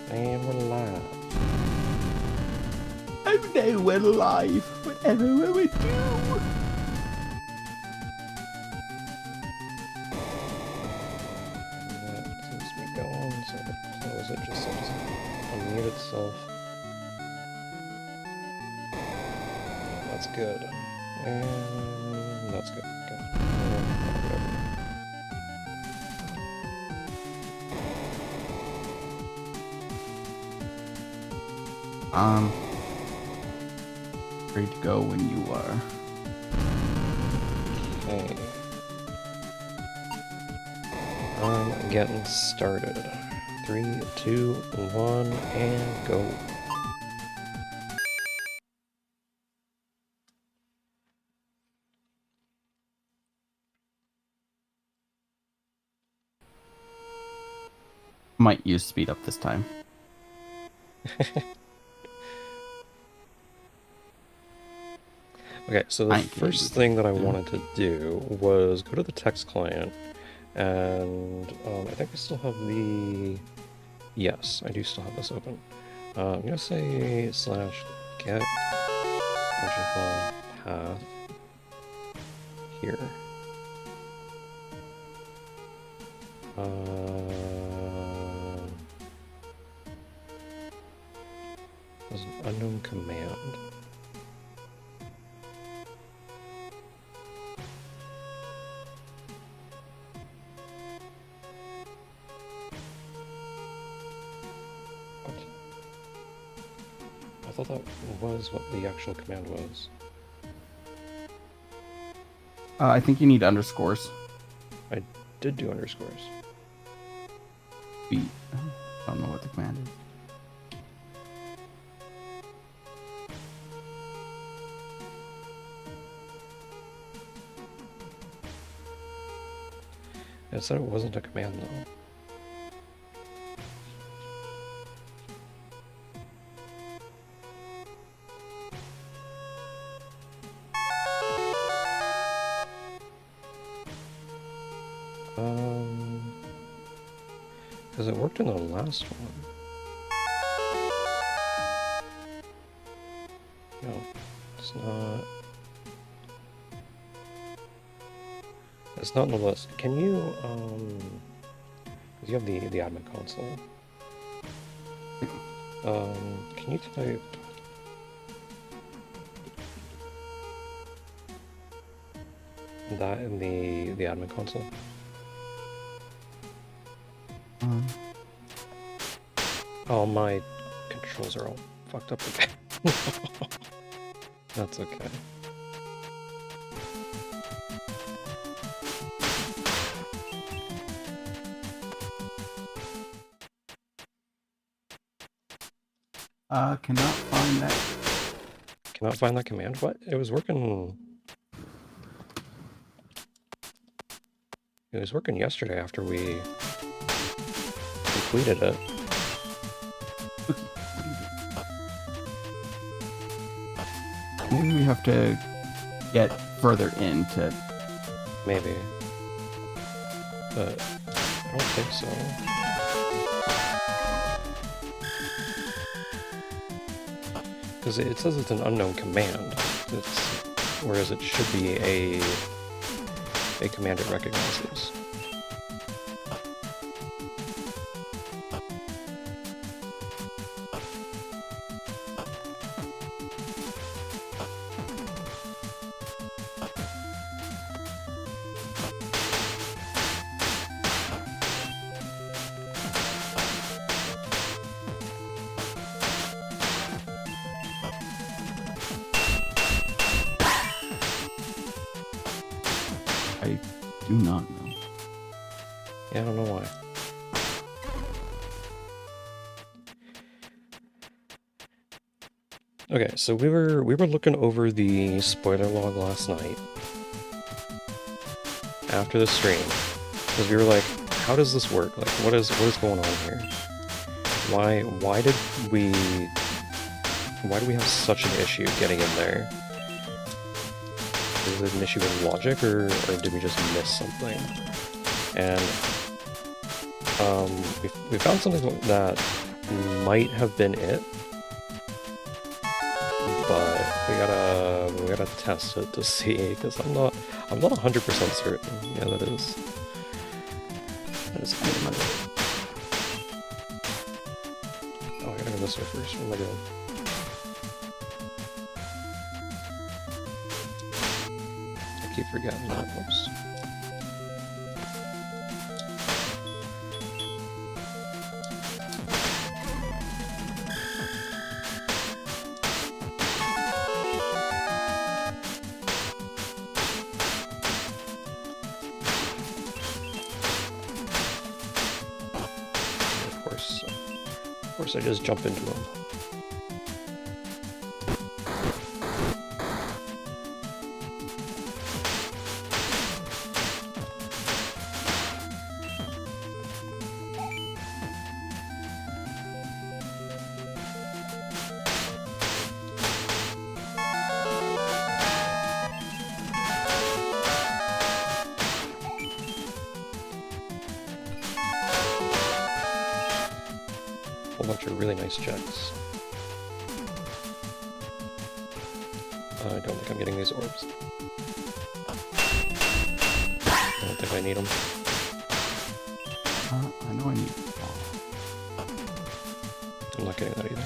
And we're live. Oh no, we're live! Whatever will we do? That seems to be going, so I'll close it just so it doesn't unmute itself. That's good. And that's good. Okay. Ready to go when you are. Okay. I'm getting started. 3, 2, 1, and go. Might use speed up this time. Okay, so the first thing that I wanted to do was go to the text client, and I think I still have the... Yes, I do still have this open. I'm going to say /get function file path here. There's an unknown command. I thought that was what the actual command was. I think you need underscores. I did do underscores. I don't know what the command is. It said it wasn't a command though. Because it worked in the last one. No, it's not. It's not in the list. Can you, because you have the admin console. Can you type that in the admin console? Oh, my controls are all fucked up again. That's okay. Cannot find that. Cannot find that command? What? It was working... It was working yesterday after we completed it. Maybe we have to get further into... Maybe. But I don't think so. Because it says it's an unknown command. Whereas it should be a command it recognizes. I do not know. Yeah, I don't know why. Okay, so we were looking over the spoiler log last night after the stream, because we were like, how does this work? Like, what is going on here? Why do we have such an issue getting in there? Is it an issue with logic, or did we just miss something? And we found something that might have been it, but we gotta test it to see, because I'm not 100% certain. Yeah, that is item. Oh, I gotta go this way first. Where am I going? I keep forgetting that. Whoops. Of course, I just jump into them. A bunch of really nice checks. I don't think I'm getting these orbs. I don't think I need them. I know I need. I'm not getting that either.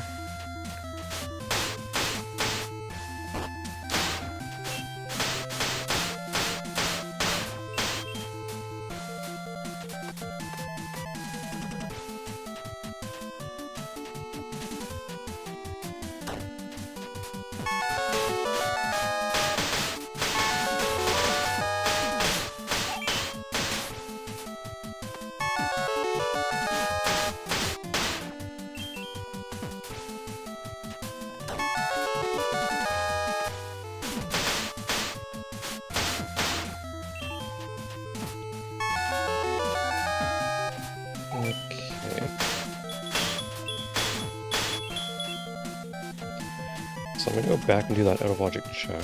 So I'm gonna go back and do that out of logic check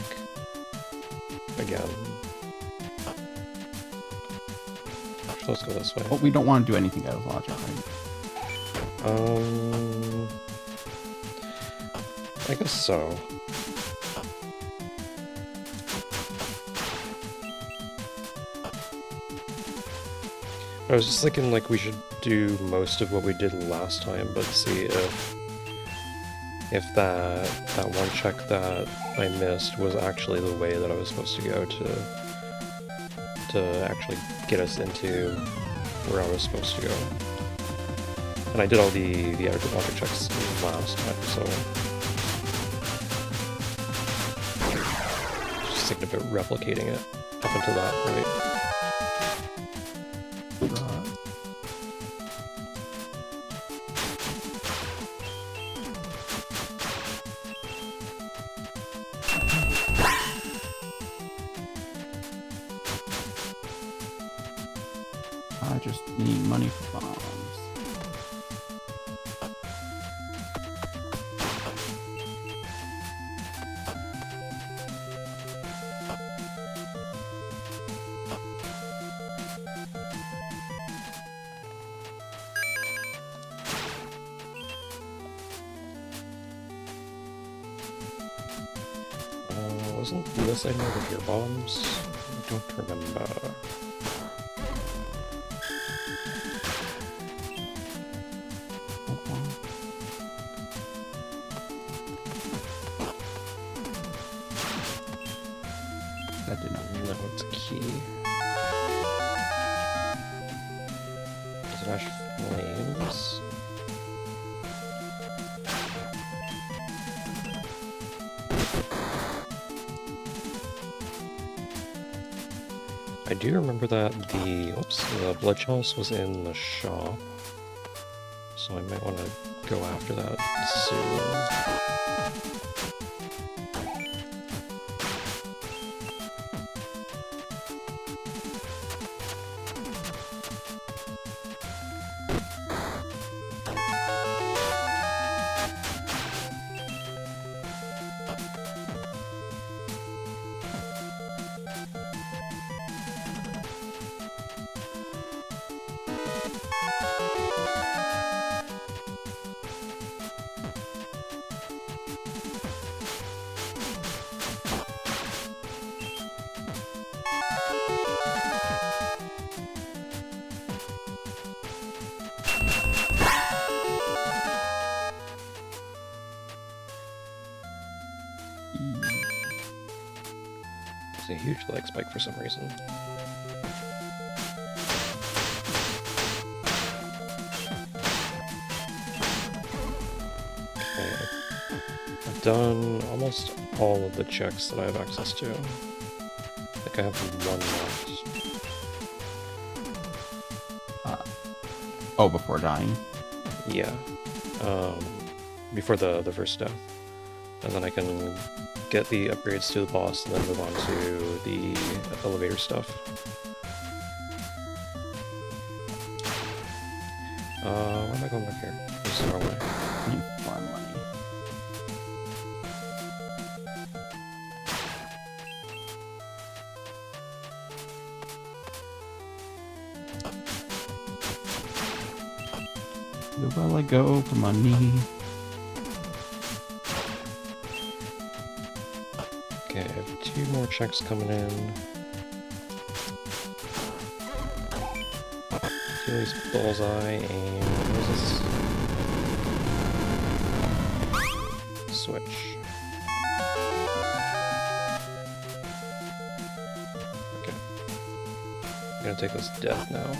again. Actually, let's go this way. But we don't want to do anything out of logic, right? I guess so. I was just thinking like we should do most of what we did last time, but see if that one check that I missed was actually the way that I was supposed to go to actually get us into where I was supposed to go. And I did all the out-of-logic checks last time, so just thinking about replicating it up until that point. I just need money for bombs. Wasn't this item over here bombs? I don't remember. That did not. No, it's a key. Is it Ash Flames? I do remember that the blood chalice was in the shop, so I might want to go after that soon. There's a huge lag spike for some reason. Okay. I've done almost all of the checks that I have access to. I think I have one left. Oh, before dying? Yeah. Before the first death. And then I can get the upgrades to the boss and then move on to the elevator stuff. Where am I going back here? This is the wrong way. You farm money. Where will I go for money? Okay, I have 2 more checks coming in. Achilles bullseye and what is this? Switch. Okay. I'm gonna take this death now.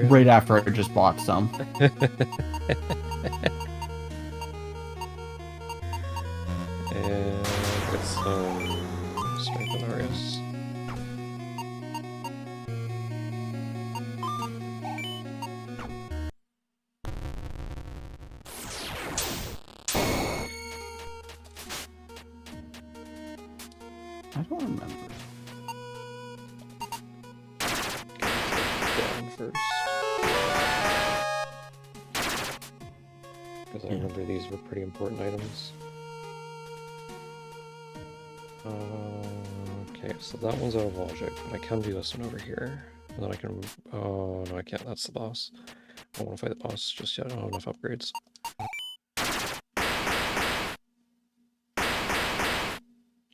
Right after I just bought some. And get some strength and Arius. I don't remember. Down first. Because I remember these were pretty important items. Okay, so that one's out of logic, but I can do this one over here. And then I can... Oh, no, I can't. That's the boss. I don't want to fight the boss just yet. I don't have enough upgrades.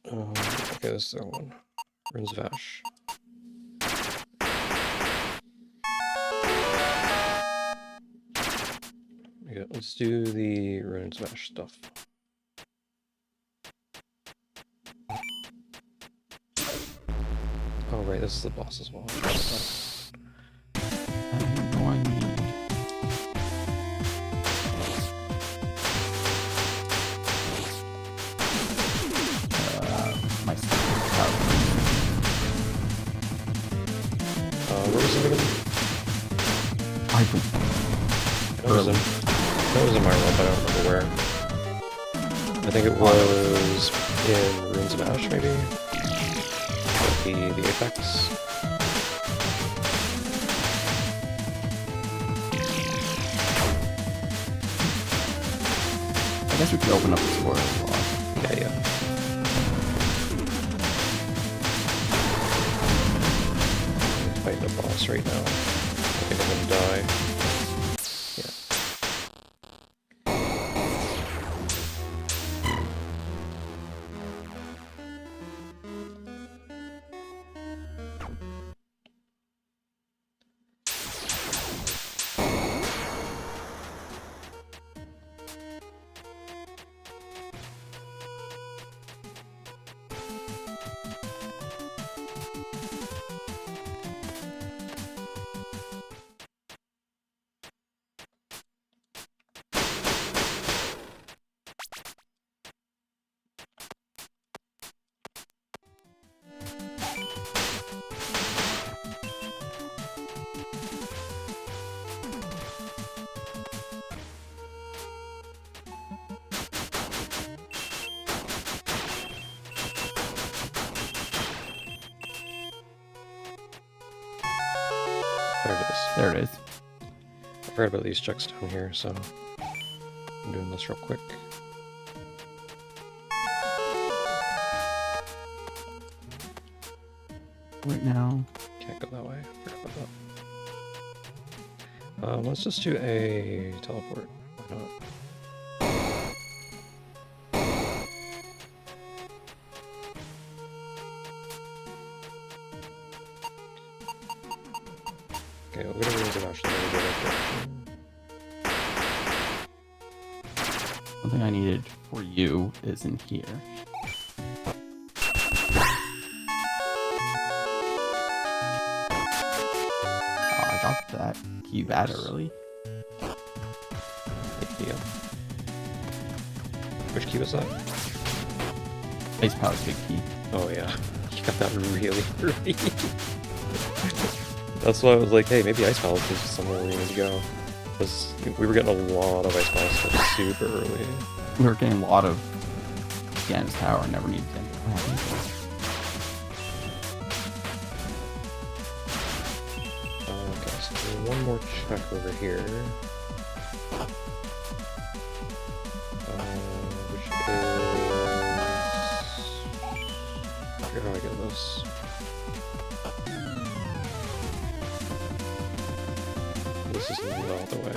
Okay, this is the other one. Runes Vash. Okay, let's do the Runes Vash stuff. Oh, right, this is the boss as well. Where was it again? That was in my room, but I don't remember where. I think it was in Runes of Ash, maybe? The Apex. I guess we could open up the store as well. Yeah. Fighting the boss right now. I think I'm gonna die. Yeah. There it is. There it is. I forgot about these checks down here, so I'm doing this real quick. Right now. Can't go that way. Forgot about that. Let's just do a teleport. Why not? Okay, we're gonna really actually really good at Something I needed for you is in here. Oh, I got that key that early. Yeah. Which key was that? Ice Power's big key. Oh yeah, you got that really early. That's why I was like, hey, maybe Ice Palace is somewhere we need to go. Because we were getting a lot of Ice Palace stuff super early. We were getting a lot of Gan's Tower, never needed to enter. Okay, so one more check over here. Which is... I forget how I get this. This is not the way.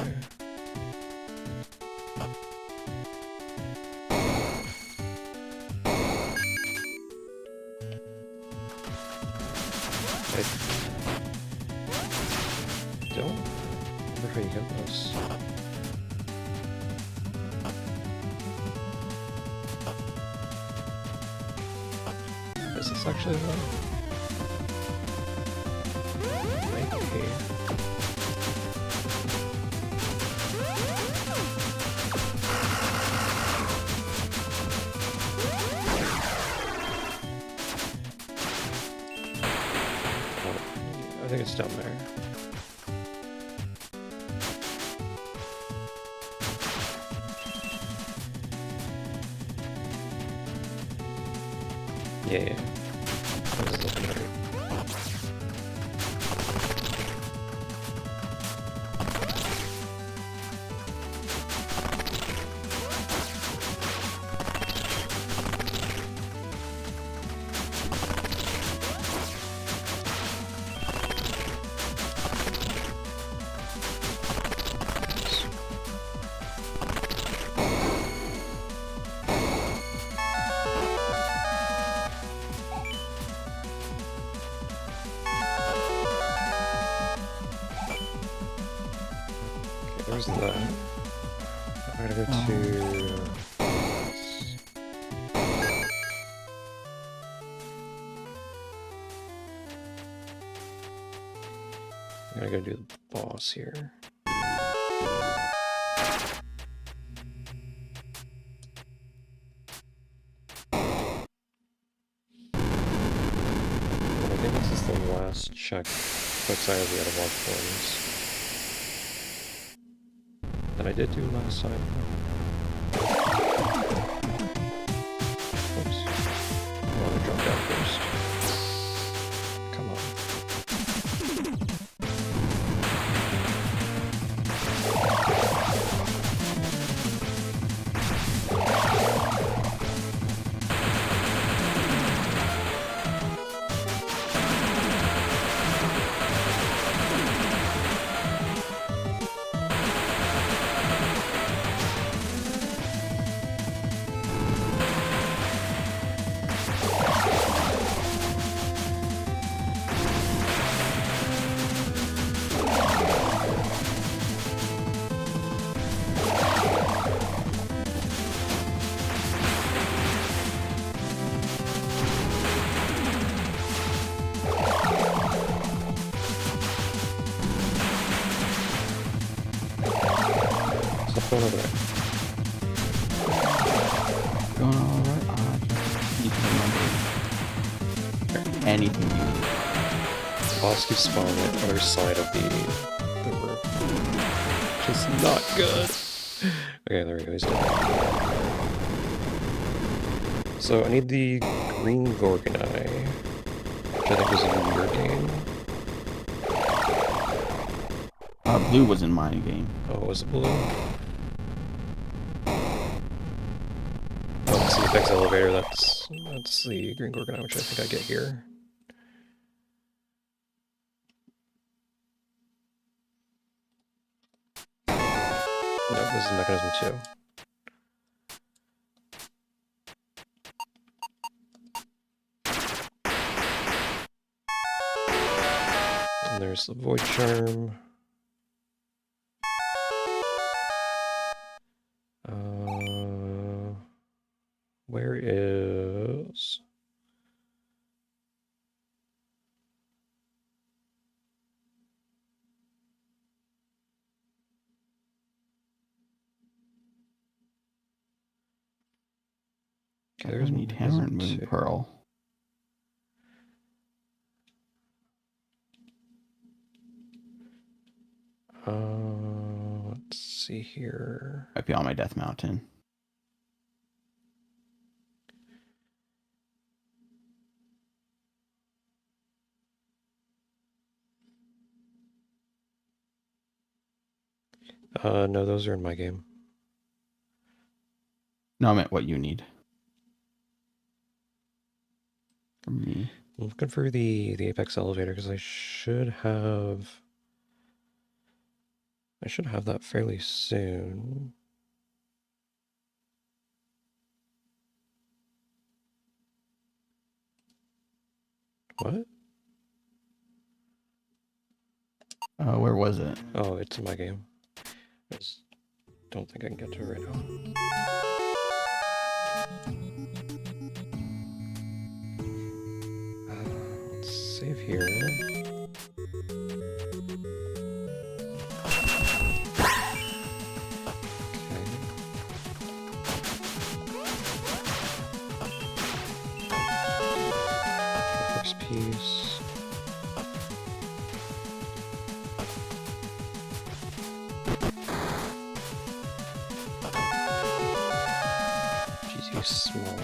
I don't remember how you get this. Is this actually the one? Might be. I think it's down there. Yeah. This is looking right. There's that. I'm gonna go to... I'm gonna go do the boss here. And I think this is the last check outside of the other one forms. That I did do last time. Oops. I want to drop down first. Come on. Going over there. Going alright? I just need to remember anything you need. Boss keeps spawning on the other side of the roof. Which is not good. Okay, there we go, he's dead. So I need the green Gorgonite, which I think was in your game. blue was in my game. Oh, was it blue? Oh, it's the apex elevator. That's the green gorgonite, which I think I get here. No, this is mechanism 2. And there's the void charm. Where is... Okay, there's need hammer and moon pearl. Let's see here. Might be on my death mountain. No, those are in my game. No, I meant what you need. From me. I'm looking for the apex elevator because I should have that fairly soon. What? Where was it? Oh, it's in my game. I just don't think I can get to it right now. Let's save here. First piece. GT small.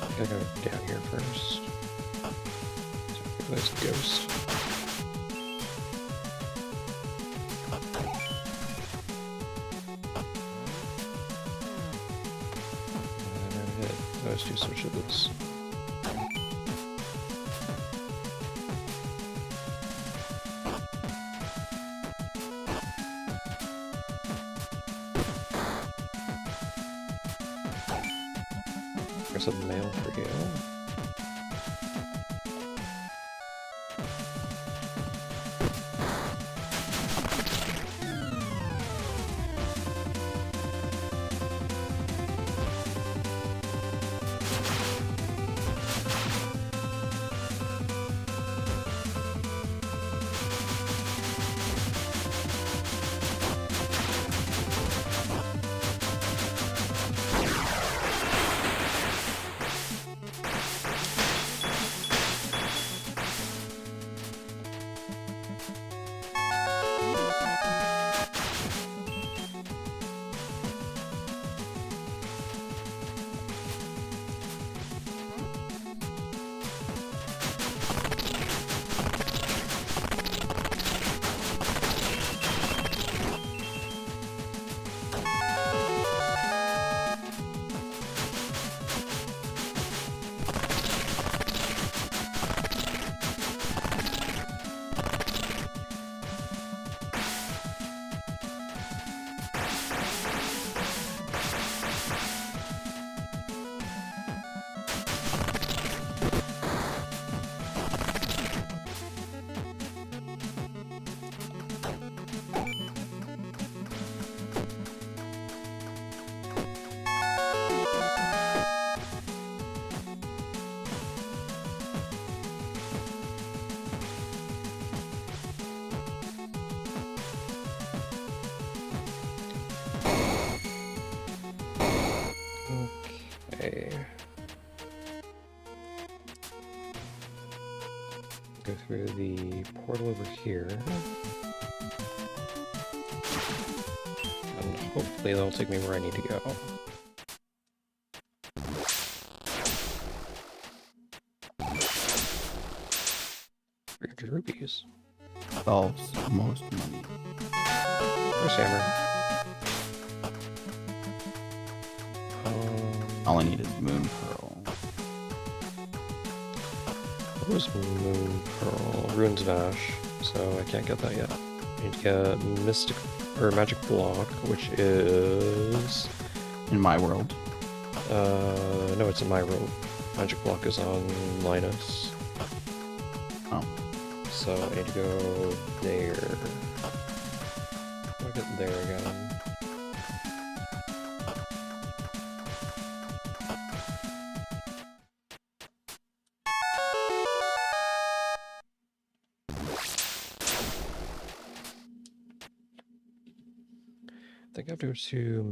I gotta go down here first. There's a ghost. And I hit those two switches. There's a mail for you. through the portal over here. And hopefully that'll take me where I need to go. 300 rupees. Solves most money. There's hammer. All I need is Moon Pearl. What was Moon Pearl? Ruins Vash, so I can't get that yet. I need to get Mystic or Magic Block, which is In my world. no, it's in my world. Magic Block is on Linus. Oh. So I need to go there. I'll get there again. I think I have to go to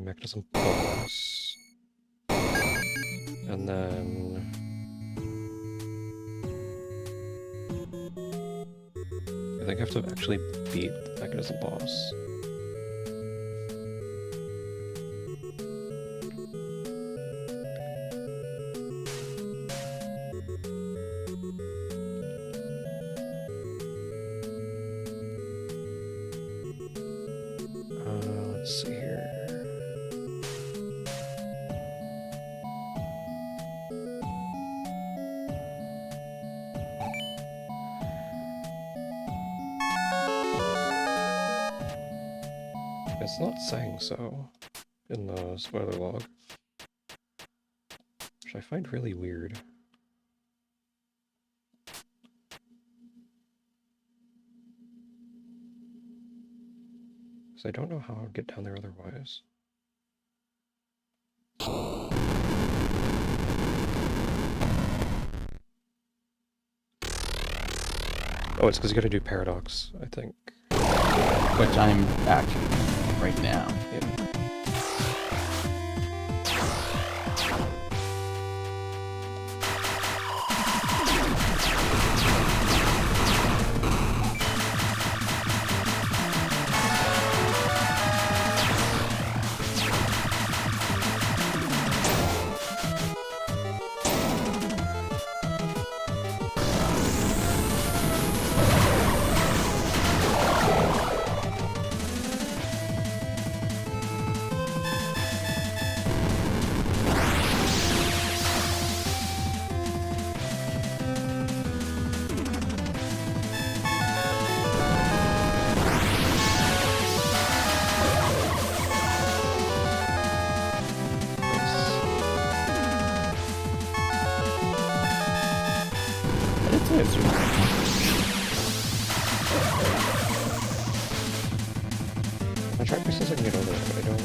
Mechanism Boss. And then I think I have to actually beat the Mechanism Boss. Let's see here. It's not saying so in the spoiler log, which I find really weird. So I don't know how I'd get down there otherwise. Oh, it's because you gotta do Paradox, I think. Which I'm actually right now. Yeah. My tracker says I can get over there, but I don't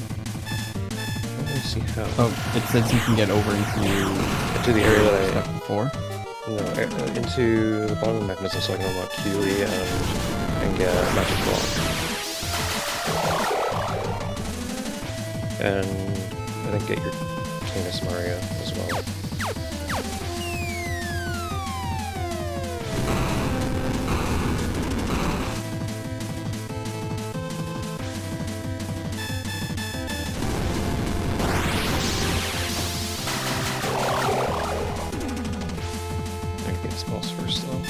really see how. Oh, it says you can get over into the area that I... stuff before? No, into the bottom of the mechanism so I can unlock Keely and get Magic Block. And I think get your Canis Maria as well. First though.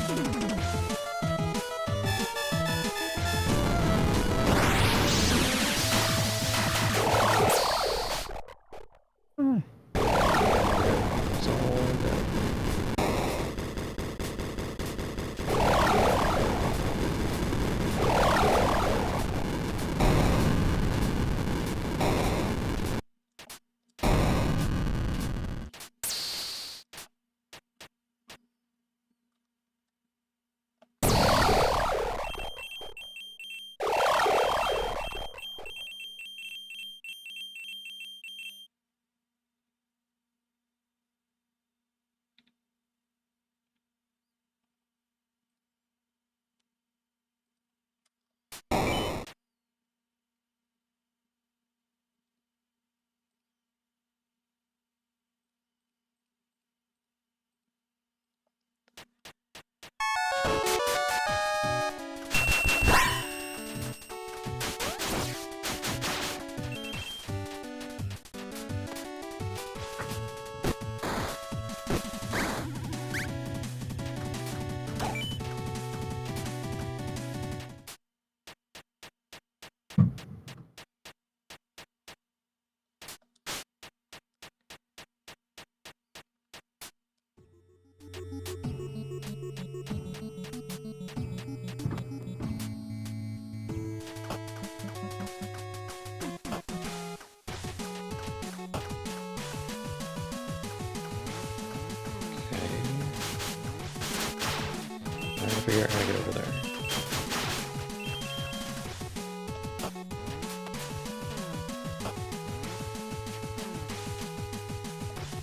It's all dead. Figure out how to get over there.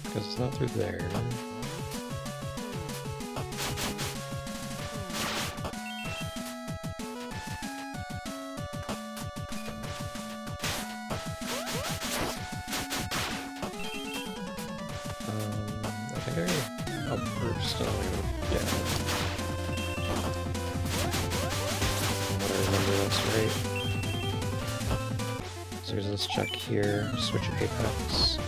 Because it's not through there. I think I go up first and then I go down. Remember that's right. So here's this check here, switch apex.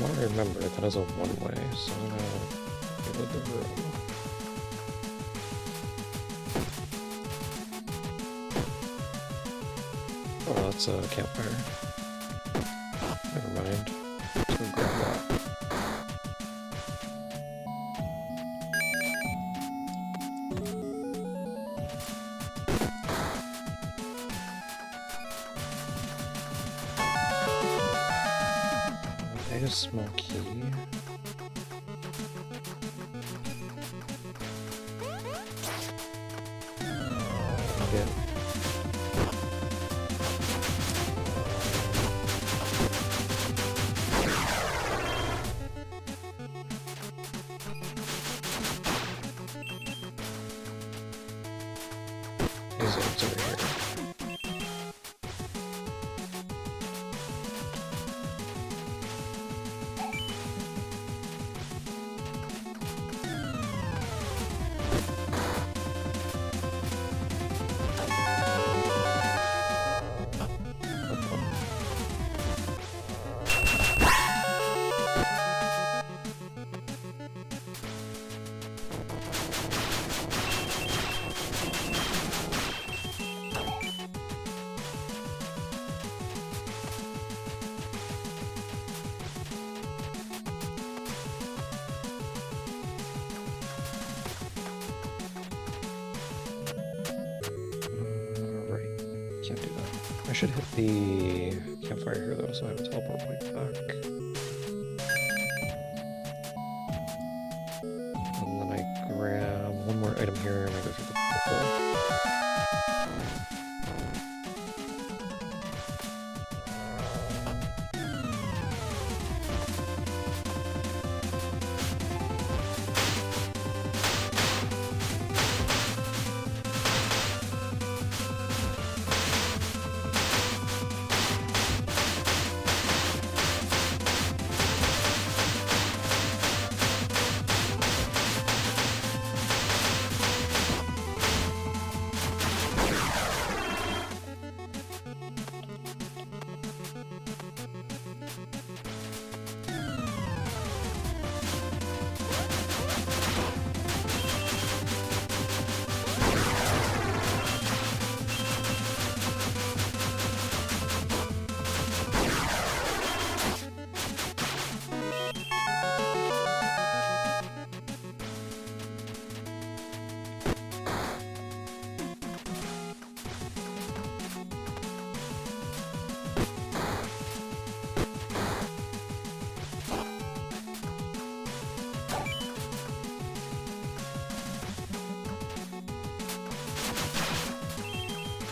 I remember that is a one-way, so I'm gonna give it the room. Oh, that's a campfire. Never mind. Let's go grab that. A small key. Yeah. These eggs over here. I should hit the campfire here though, so I have a teleport point back. And then I grab one more item here and I go through the hole.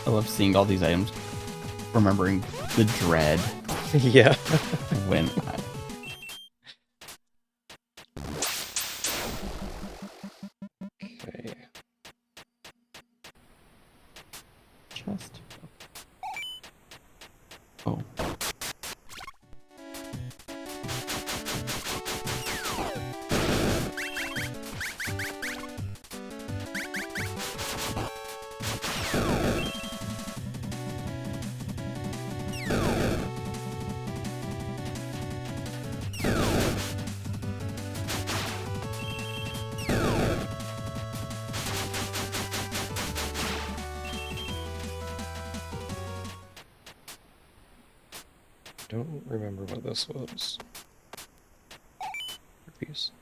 I love seeing all these items, remembering the dread Yeah. when I... Okay. Chest. Oh. Don't remember what this was. Rupees.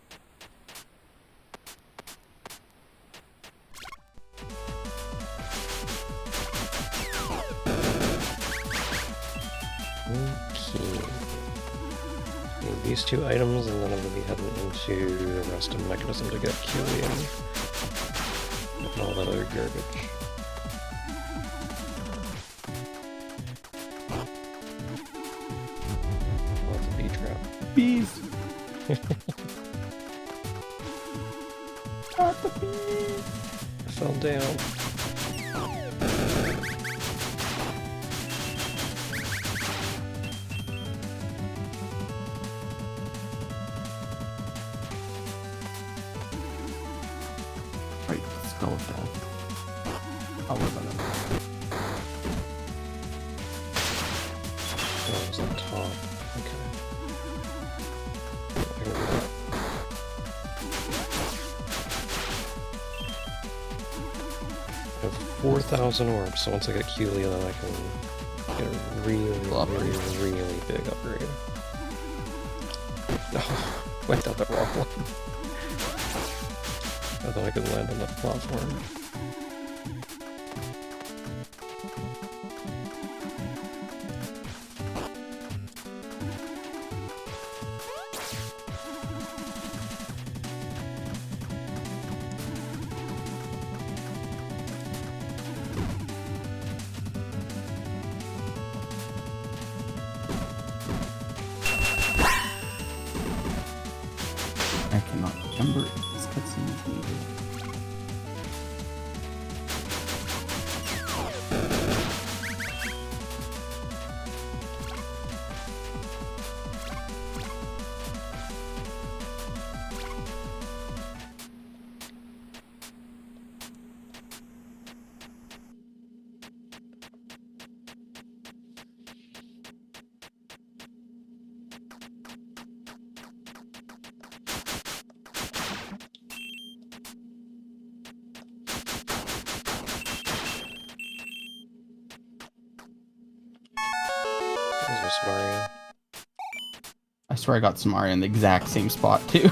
Okay. Need these two items, and then I'm gonna be heading into the Rustum mechanism to get Helium and all that other garbage. Bees! Not the bees! I fell down. Right, skull of death. I'll worry about it. Oh, it was on top. Okay. I have 4,000 orbs, so once I get Culia, then I can get a really big upgrade. Oh, went down the wrong one. I thought I could land on the platform. I cannot remember if this cutscene is needed. Mario. I swear I got Samaria in the exact same spot too.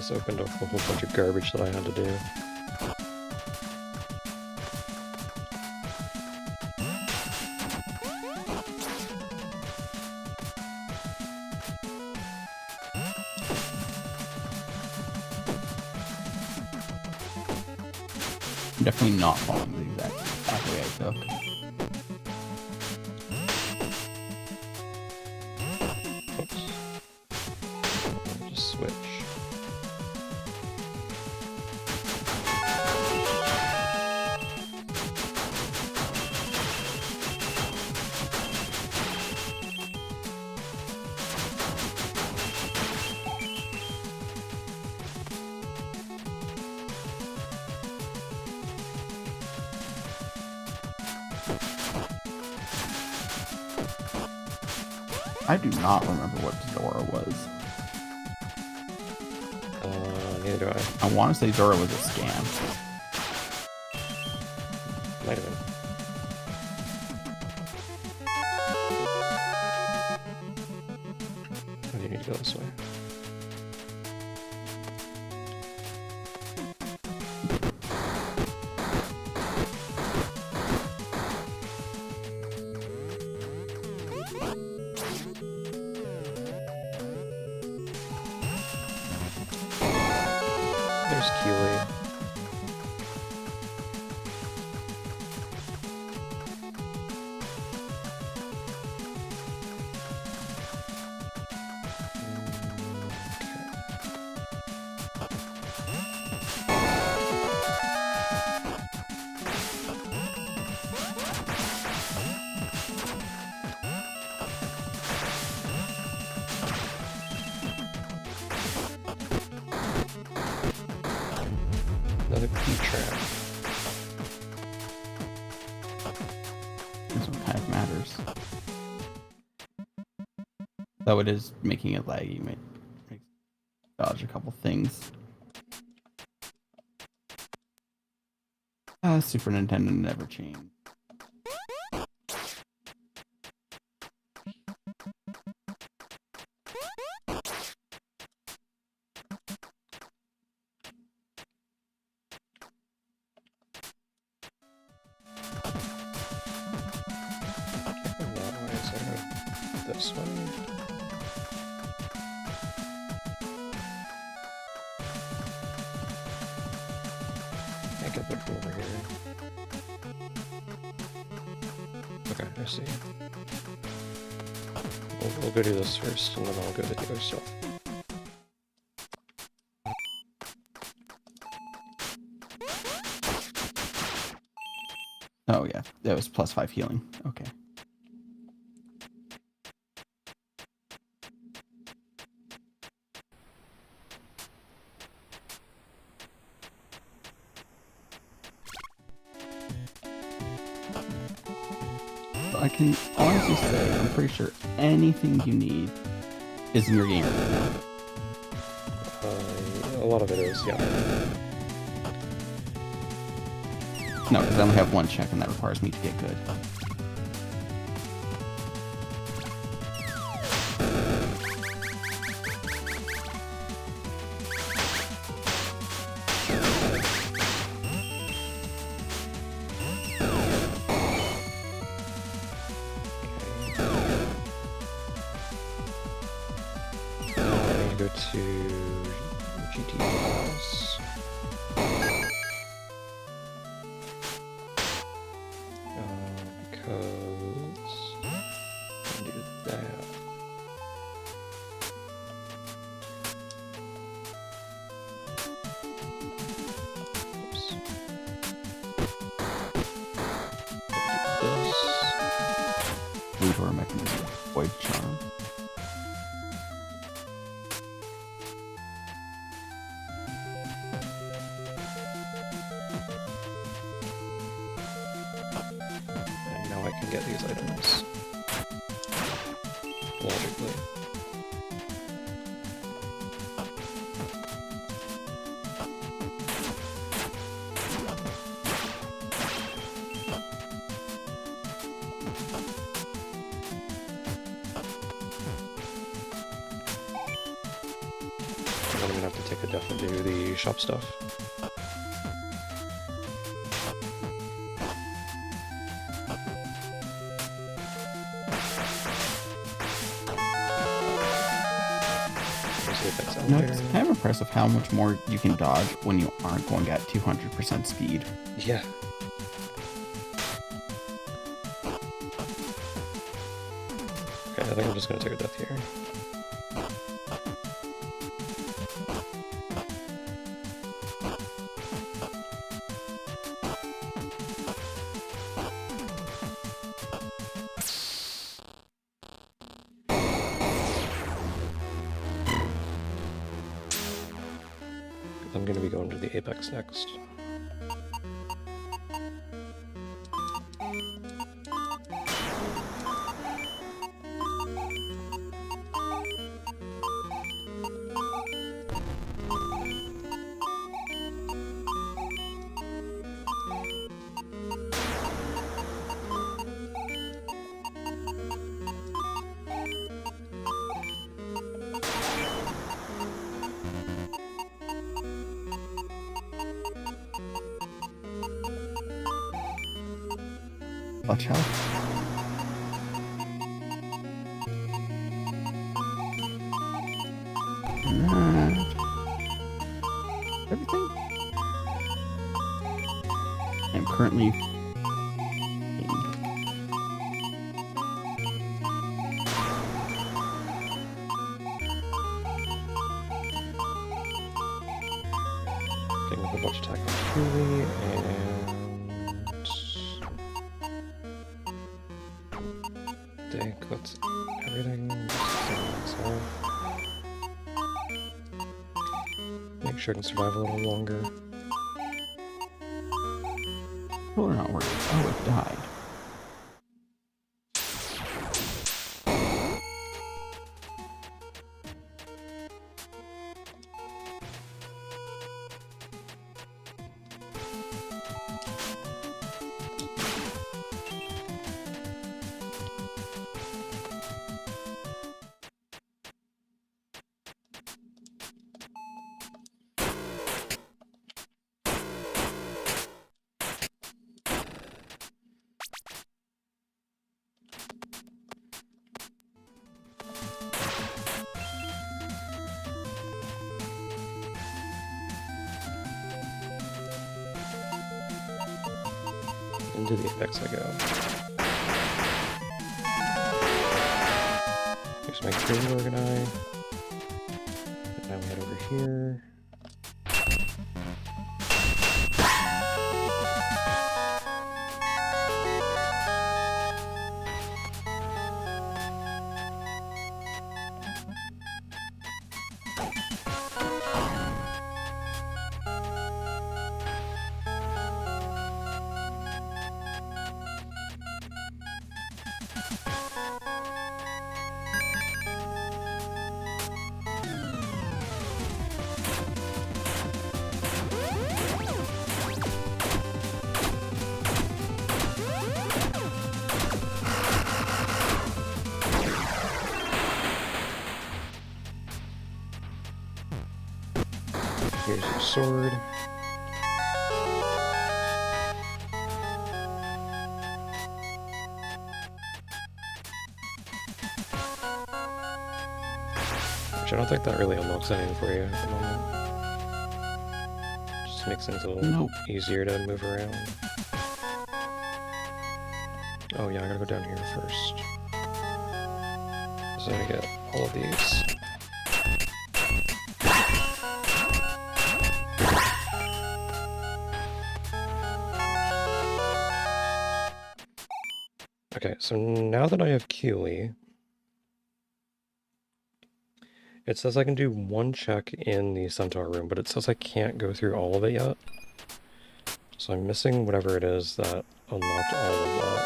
this opened up a whole bunch of garbage that I had to do. I'm definitely not following the exact pathway I took. Oops. I'll just switch. I do not remember what Zora was. Neither do I. I want to say Zora was a scam. Might have been. Oh, you need to go this way. There's Keely. Another P-trap. This one kind of matters. Though it is making it laggy, you might dodge a couple things. Super Nintendo never changed. This one. Can't get there from over here. Okay, I see. We'll go do this first, and then I'll go to the other stuff. Oh yeah, that was +5 healing. Okay. I can honestly say, I'm pretty sure anything you need is in your game right now. A lot of it is, yeah. No, because I only have one check and that requires me to get good. Go to GT House. Because I do that. Oops. Do this. Or mechanism. Void charm. And now I can get these items logically. then I'm gonna have to take a death and do the shop stuff. No, it's kind of impressive how much more you can dodge when you aren't going at 200% speed. Yeah. Okay, I think I'm just gonna take a death here. I'm gonna be going to the Apex next. Watch out. Everything? I'm currently... Getting a bunch attack on Truly, and... I think that's everything. Make sure I can survive a little longer. We're not worried. Oh, it died. Into the Apex I go. Here's my training organize. And now we head over here. Here's your sword. Which I don't think that really unlocks anything for you at the moment. Just makes things a little easier to move around. Oh yeah, I gotta go down here first. So I get all of these. Okay, so now that I have Keely, it says I can do one check in the Centaur room, but it says I can't go through all of it yet. So I'm missing whatever it is that unlocked all of that.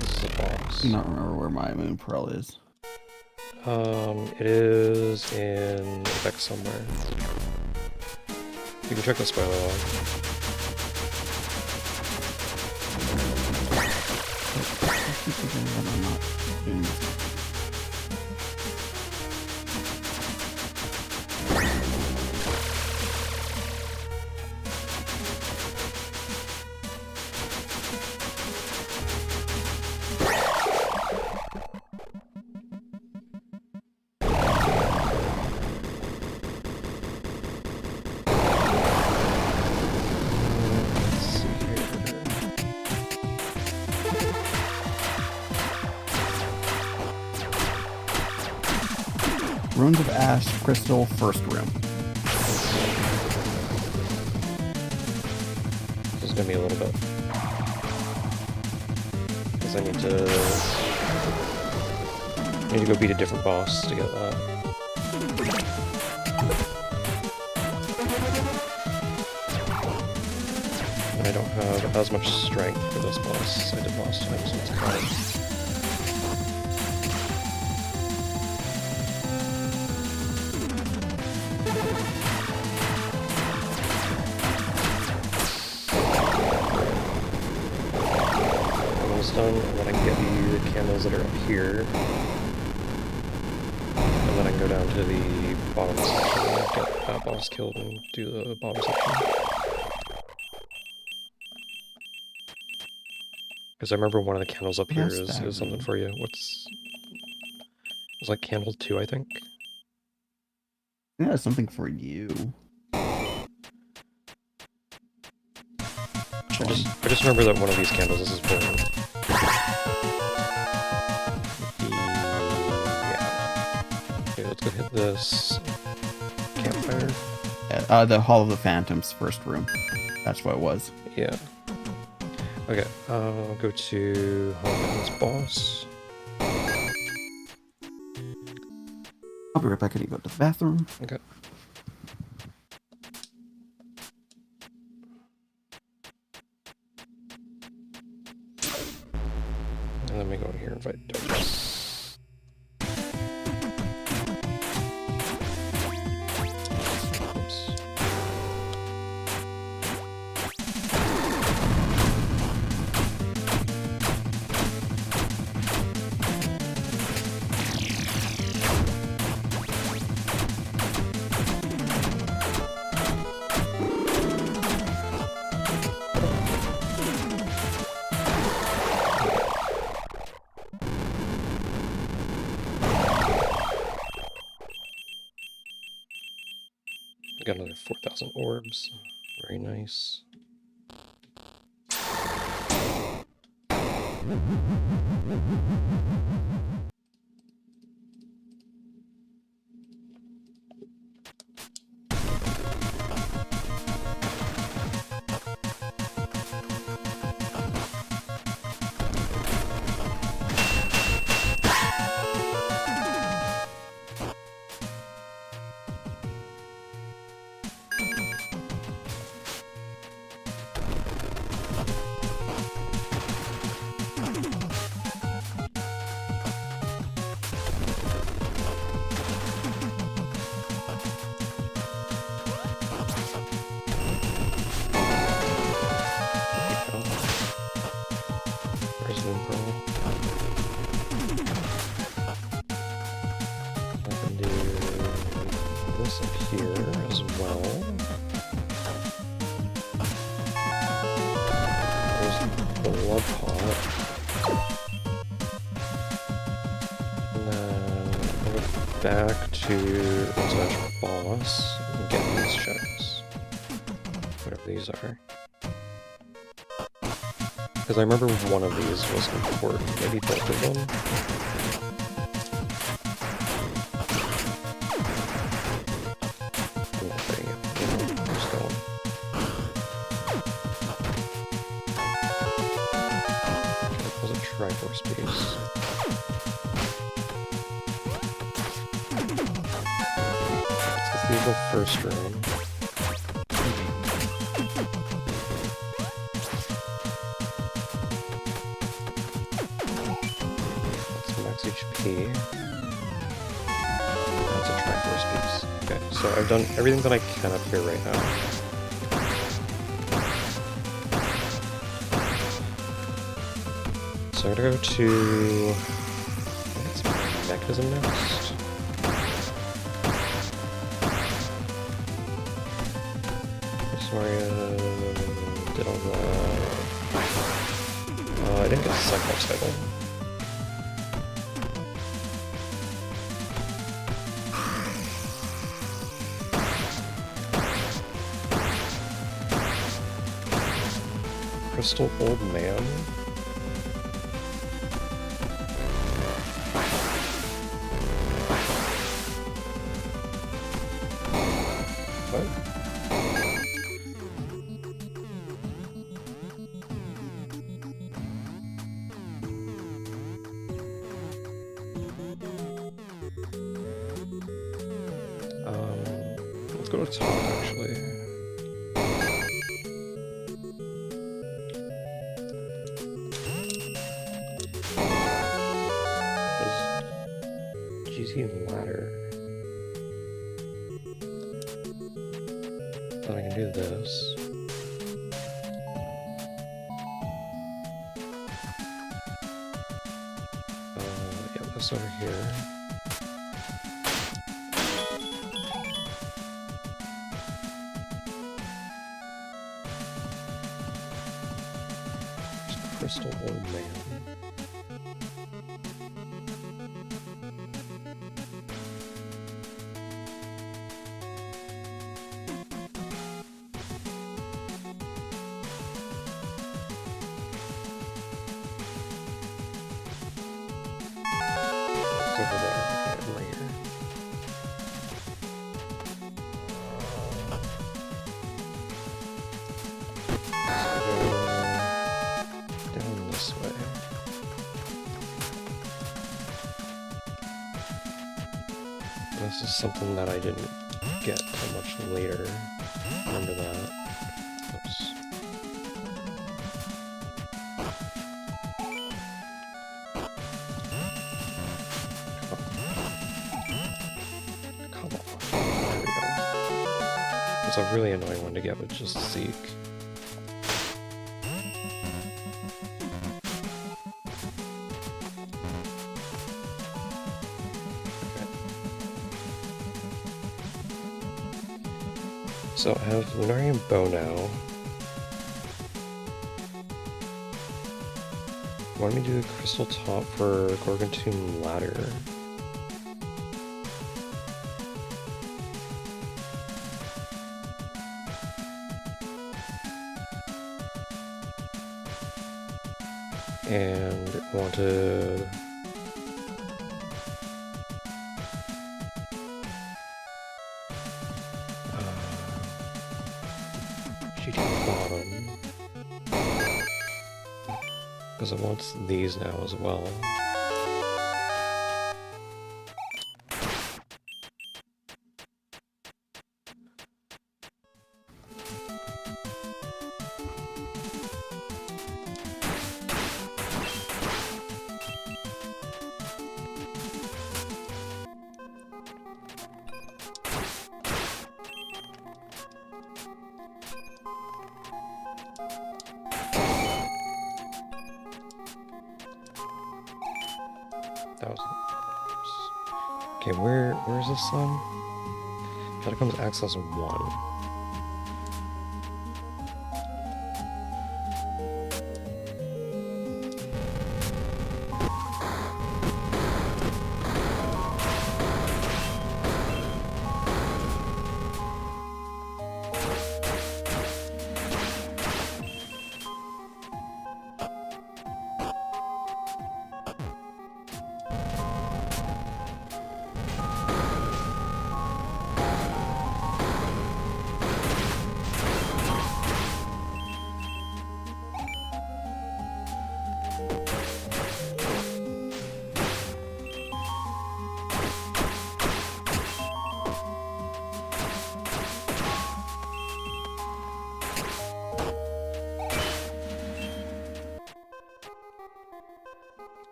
This is a boss. I do not remember where my moon pearl is. It is in Apex somewhere. You can check the spoiler log. Ruins of Ash, Crystal, first room. This is gonna be a little bit. Because I need to go beat a different boss to get that. And I don't have as much strength for this boss as I did last time, so it's kind of... done, and then I can get the candles that are up here. And then I can go down to the bottom section and get that boss killed and do the bottom section. Because I remember one of the candles up here is something for you. What's... It's like candle 2, I think? Yeah, something for you. I just remember that one of these candles is important. Yeah. Okay, let's go hit this campfire. The Hall of the Phantoms, first room. That's what it was. Yeah. Okay, I'll go to Hall of the Phantoms boss. I'll be right back. I need to go to the bathroom. Okay. And then we go in here and fight Douglas. Oops. Got another 4,000 orbs. Very nice. Back to the boss and get these shells. Whatever these are. Because I remember one of these was important. Maybe both of them. Nothing. Just going. Okay, that was a Triforce piece. The first room. That's max HP. That's a Triforce piece. Okay, so I've done everything that I can up here right now. So I'm gonna go to... I think it's Mechanism next. Did all the... I didn't get the Cyclops title. Crystal Old Man. go to top, actually. There's GT ladder. Then I can do this. Yeah, this over here. Crystal old man. It's over there. Okay, I'm right here. Down this way. This is something that I didn't get till much later. Remember that. Oops. Come on. There we go. It's a really annoying one to get with just Zeke. So I have Lunarian Bow now. Why don't we do the Crystal Top for Gorgontomb Ladder? And want to... GT bottom. Because it wants these now as well. 1,000. Okay, where's this one? Catacombs Access 1.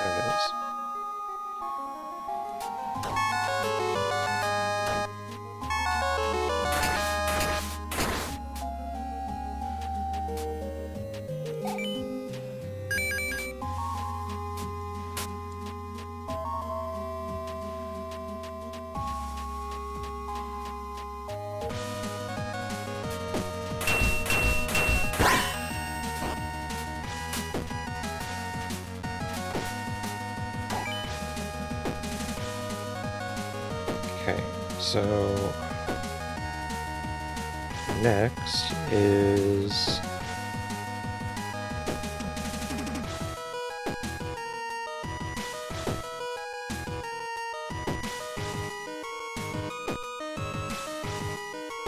There it is. Okay, so next is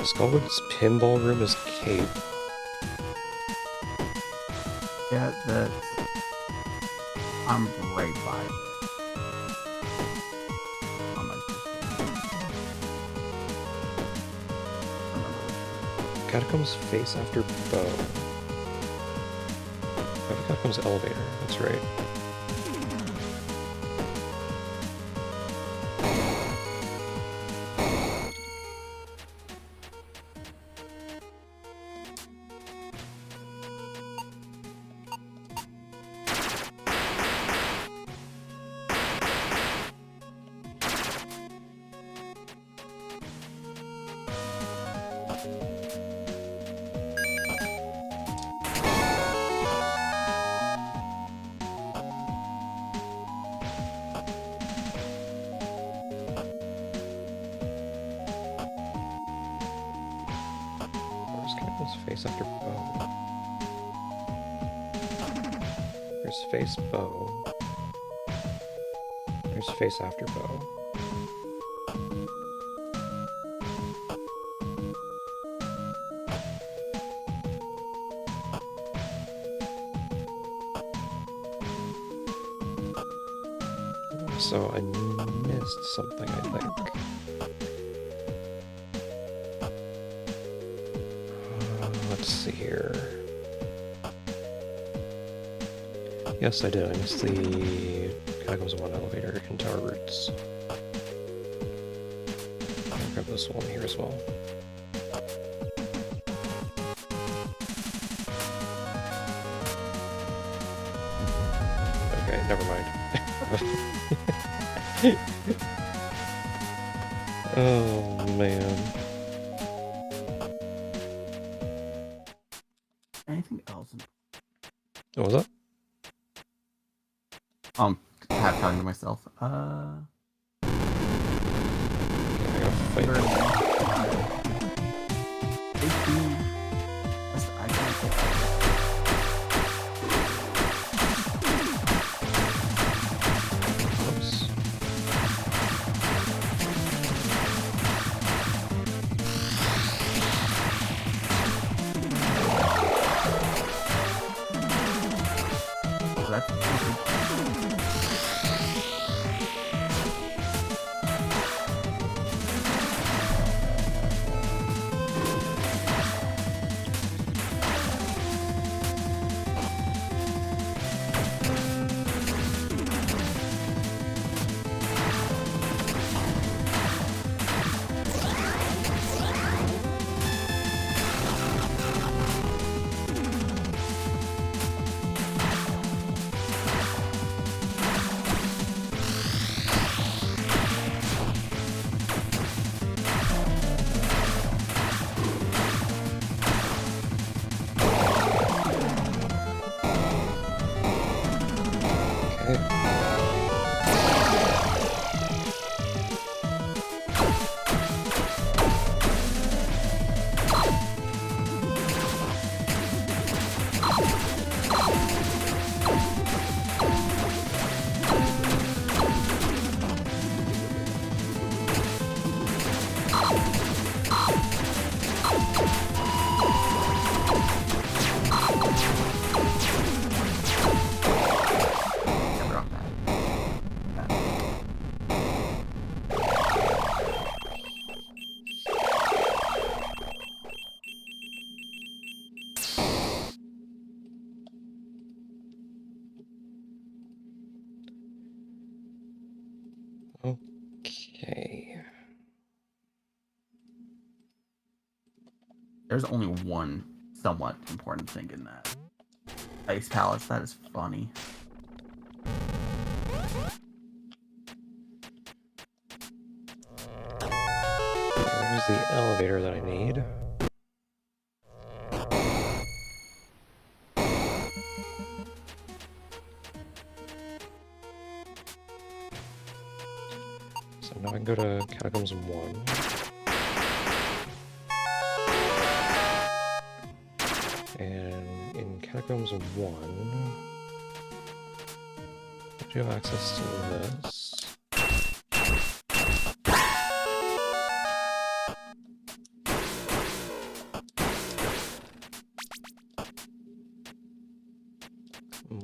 Skullwood's Pinball Room is Cape. forget that I'm right by it. On my Catacombs face after bow. I have a Catacombs elevator, that's right. Face after bow. There's face bow. There's face after bow. So I missed something, I think. Let's see here. Yes, I did. I missed the Catacombs 1 elevator in Tower Roots. I'll grab this one here as well. Okay, never mind. Oh, man. Anything else? What was that? Half talking to myself. I gotta fight them. Oops. Okay. There's only one somewhat important thing in that. Ice palace, that is funny. There's the elevator that I need. So now I can go to Catacombs 1. And in Catacombs 1, I do have access to this.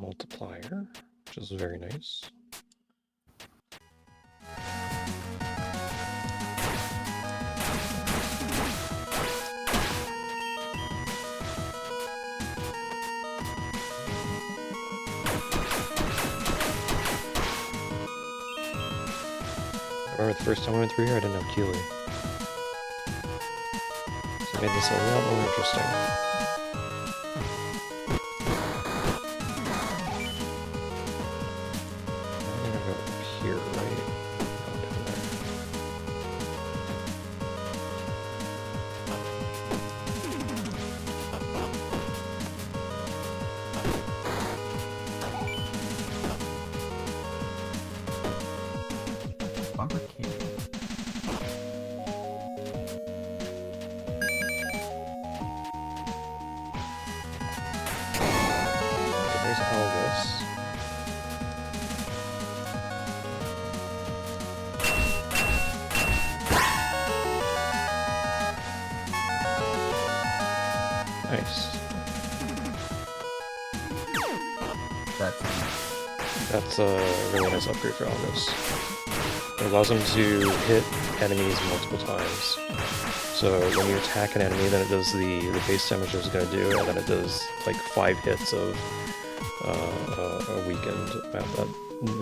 multiplier, which is very nice. I remember the first time I went through here, I didn't have Keeley. So it made this a lot more interesting. I'm gonna go up here, right? Not down there. Bumper key. There's Elvis. Nice. That's a really nice upgrade for Elvis. It allows him to hit enemies multiple times. So when you attack an enemy, then it does the base damage it's going to do, and then it does like 5 hits of a weakened. That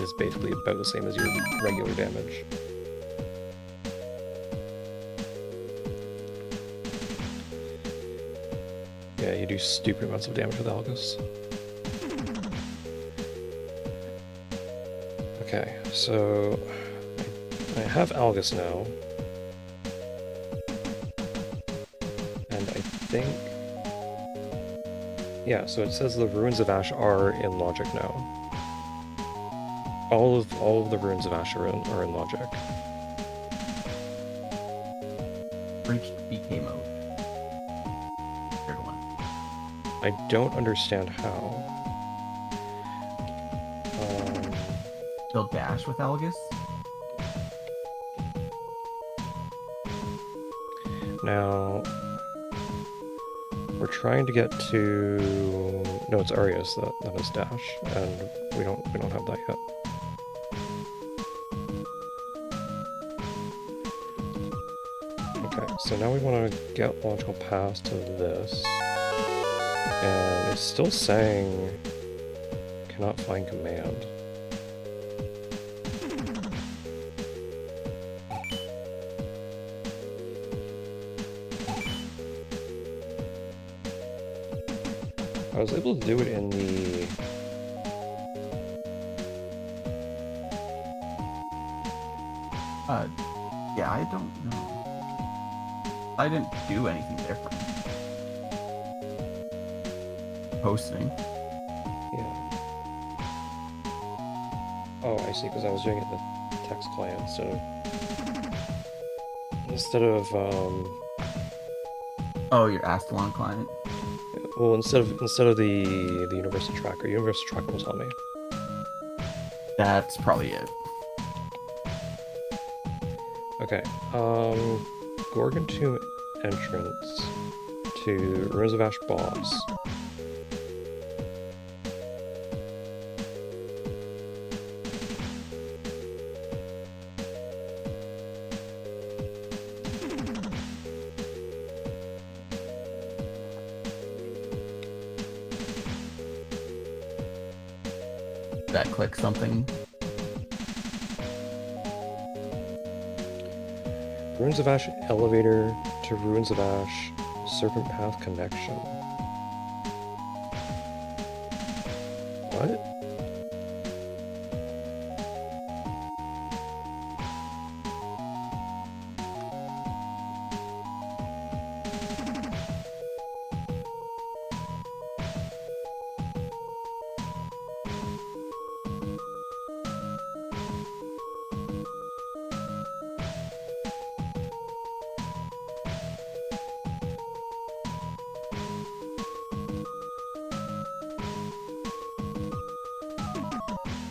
is basically about the same as your regular damage. Yeah, you do stupid amounts of damage with Algus. Okay, so I have Algus now. And I think... yeah, so it says the Ruins of Ash are in Logic now. All of the Ruins of Ash are in Logic. Reached BK mode. Third one. I don't understand how. Build dash with Algus? Now, we're trying to get to... no, it's Arius that is dash, and we don't have that yet. Okay, so now we want to get logical paths to this, and it's still saying cannot find command. I was able to do it in the... yeah, I don't know. I didn't do anything different. Posting. yeah. Oh, I see, because I was doing it in the text client, so... instead of, Oh, your Astalon client? well, instead of the Universal Tracker will tell me. That's probably it. Okay, Gorgon Tomb entrance to Ruins of Ash boss. That click something. Ruins of Ash elevator to Ruins of Ash Serpent Path connection. What?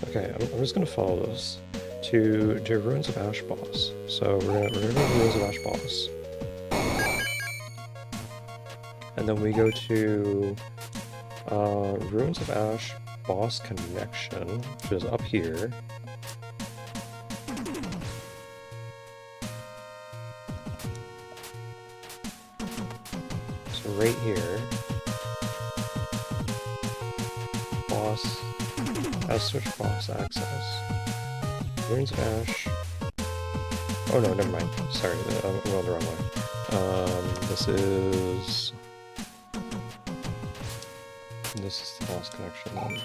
Okay, I'm just gonna follow this to Ruins of Ash boss. So we're gonna go to Ruins of Ash boss, and then we go to Ruins of Ash boss connection, which is up here. So right here, boss, as switch boss access. Ruins of Ash. Oh no, never mind. Sorry, I'm going the wrong way. This is the boss connection then.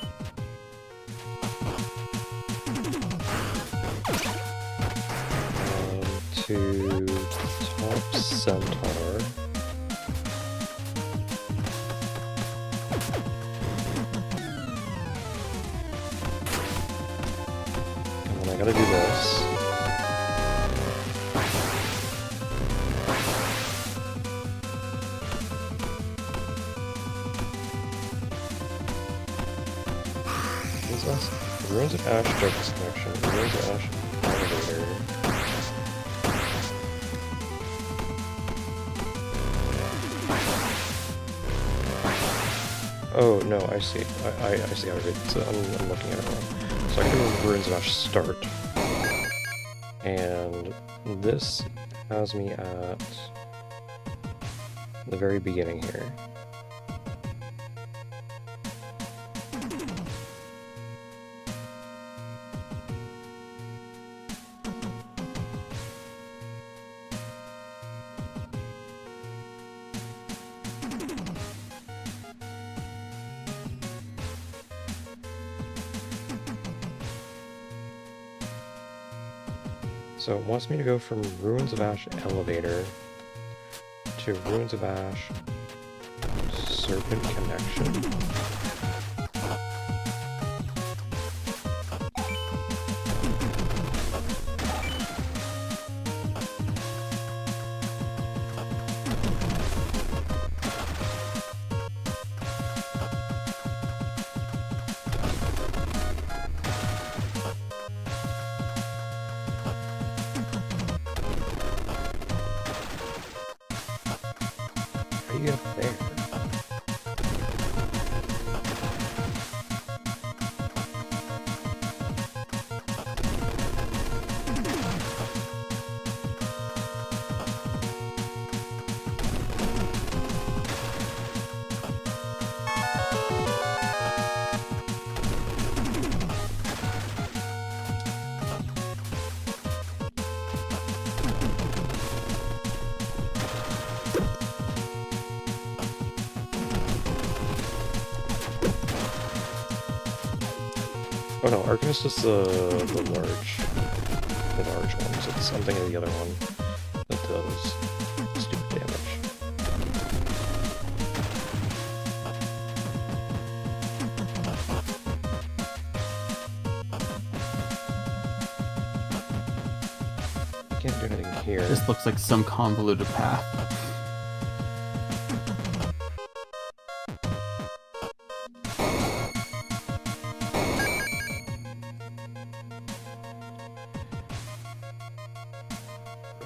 To top centaur. And then I gotta do this. Ruins of Ash Darkness Connection, Ruins of Ash Elevator. Oh no, I see. I see how it is. So I'm looking at it wrong. So I can do Ruins of Ash Start. And this has me at the very beginning here. So it wants me to go from Ruins of Ash Elevator to Ruins of Ash Serpent Connection. How do you get up there? Oh no, Arcanist is the large one, so it's something of the other one that does stupid damage. Can't do anything here. This looks like some convoluted path.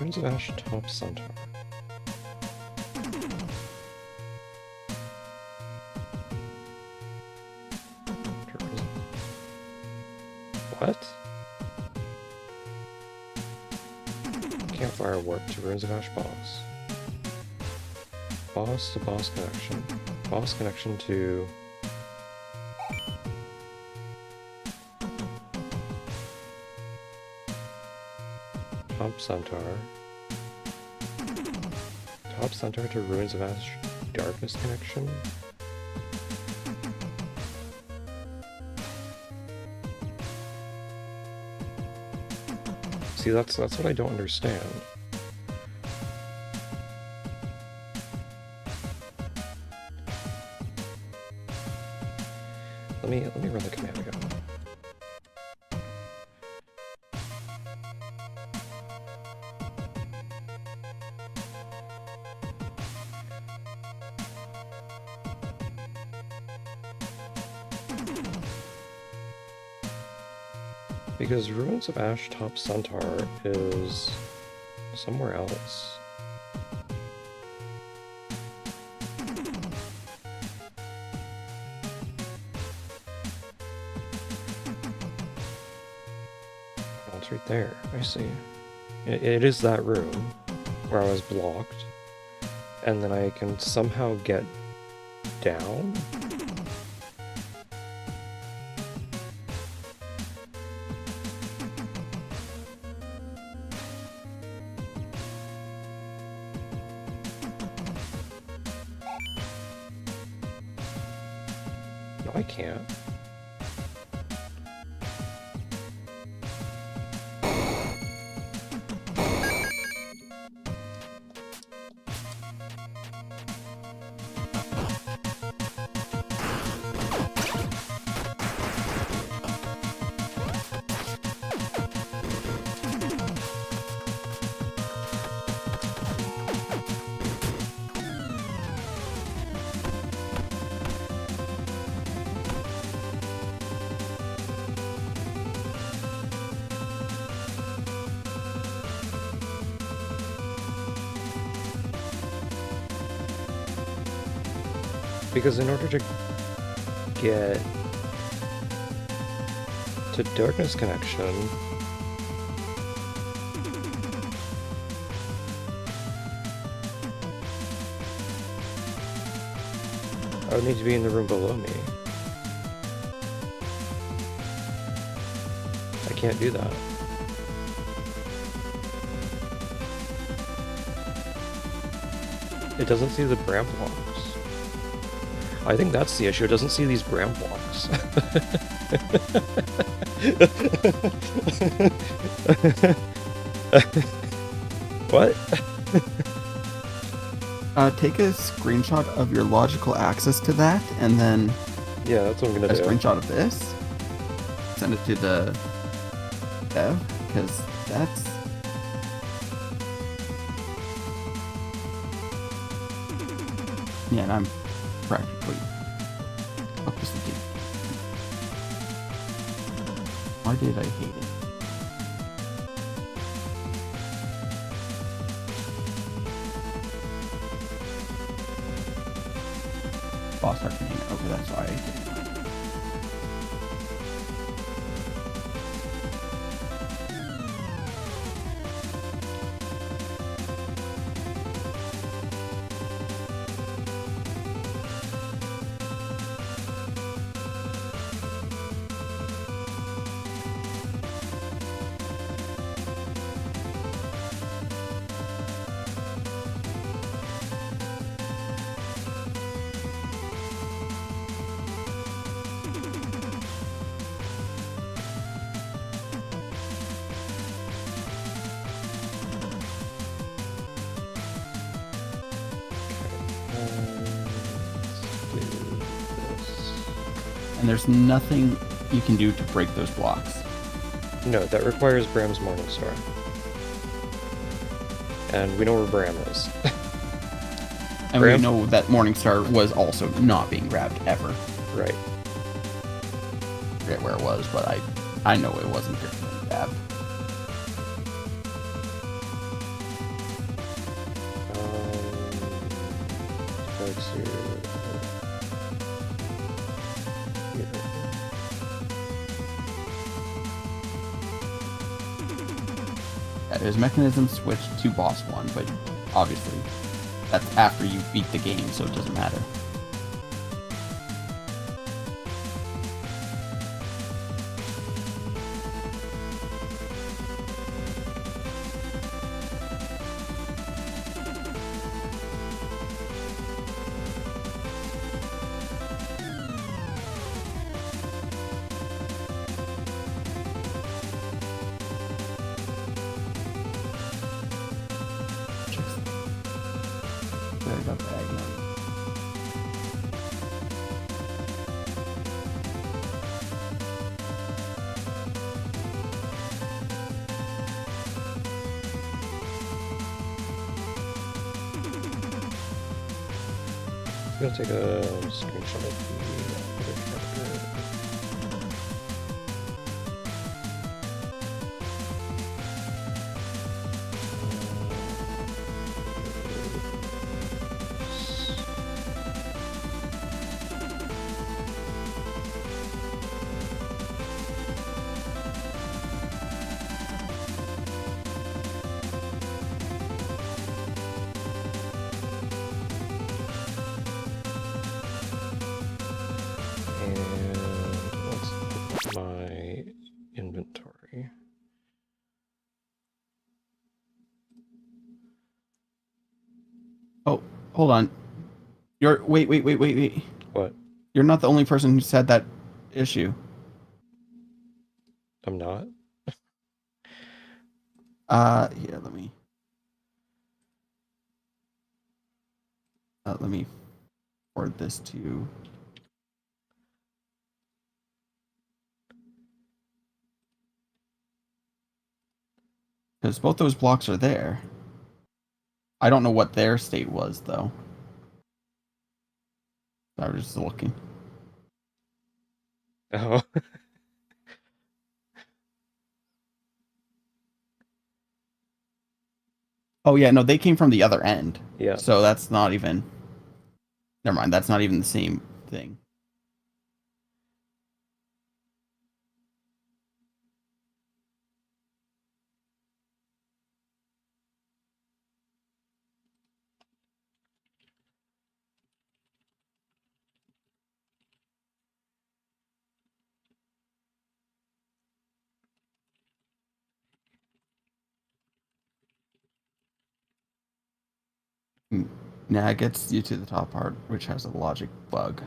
Ruins of Ash Top Centaur. What? Campfire Warp to Ruins of Ash Boss. Boss to Boss Connection. Boss Connection to... Top Centaur. Top Centaur to Ruins of Ash Darkness Connection. See, that's what I don't understand. Let me run the command again. Because Ruins of Ash Top Centaur is somewhere else. right there. I see. It is that room where I was blocked, and then I can somehow get down? No, I can't. Because in order to get to darkness connection, I would need to be in the room below me. I can't do that. It doesn't see the bram blocks. I think that's the issue. It doesn't see these bram blocks. What? Take a screenshot of your logical access to that, and then Yeah, that's what I'm gonna a do. screenshot of this. Send it to the dev, because that's... Yeah, and I'm practically up to the game. Why did I hate it? Boss art name. Okay, that's why I hate it. Let's do this. And there's nothing you can do to break those blocks. No, that requires Bram's Morningstar. And we know where Bram is. And Bram? we know that Morningstar was also not being grabbed ever. Right. I forget where it was, but I know it wasn't being grabbed. Let's see. Here. Yeah, there's mechanism switch to boss 1, but obviously that's after you beat the game, so it doesn't matter. There we go, diagonal. I'm gonna take a screenshot of the other character. hold on. Wait. What? You're not the only person who said that issue. I'm not? Here, let me forward this to. Because both those blocks are there. I don't know what their state was, though. I was just looking. Oh. Oh, yeah, no, they came from the other end. Yeah. So that's not even... Never mind, that's not even the same thing. Now it gets you to the top part, which has a logic bug.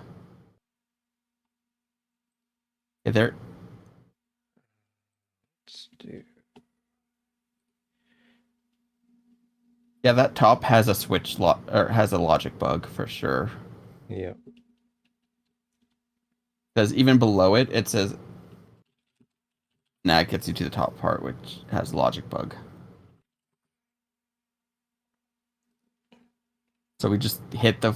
Yeah, there... Let's do... Yeah, that top has a switch or has a logic bug for sure. Yeah. Because even below it, it says... Now it gets you to the top part, which has logic bug. So we just hit the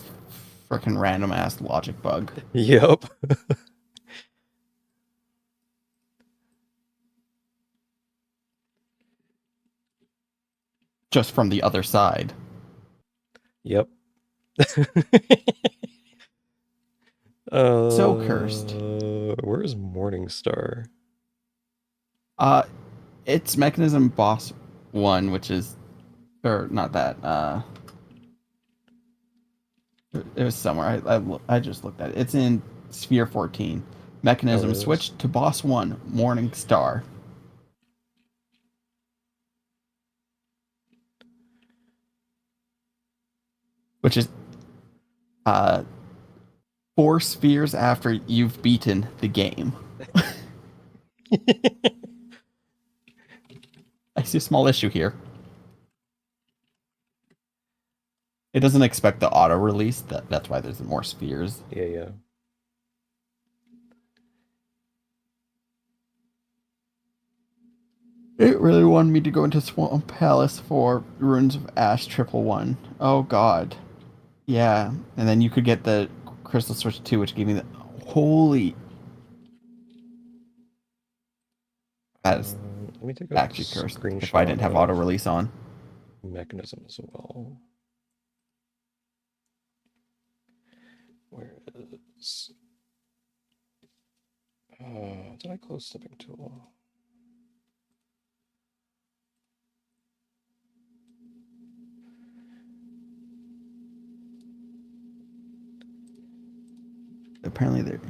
freaking random ass logic bug. Yep. Just from the other side. Yep. So cursed. Where is Morningstar? It's mechanism boss 1, which is... Or, not that, it was somewhere. I just looked at it. It's in Sphere 14. Mechanism switch to boss 1, Morning Star. Which is 4 spheres after you've beaten the game. I see a small issue here. It doesn't expect the auto release. That's why there's more spheres. Yeah. It really wanted me to go into Swamp Palace for Runes of Ash 111. Oh god. Yeah. And then you could get the Crystal Switch 2, which gave me the... Holy... That is let me take a actually cursed screenshot if I didn't have auto release on. Mechanism as well. Where is... did I close stepping tool? Apparently they're...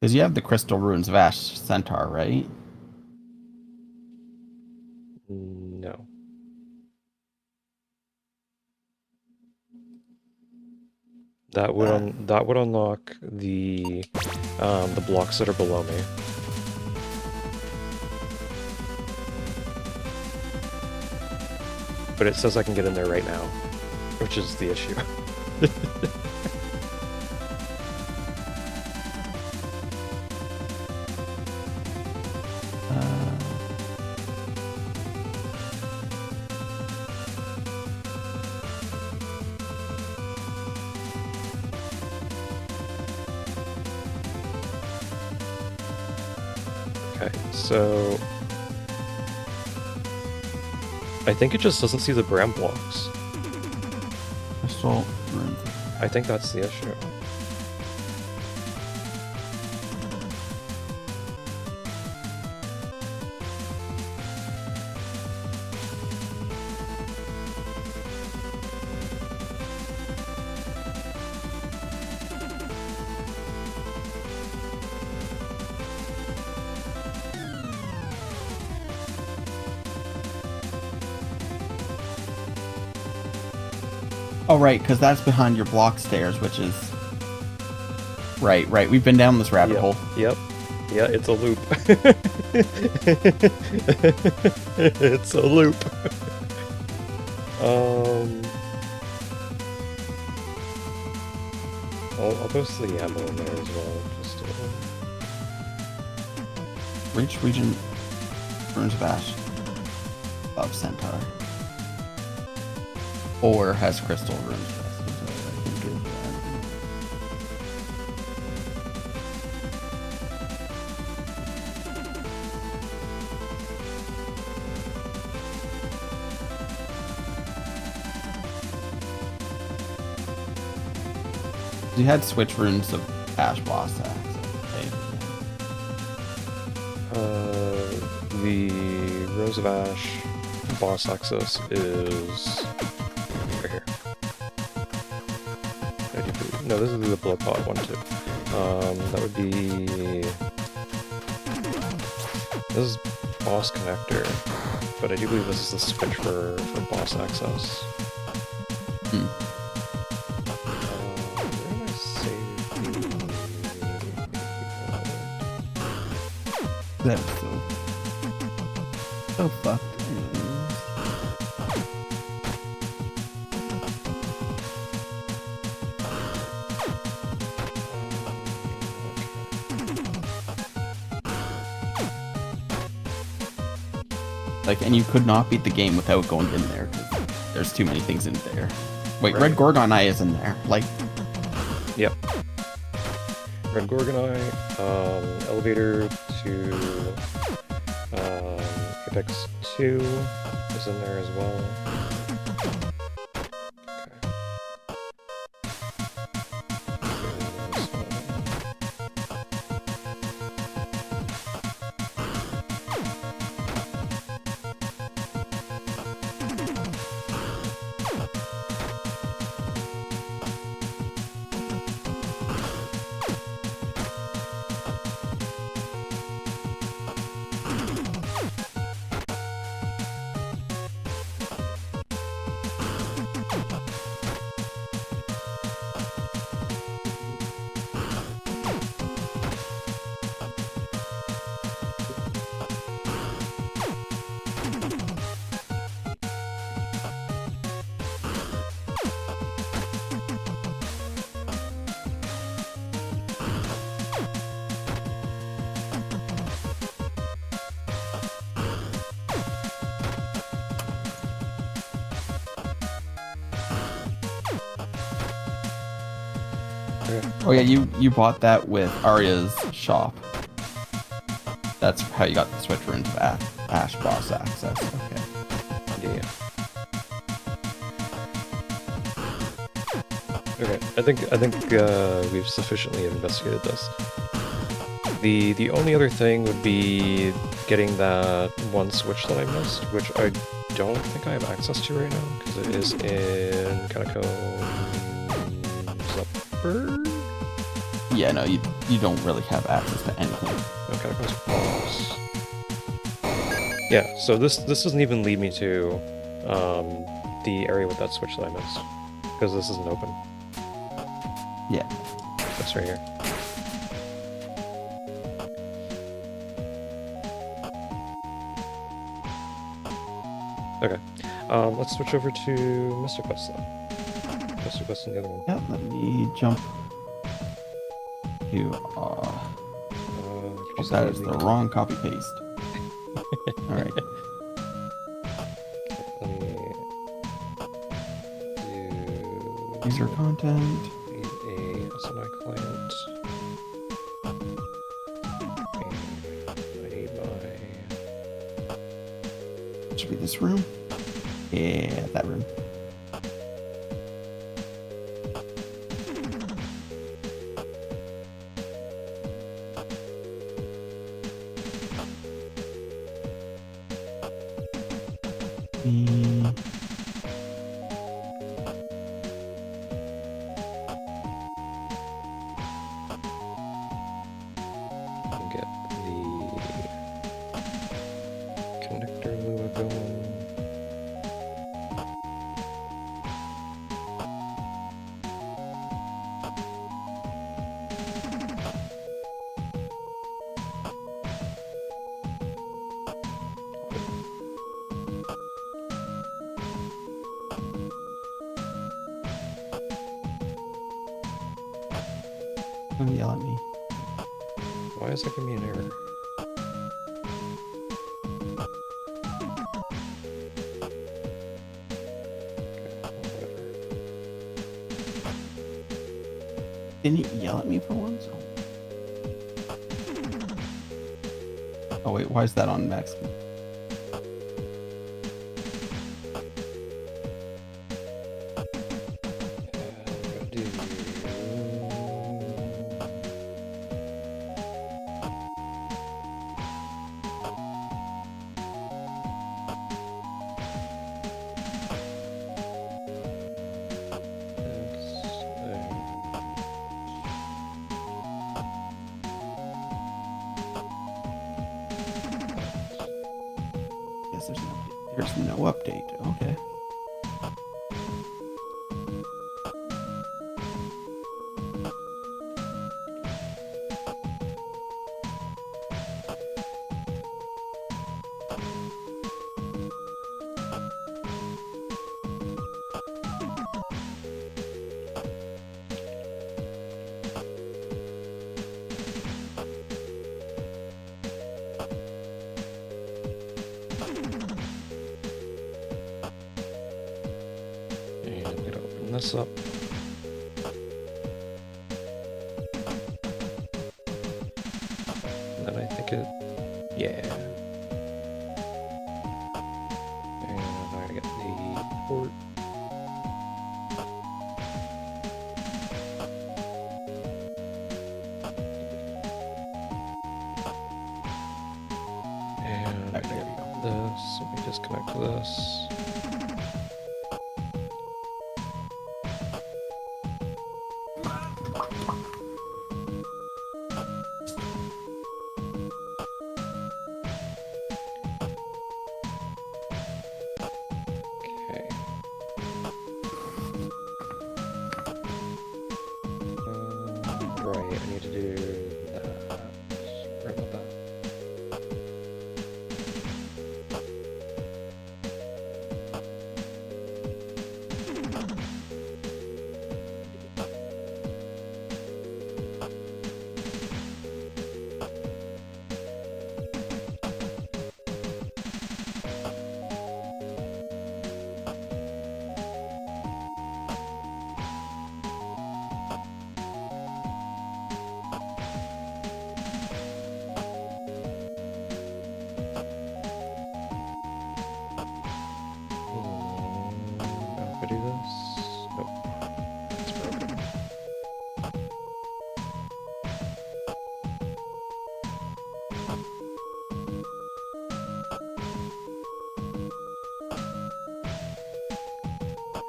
Because you have the Crystal Runes of Ash Centaur, right? No. That would unlock the blocks that are below me. But it says I can get in there right now, which is the issue. Okay, so I think it just doesn't see the bram blocks. Crystal runes. I think that's the issue. Oh, right, because that's behind your block stairs, which is... Right. We've been down this rabbit hole. Yep. Yeah, it's a loop. It's a loop. I'll post the ammo in there as well, just to... Reach region runes of ash of centaur. Or has crystal runes. You had switch runes of ash boss axe. The Rose of Ash boss access is right here. No, this is the blood pot one too. That would be... This is boss connector, but I do believe this is the switch for boss access. Where did I save the... That was so fucked. Like, and you could not beat the game without going in there, because there's too many things in there. Wait, Right. Red Gorgon Eye is in there. Like, Yep. Red Gorgon Eye, elevator to Apex 2 is in there as well. oh yeah, you bought that with Arya's shop. That's how you got the switch runes of Ash boss access. Okay. Yeah. Okay, I think we've sufficiently investigated this. The only other thing would be getting that one switch that I missed, which I don't think I have access to right now, because it is in Catacombs Upper? Yeah, no, you don't really have access to anything. No, Catacombs Cross. Yeah, so this doesn't even lead me to the area with that switch that I missed, because this isn't open. Yeah. That's right here. Okay. Let's switch over to Mr. Quest then. Mr. Quest and the other one. Yeah, let me jump to that is the wrong copy paste. Alright. Let me do User content. need a SNI client. And I need my Should be this room. Yeah, that room. Mm. Get the connector lure going. Don't yell at me. Why is that giving me an error? Didn't it yell at me for once? Oh wait, why is that on max? Guess there's no update. There's no update. Okay. And I'm gonna open this up. And then I think it, yeah. And I'm gonna get the port. And I get this. Let me disconnect this. Okay. Right, I need to do that. Sorry about that. If I do this, nope, it's broken.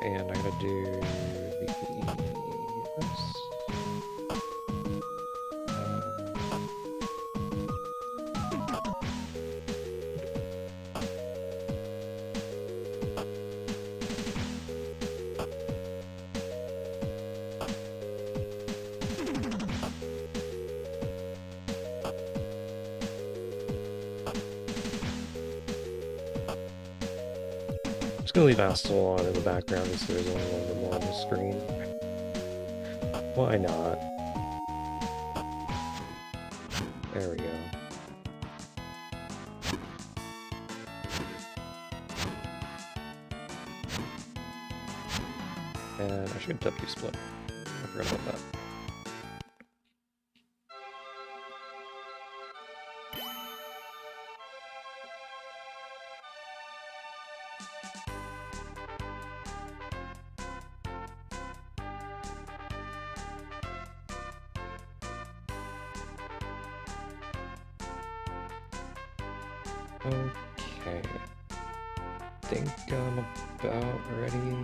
And I'm gonna do this. I'm just gonna leave Astalon in the background just so there's only one of them more on the screen. Why not? There we go. And I should W split. I forgot about that. Okay. Think I'm about ready.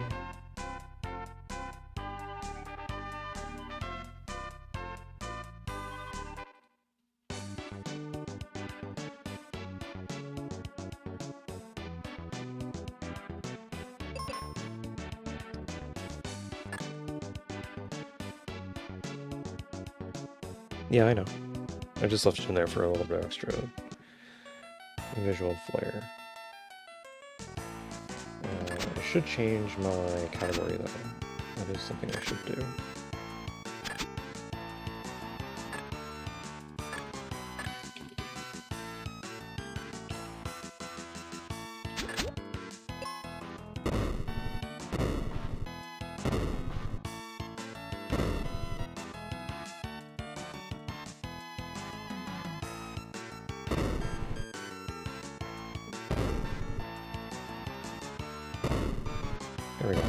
Yeah, I know. I just left it in there for a little bit extra visual flair. I should change my category though. That is something I should do. There we go.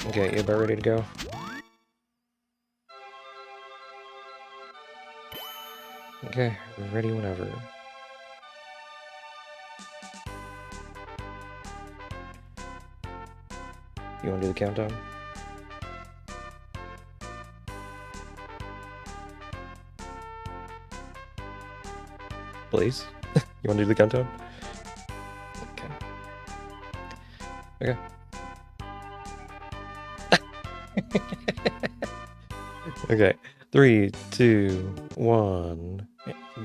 Okay, you about ready to go? Okay, ready whenever. You want to do the countdown? Please? You want to do the countdown? Okay. Okay. Okay. 3, 2, 1,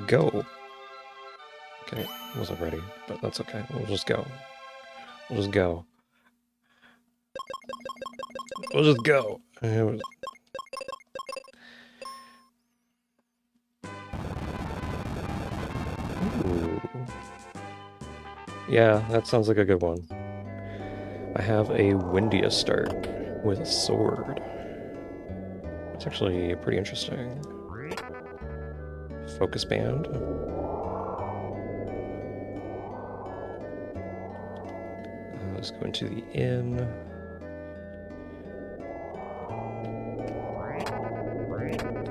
go. Okay, wasn't ready, but that's okay. We'll just go. We'll just go. We'll just go. Ooh. Yeah, that sounds like a good one. I have a windiest start with a sword. It's actually pretty interesting. Focus band. Let's go into the inn.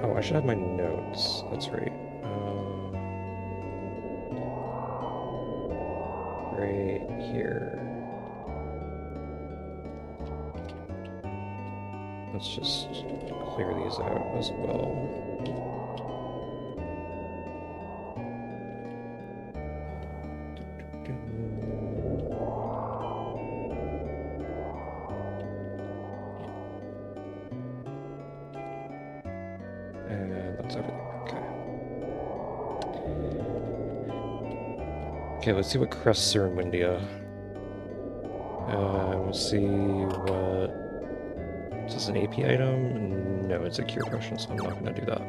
Oh, I should have my notes. That's right. Right here. Let's just clear these out as well. And that's everything. Okay, let's see what crests are in Windia. We'll see what... Is this an AP item? No, it's a cure potion, so I'm not going to do that.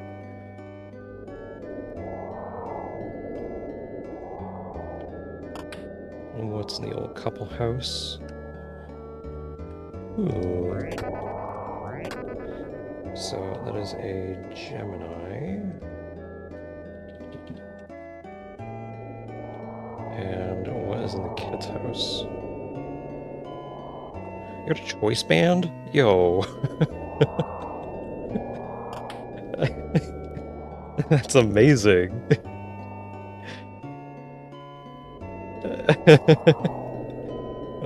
What's in the old couple house? Ooh. So that is a Gemini. And what is in the kid's house? You got a choice band? Yo. That's amazing.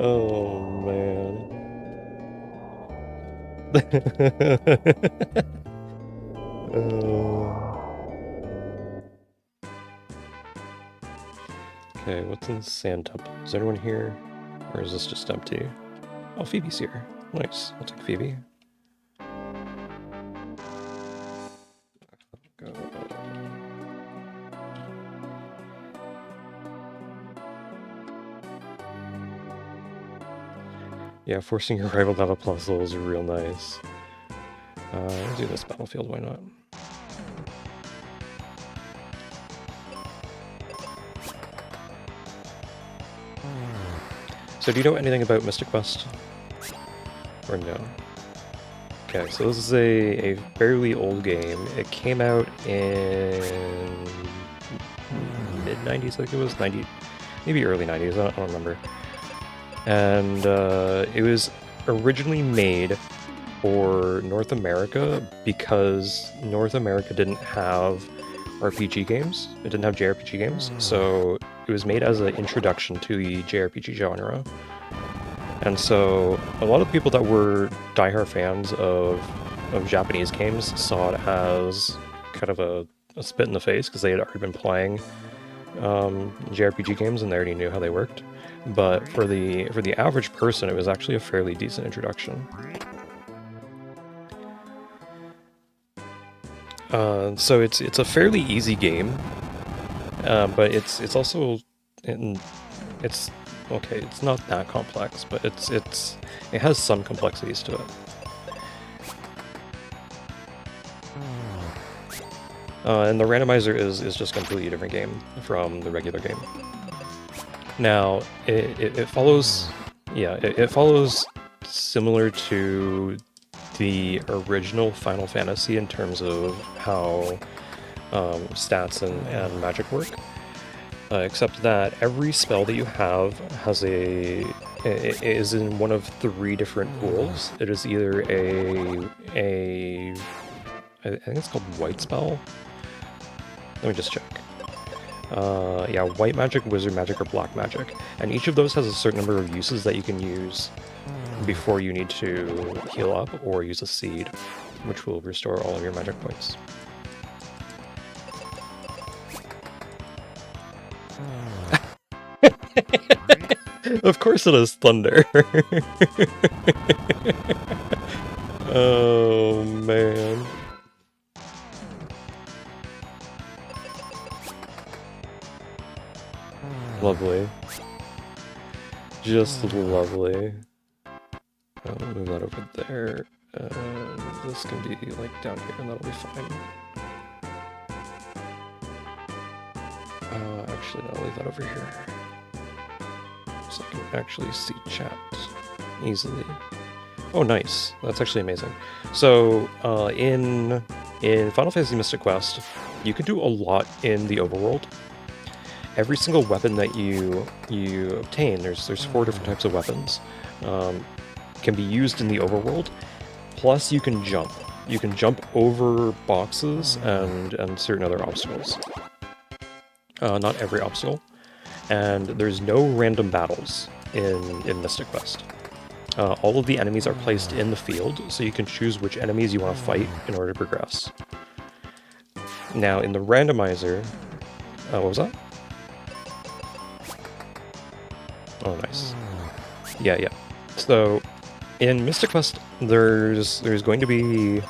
Oh, man. Okay, what's in the sand temple? Is anyone here? Or is this just empty? Oh, Phoebe's here. Nice. I'll take Phoebe. Go. Yeah, forcing your rival to have a puzzle is real nice. I'll do this battlefield, why not? So do you know anything about Mystic Quest? Or no? Okay, so this is a fairly old game. It came out in mid-90s, I think it was, maybe early 90s, I don't remember. And it was originally made for North America because North America didn't have RPG games. It didn't have JRPG games, so it was made as an introduction to the JRPG genre. And so a lot of people that were diehard fans of Japanese games saw it as kind of a spit in the face because they had already been playing JRPG games and they already knew how they worked. But for the average person, it was actually a fairly decent introduction. So it's a fairly easy game, but it's also it's okay. It's not that complex, but it has some complexities to it. And the randomizer is just a completely different game from the regular game. Now it follows, yeah, it follows similar to the original Final Fantasy in terms of how stats and magic work, except that every spell that you have has is in one of 3 different pools. It is either I think it's called white spell. Let me just check. Yeah, white magic, wizard magic, or black magic, and each of those has a certain number of uses that you can use before you need to heal up or use a seed, which will restore all of your magic points. Of course it is thunder. Oh man. Lovely. Just lovely. I'll move that over there. This can be like down here and that'll be fine. Actually, no, I'll leave that over here. So I can actually see chat easily. Oh, nice. That's actually amazing. So, in Final Fantasy Mystic Quest, you can do a lot in the overworld. Every single weapon that you obtain, there's 4 different types of weapons, can be used in the overworld. Plus, you can jump. You can jump over boxes and certain other obstacles. Not every obstacle. And there's no random battles in Mystic Quest. All of the enemies are placed in the field, so you can choose which enemies you want to fight in order to progress. Now, in the randomizer... what was that? Oh, nice. Yeah. So, in Mystic Quest, there's going to be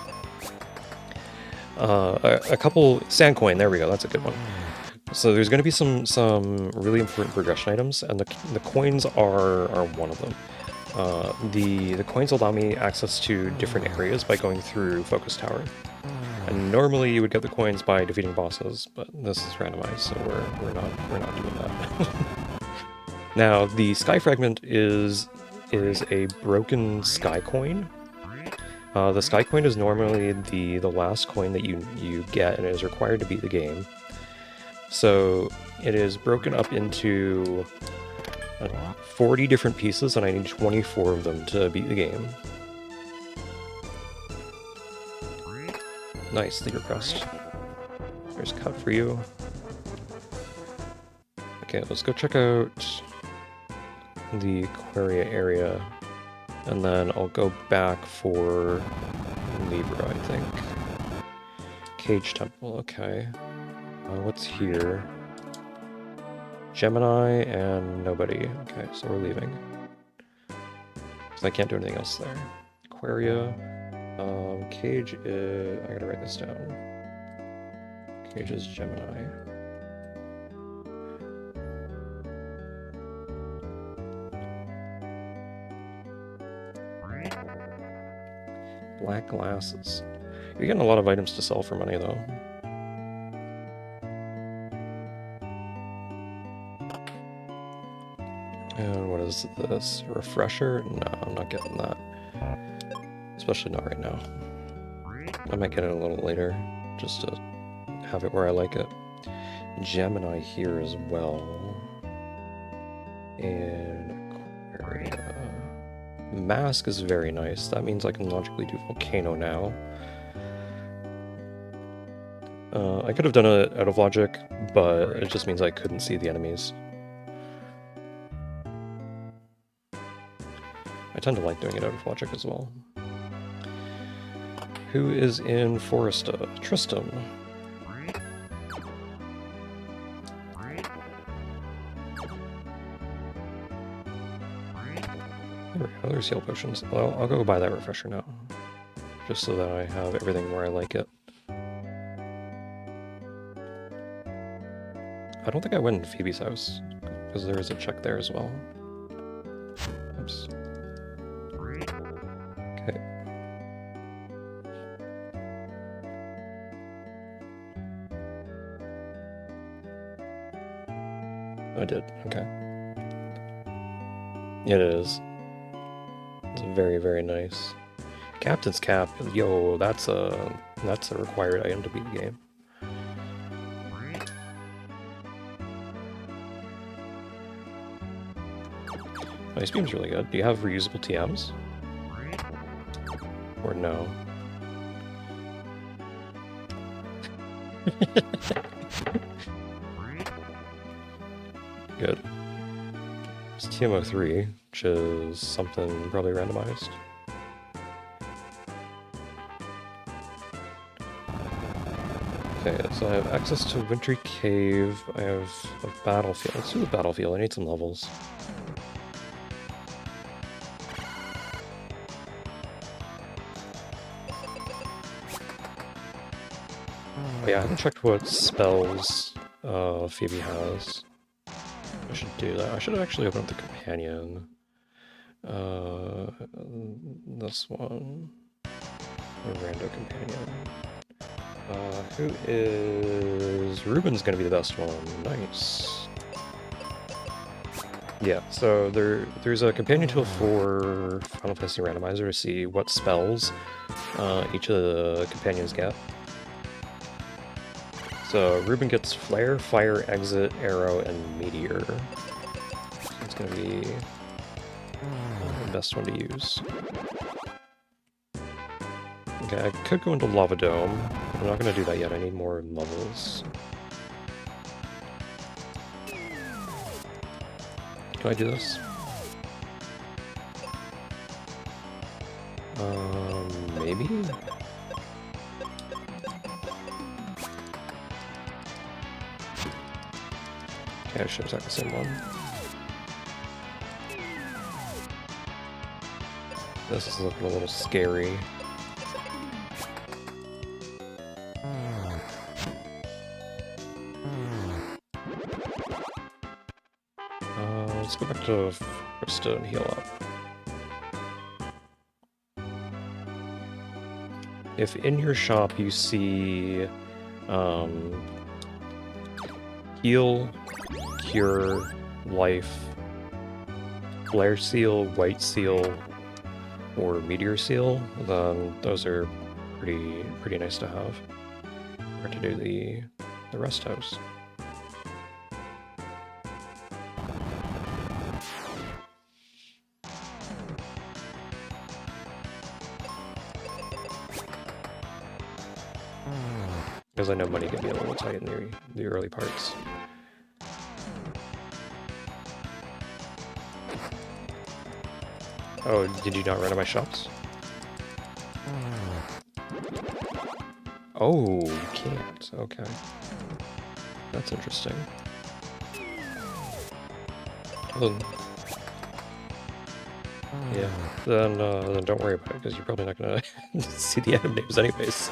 a couple... Sand coin, there we go, that's a good one. So there's going to be some really important progression items, and the coins are one of them. The coins allow me access to different areas by going through Focus Tower. And normally you would get the coins by defeating bosses, but this is randomized, so we're not doing that. Now, the Sky Fragment is a broken Sky Coin. The Sky Coin is normally the last coin that you get, and it is required to beat the game. So it is broken up into 40 different pieces, and I need 24 of them to beat the game. Nice, the request. There's a cut for you. Okay, let's go check out the Aquaria area, and then I'll go back for Libra, I think. Cage Temple, okay. What's here? Gemini and nobody. Okay, so we're leaving. Because I can't do anything else there. Aquaria. Cage is... I gotta write this down. Cage is Gemini. Black glasses. You're getting a lot of items to sell for money, though. And what is this? Refresher? No, I'm not getting that. Especially not right now. I might get it a little later, just to have it where I like it. Gemini here as well. And Aquaria. Mask is very nice. That means I can logically do Volcano now. I could have done it out of logic, but it just means I couldn't see the enemies. I tend to like doing it out of logic as well. Who is in Foresta? Tristan. There we go, there's heal potions. Well, I'll go buy that refresher now. Just so that I have everything where I like it. I don't think I went in Phoebe's house, because there is a check there as well. Oops. Okay. I did, okay. Yeah, it is. It's very, very nice. Captain's Cap, yo, that's a required item to beat the game. Ice Beam's really good. Do you have reusable TMs? Or no? Good. It's TMO3, which is something probably randomized. Okay, so I have access to Wintry Cave, I have a battlefield. Let's do the battlefield, I need some levels. Oh yeah, I haven't checked what spells Phoebe has. I should do that. I should actually open up the companion. This one. A rando companion. Who is... Ruben's gonna be the best one. Nice. Yeah, so there's a companion tool for Final Fantasy Randomizer to see what spells each of the companions get. So Ruben gets Flare, Fire, Exit, Arrow, and Meteor. So it's gonna be the best one to use. Okay, I could go into Lava Dome. I'm not gonna do that yet, I need more levels. Can I do this? Maybe? Okay, I should have the same one. This is looking a little scary. Let's go back to Foresta and heal up. If in your shop you see heal, cure, life, flare seal, white seal, or meteor seal, then those are pretty nice to have. Or to do the rest house. Because I know money can be a little tight in the early parts. Oh, did you not run out of my shops? Oh, you can't. Okay. That's interesting. Well, yeah, then don't worry about it, because you're probably not gonna see the item names anyways.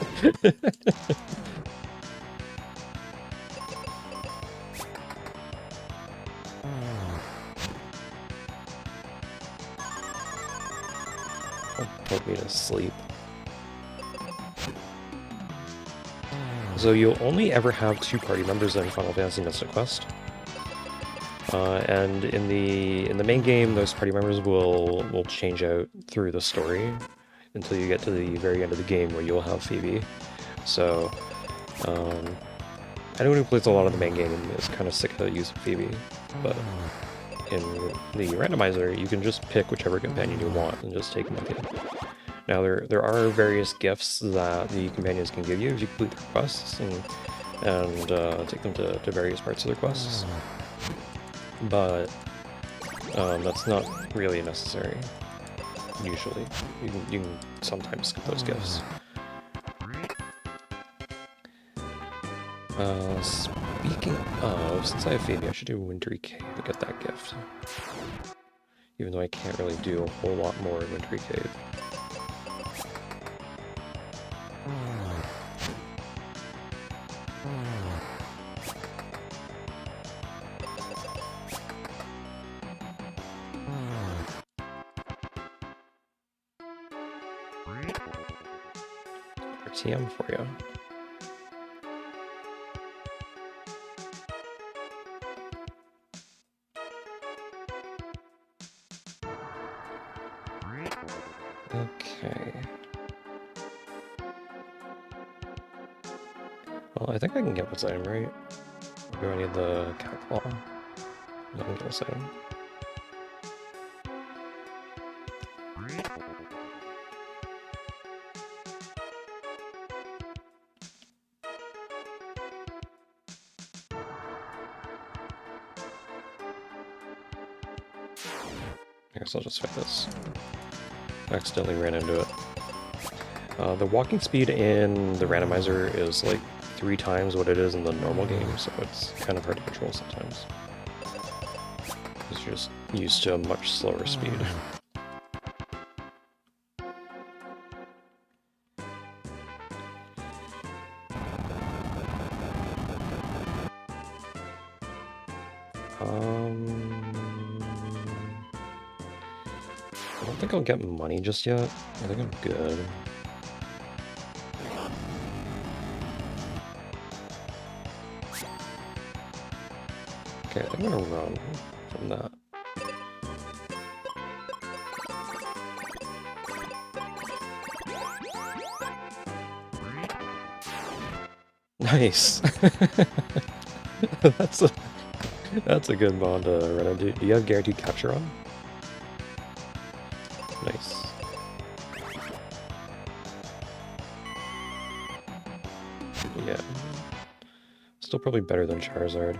Put me to sleep. So you'll only ever have 2 party members in Final Fantasy Mystic Quest. And in the main game, those party members will change out through the story until you get to the very end of the game where you'll have Phoebe. So anyone who plays a lot of the main game is kind of sick of the use of Phoebe, but in the randomizer, you can just pick whichever companion you want and just take them with you. Now, there are various gifts that the companions can give you if you complete their quests and take them to various parts of their quests. But that's not really necessary, usually. You can sometimes skip those gifts. Speaking of, since I have Phoebe, I should do Wintry Cave to get that gift. Even though I can't really do a whole lot more in Wintry Cave. TM for you. Okay. Well, I think I can get this item, right? Do I need the cat claw? No, I can get this item. I guess I'll just fight this. I accidentally ran into it. The walking speed in the randomizer is like 3 times what it is in the normal game, so it's kind of hard to control sometimes. Because you're just used to a much slower speed. I don't think I'll get money just yet. I think I'm good. Okay, I think I'm gonna run from that. Nice! That's a good bond to run into. Do you have guaranteed capture on? Nice. Yeah. Still probably better than Charizard.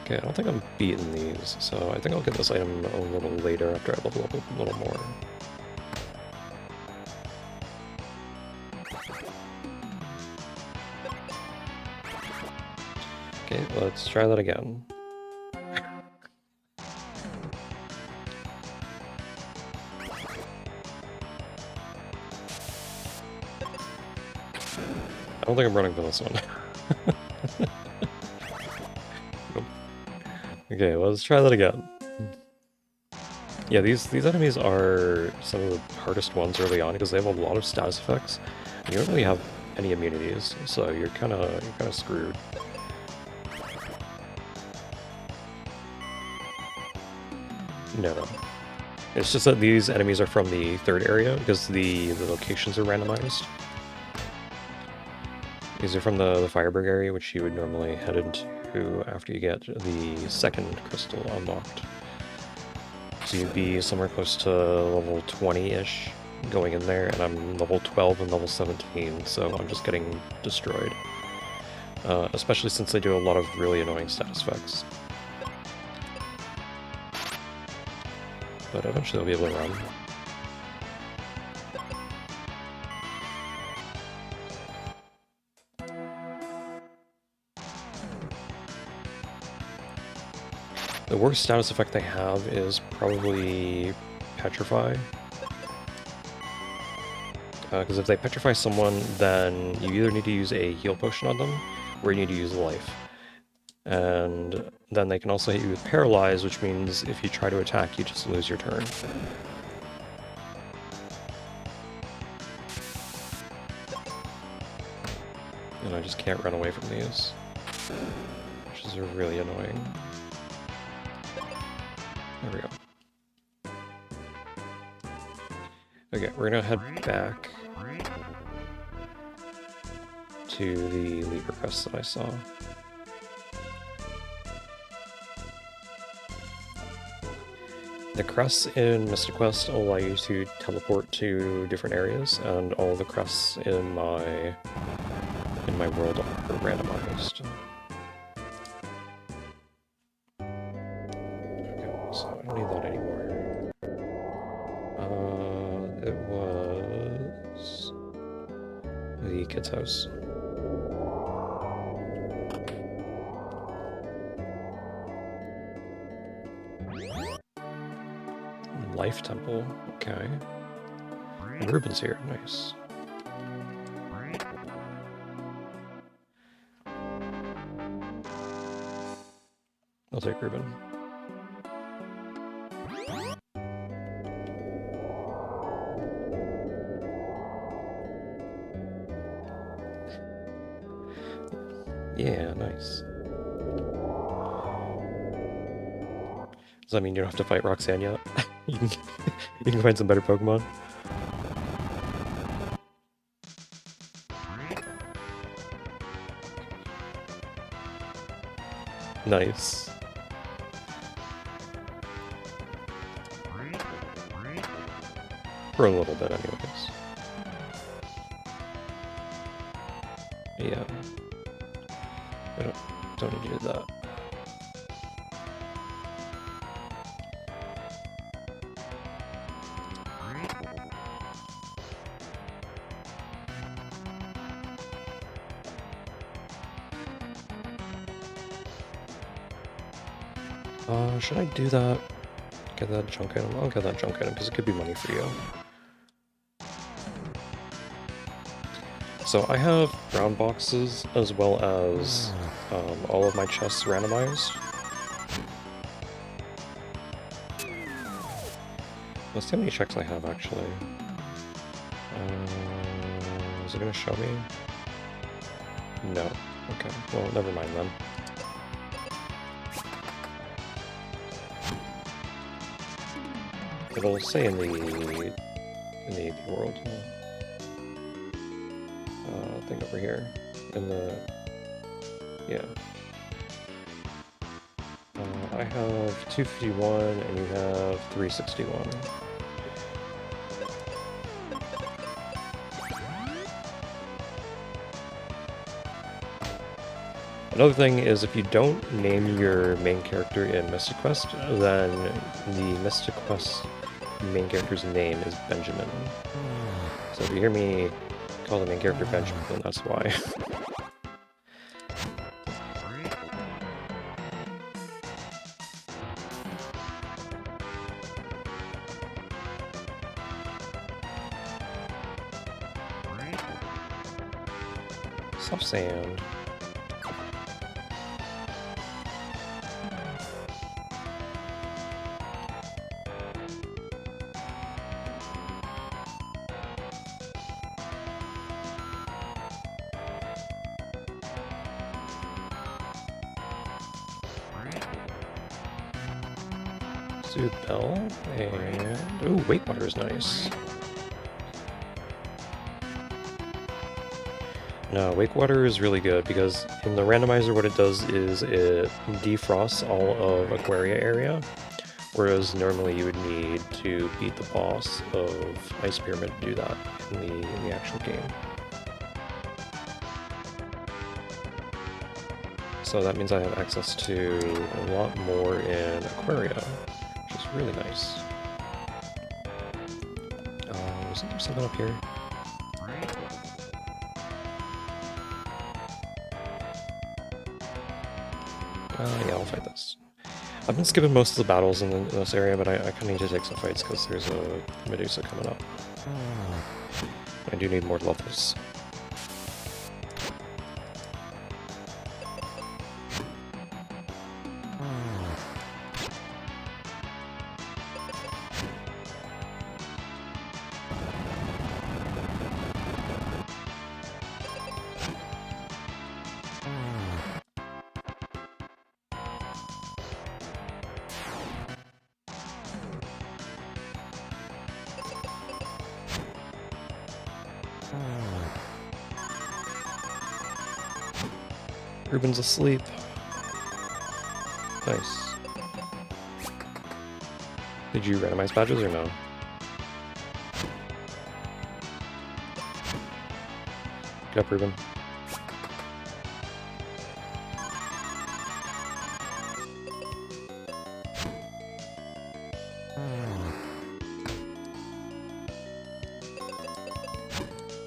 Okay, I don't think I'm beating these, so I think I'll get this item a little later after I level up a little more. Okay, let's try that again. I don't think I'm running for this one. Okay, let's try that again. Yeah, these enemies are some of the hardest ones early on because they have a lot of status effects. And you don't really have any immunities, so you're kind of screwed. No. It's just that these enemies are from the 3rd area because the locations are randomized. These are from the Fireberg area, which you would normally head into after you get the 2nd crystal unlocked. So you'd be somewhere close to level 20-ish going in there, and I'm level 12 and level 17, so I'm just getting destroyed. Especially since they do a lot of really annoying status effects. But eventually I'll be able to run. The worst status effect they have is probably Petrify. Because if they petrify someone, then you either need to use a heal potion on them, or you need to use life. And then they can also hit you with Paralyze, which means if you try to attack, you just lose your turn. And I just can't run away from these, which is really annoying. There we go. Okay, we're gonna head back to the Libra crest that I saw. The crests in Mystic Quest allow you to teleport to different areas, and all the crests in my world are randomized. Okay, so I don't need that anymore. It was the kid's house. Life Temple, okay. Ruben's here, nice. I'll take Ruben. Yeah, nice. Does that mean you don't have to fight Roxanne yet? you can find some better Pokemon? Nice. For a little bit, anyways. Yeah. I don't need to do that. Should I do that? Get that junk item? I'll get that junk item because it could be money for you. So I have brown boxes as well as all of my chests randomized. Let's see how many checks I have actually. Is it gonna show me? No. Okay, well never mind then. It'll say in the AP world thing over here. In the I have 251 and you have 361. Another thing is if you don't name your main character in Mystic Quest, then the Mystic Quest main character's name is Benjamin. So if you hear me call the main character Benjamin, then that's why. Soft sand. Soothe Bell, and ooh, Wake Water is nice. No, Wake Water is really good because in the randomizer what it does is it defrosts all of Aquaria area, whereas normally you would need to beat the boss of Ice Pyramid to do that in the actual game. So that means I have access to a lot more in Aquaria, which is really nice. Isn't there something up here? Yeah, I'll fight this. I've been skipping most of the battles in this area, but I kind of need to take some fights because there's a Medusa coming up. I do need more levels. Ruben's asleep. Nice. Did you randomize badges or no? Get up, Ruben.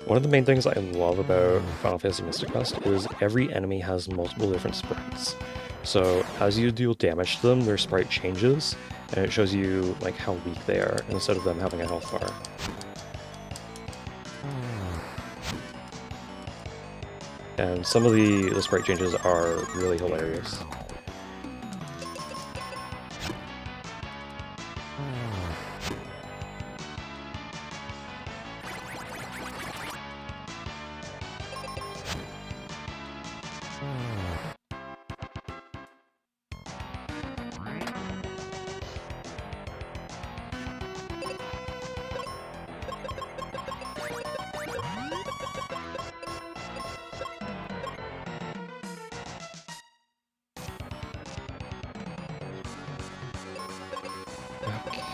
One of the main things I love about Final Fantasy Mystic Quest is every enemy has multiple different sprites. So as you deal damage to them, their sprite changes, and it shows you like how weak they are, instead of them having a health bar. And some of the sprite changes are really hilarious.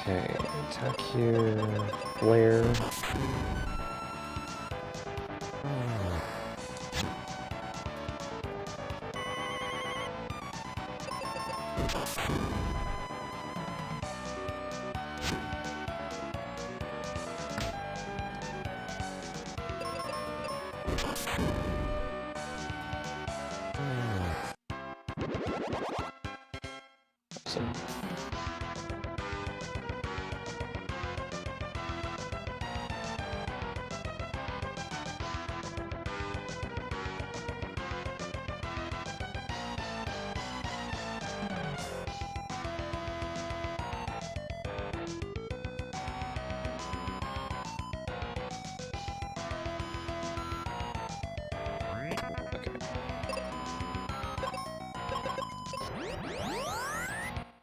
Okay, attack here, flare. Awesome.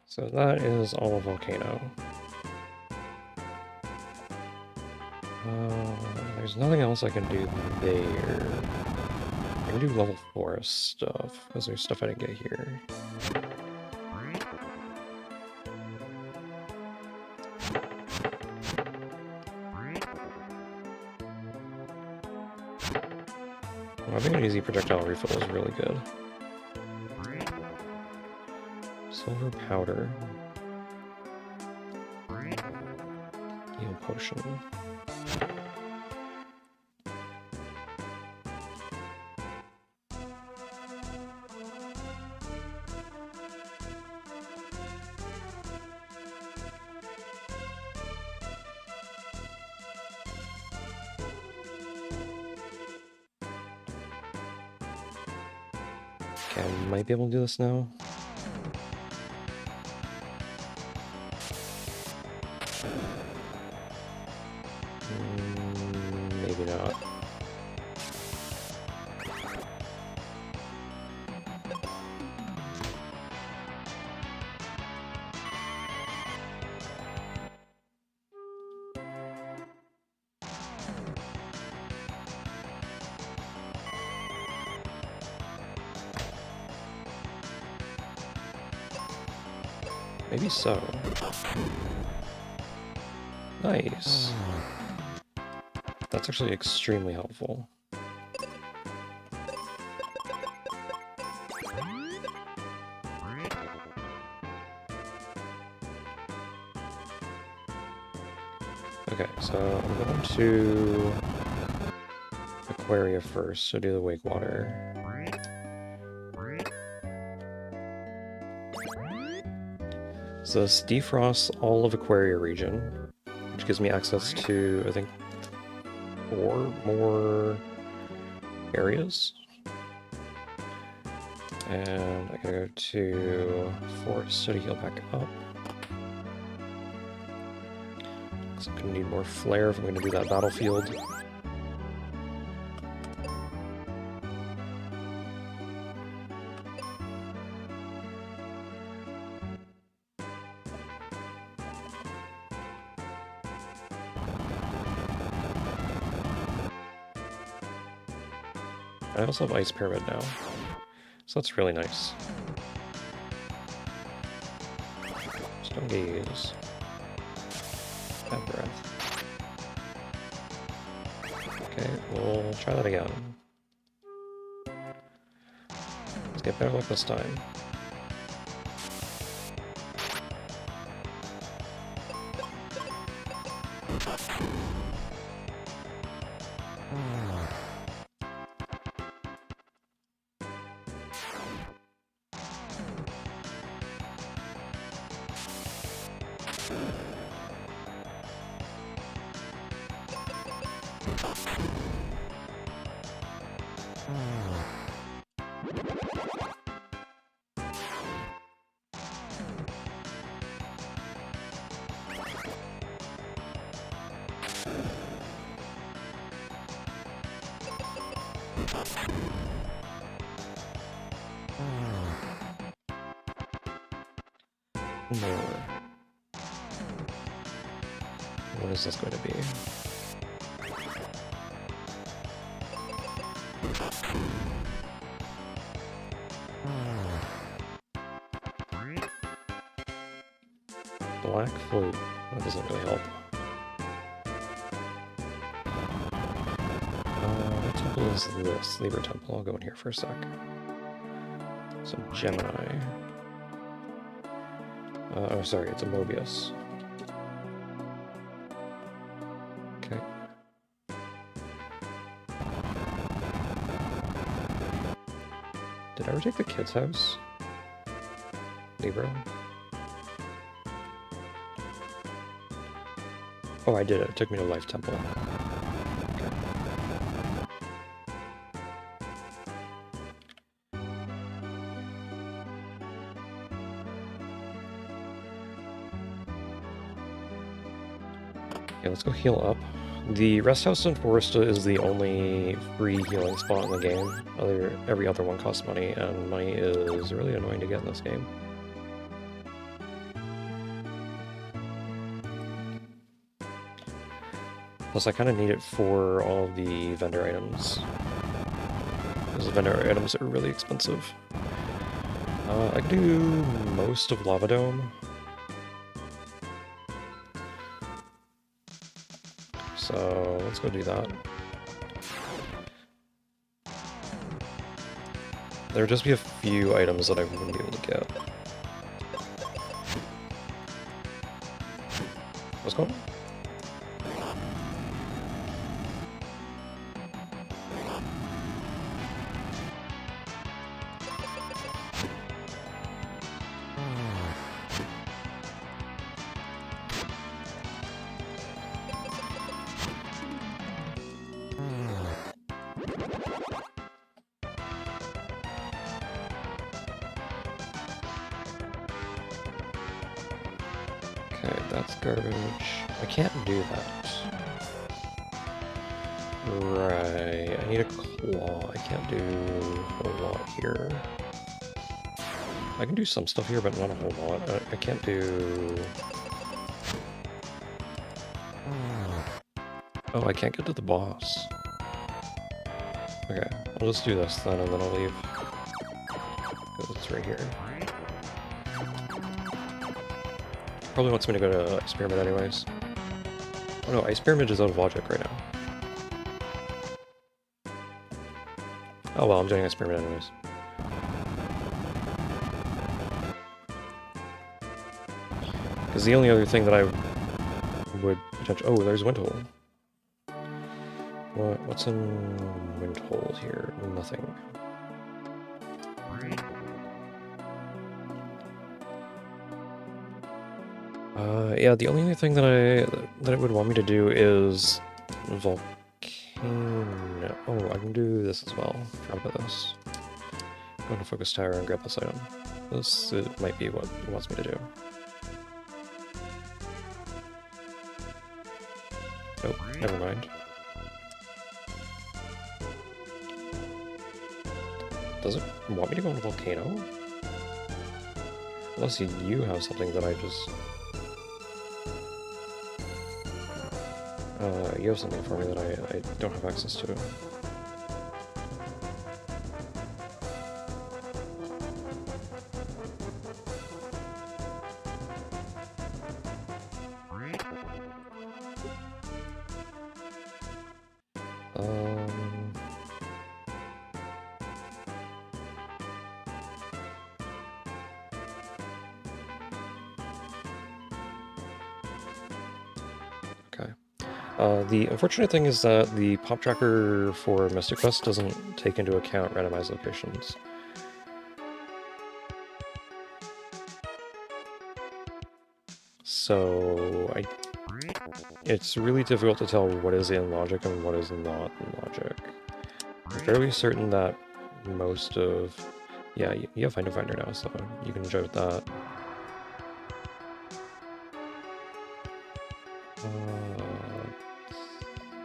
So that is all of Volcano. There's nothing else I can do there. I can do level 4 stuff, because there's stuff I didn't get here. Well, I think an easy projectile refill is really good. Silver powder. Heal potion. Okay, I might be able to do this now. Maybe not. Maybe so. Nice. That's actually extremely helpful. Okay, so I'm going to Aquaria first, so do the wake water. So this defrosts all of Aquaria region, which gives me access to, I think, 4 more areas. And I gotta go to Forest to heal back up. So I'm gonna need more flare if I'm gonna do that battlefield. I also have Ice Pyramid now, So that's really nice. Stone gaze. Have breath. Okay, we'll try that again. Let's get better luck this time. More. What is this going to be? Black flute. That doesn't really help. What temple is this? Libra temple. I'll go in here for a sec. So Gemini. Oh, sorry, it's a Mobius. Okay. Did I ever take the kid's house? Libra? Oh, I did it. It took me to Life Temple. Okay. Okay, let's go heal up. The Rest House in Foresta is the only free healing spot in the game. Every other one costs money, and money is really annoying to get in this game. Plus, I kind of need it for all of the vendor items. Because the vendor items are really expensive. I can do most of Lava Dome. So let's go do that. There would just be a few items that I wouldn't be able to get. What's going on? Okay, that's garbage. I can't do that. Right, I need a claw. I can't do a lot here. I can do some stuff here, but not a whole lot. I can't do... Oh, I can't get to the boss. Okay, I'll just do this then, and then I'll leave. Because it's right here. Probably wants me to go to Ice Pyramid anyways. Oh no, Ice Pyramid is out of logic right now. Oh well, I'm doing Ice Pyramid anyways. Because the only other thing that I would potentially... Oh, there's Windhole. What's in Windhole here? Nothing. Yeah, the only other thing that it would want me to do is volcano. Oh, I can do this as well. Forgot about this. Go to Focus Tower and grab this item. This might be what it wants me to do. Nope, never mind. Does it want me to go on a volcano? Unless you have something that I just... you have something for me that I don't have access to. Um, okay. The unfortunate thing is that the pop tracker for Mystic Quest doesn't take into account randomized locations. So it's really difficult to tell what is in logic and what is not in logic. I'm fairly certain that most of... Yeah, you have Finder Finder now, so you can enjoy with that.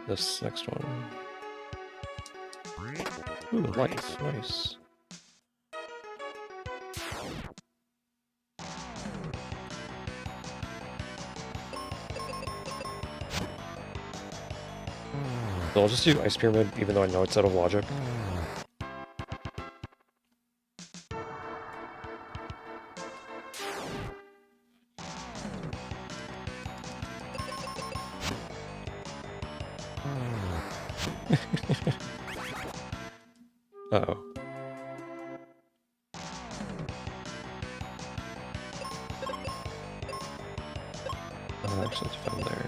This next one. Ooh, life. Nice. So I'll just do Ice Pyramid, even though I know it's out of logic. Uh-oh. Actually, it's fun there.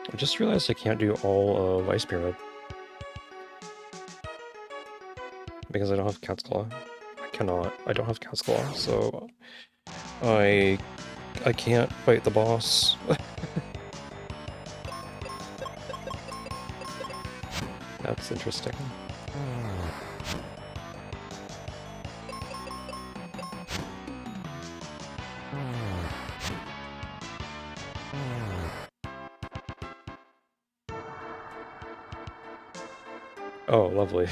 I just realized I can't do all of Ice Pyramid. Because I don't have Cat's Claw. I don't have Cat's Claw, so I can't fight the boss. That's interesting. Oh, lovely.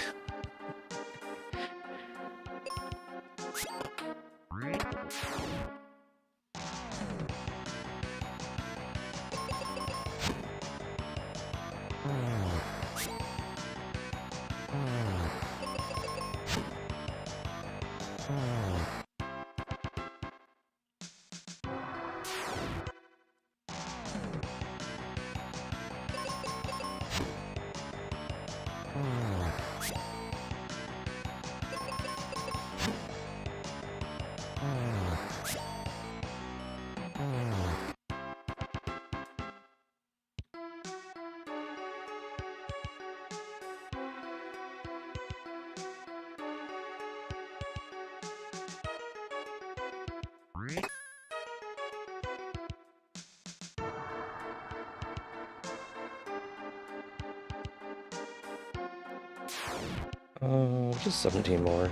Just 17 more.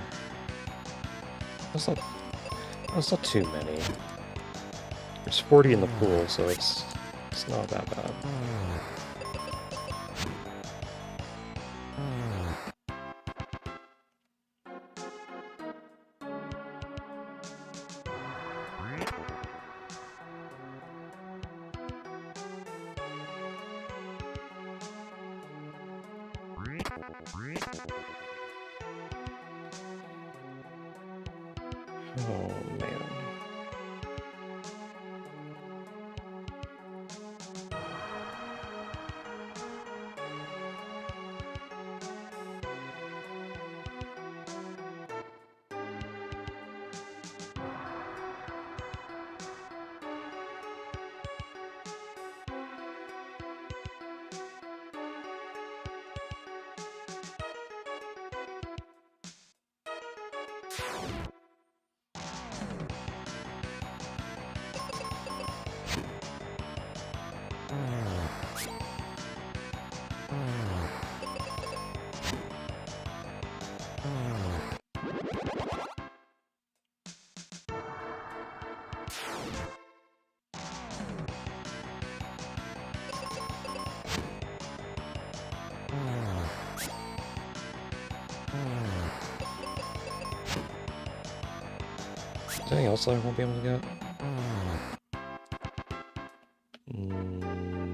That's not too many. There's 40 in the pool, so it's not that bad. Oh man. Is there anything else that I won't be able to get?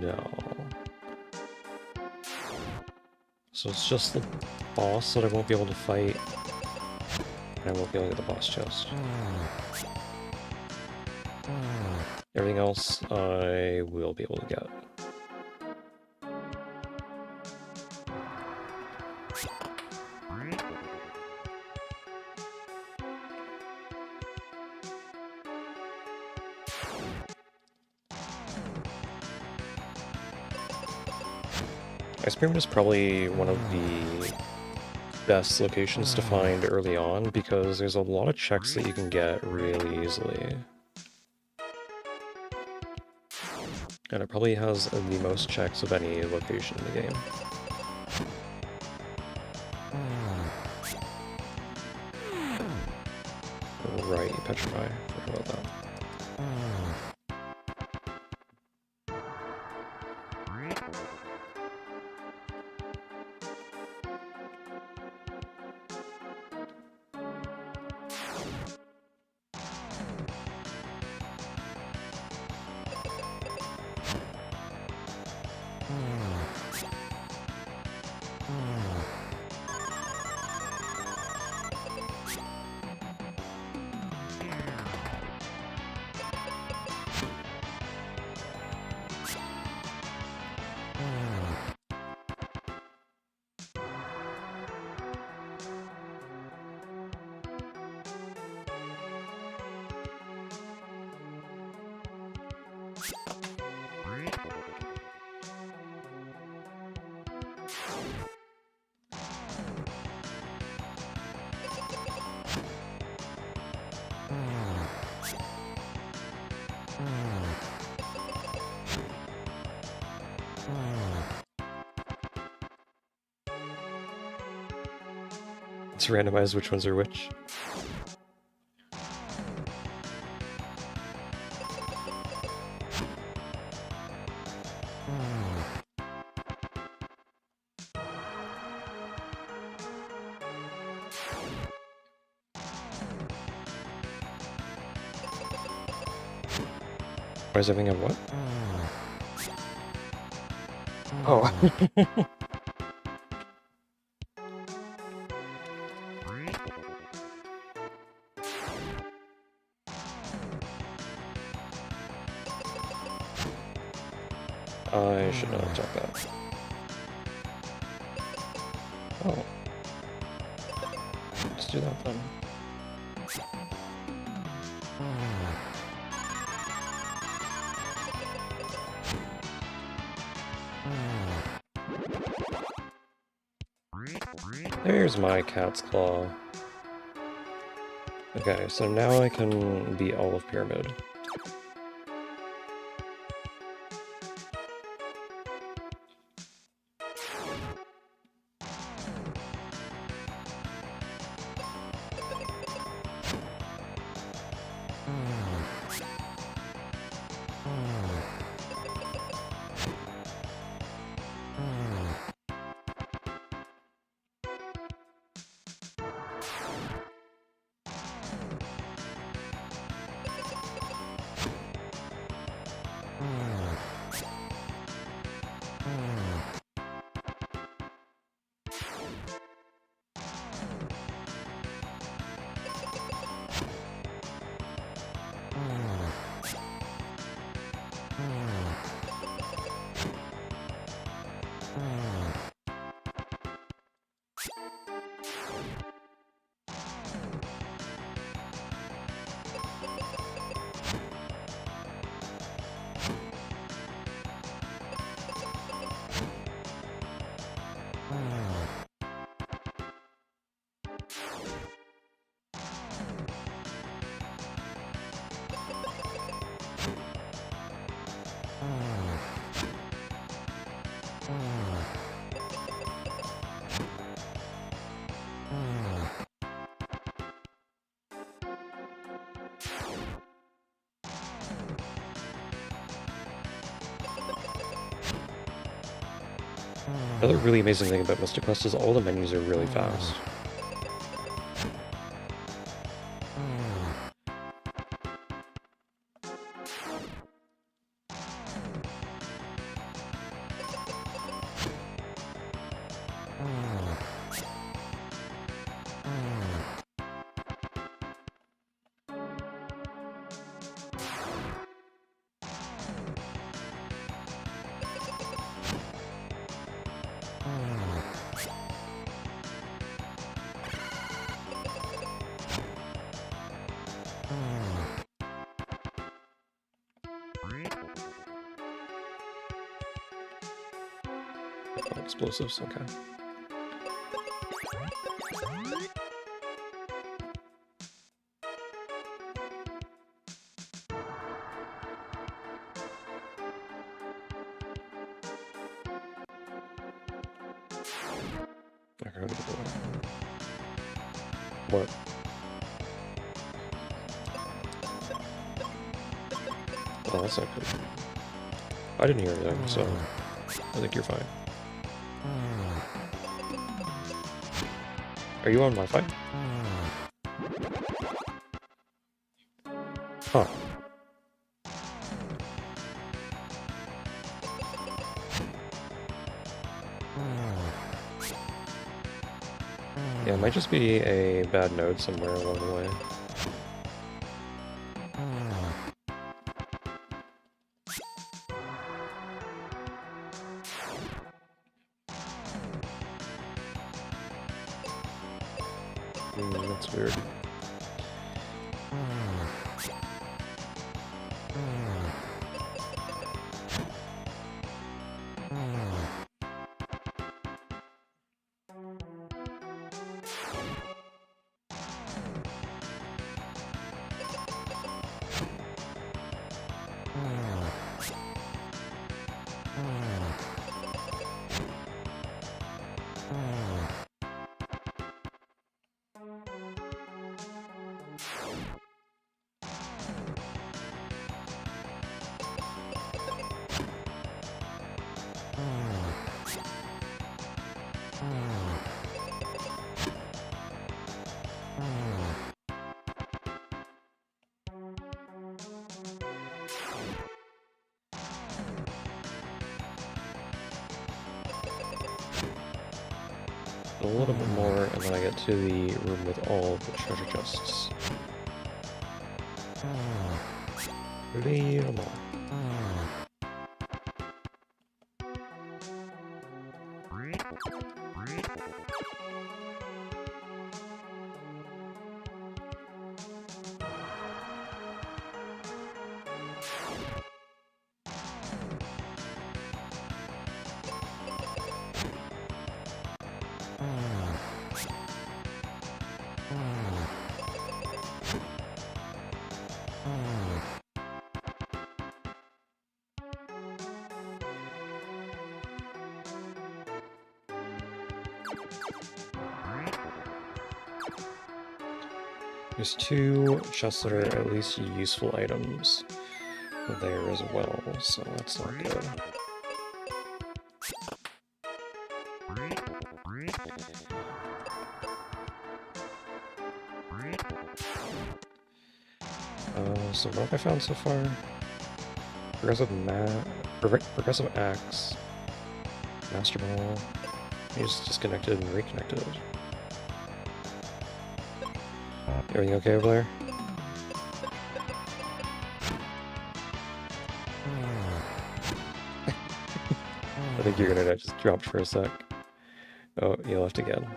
No. So it's just the boss that I won't be able to fight, and I won't be able to get the boss chest. Everything else I will be able to get. Ice Pyramid is probably one of the best locations to find early on because there's a lot of checks that you can get really easily. And it probably has the most checks of any location in the game. Right, Petrify. Forgot about that. Let's randomize which ones are which. Why is everything on what? Oh. I should not have checked that. Oh. Let's do that then. There's my cat's claw. Okay, so now I can beat all of Pyramid. Another really amazing thing about Mystic Quest is all the menus are really fast. Explosives, okay. Okay, what do you do? What? Oh, that's not good. I didn't hear anything, so I think you're fine. Are you on Wi-Fi? Huh. Yeah, it might just be a bad node somewhere along the way. That's weird. A little bit more, and then I get to the room with all the treasure chests. A little more. There's 2 chests that are at least useful items there as well, so that's not good. So what have I found so far? Progressive axe, master ball. I just disconnected and reconnected. Everything okay over there? I think your internet just dropped for a sec. Oh, you left again.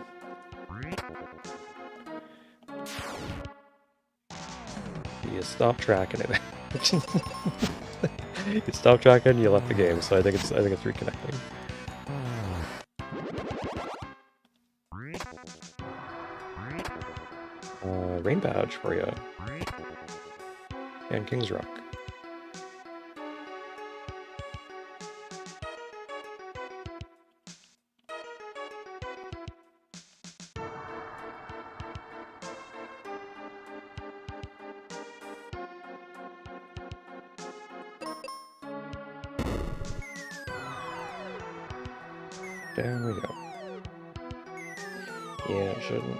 You stopped tracking it. You stopped tracking, you left the game, so I think it's reconnecting. Rain badge for you. And King's Rock. There we go. Yeah, it shouldn't.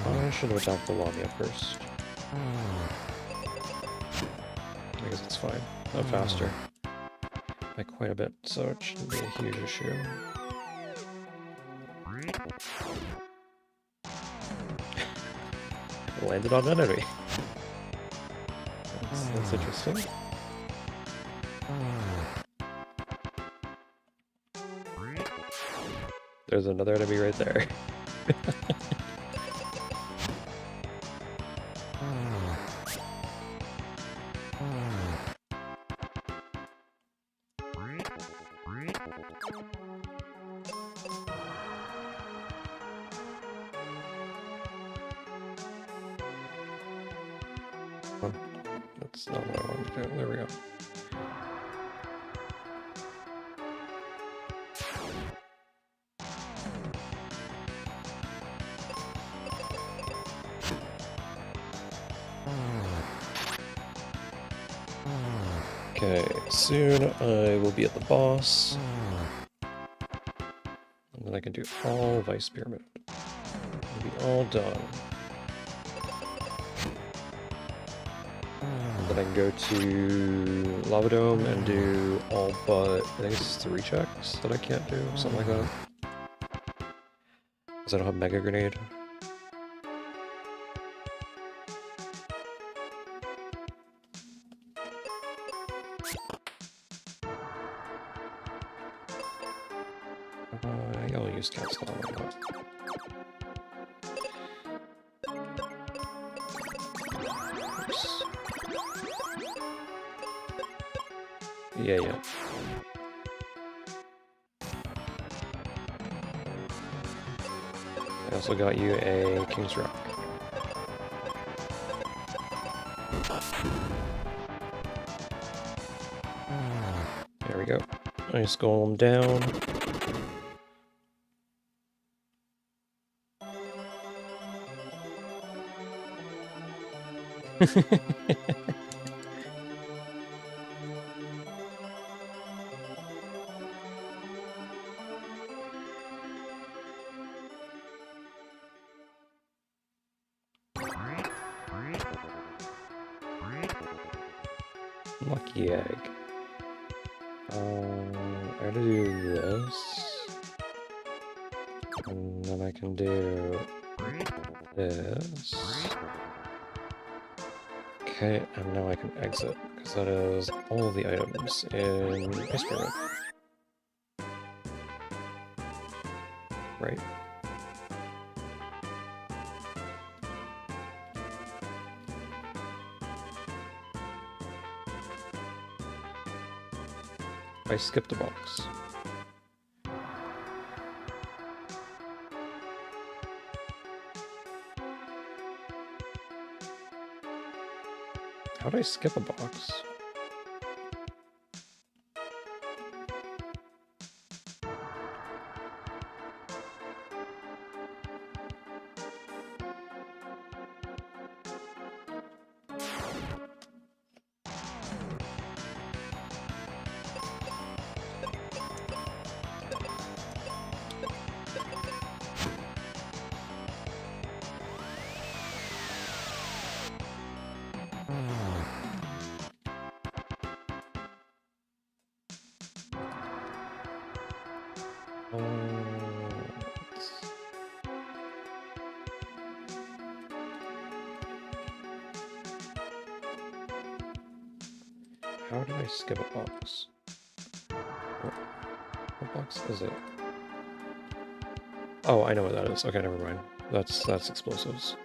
I should have attacked the lobby at first. I guess it's fine. Not faster. By quite a bit, so it shouldn't be a huge issue. Landed on an enemy. That's interesting. There's another enemy right there. Oh, that's not what I wanted to do. There we go. Okay, soon I will be at the boss. And then I can do all Vice Pyramid. It'll be all done. And then I can go to Lava Dome and do all but, I think it's 3 checks that I can't do, something like that. Because I don't have Mega Grenade. I'll use Astalon on that. Oops. Yeah. I also got you a King's Rock. There we go. Nice golem down. Lucky egg. I gotta do this. And then I can do this. Okay, and now I can exit, because that is all the items in Ice Pyramid. Right. I skipped a box. How'd I skip a box? How did I skip a box? What box is it? Oh, I know what that is. Okay, never mind. That's explosives.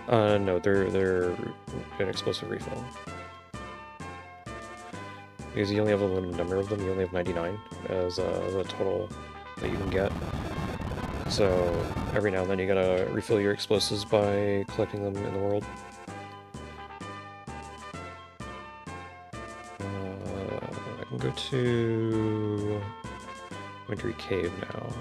No, they're an explosive refill. Because you only have a limited number of them, you only have 99 as the total that you can get. So every now and then you gotta refill your explosives by collecting them in the world. I can go to Wintry Cave now.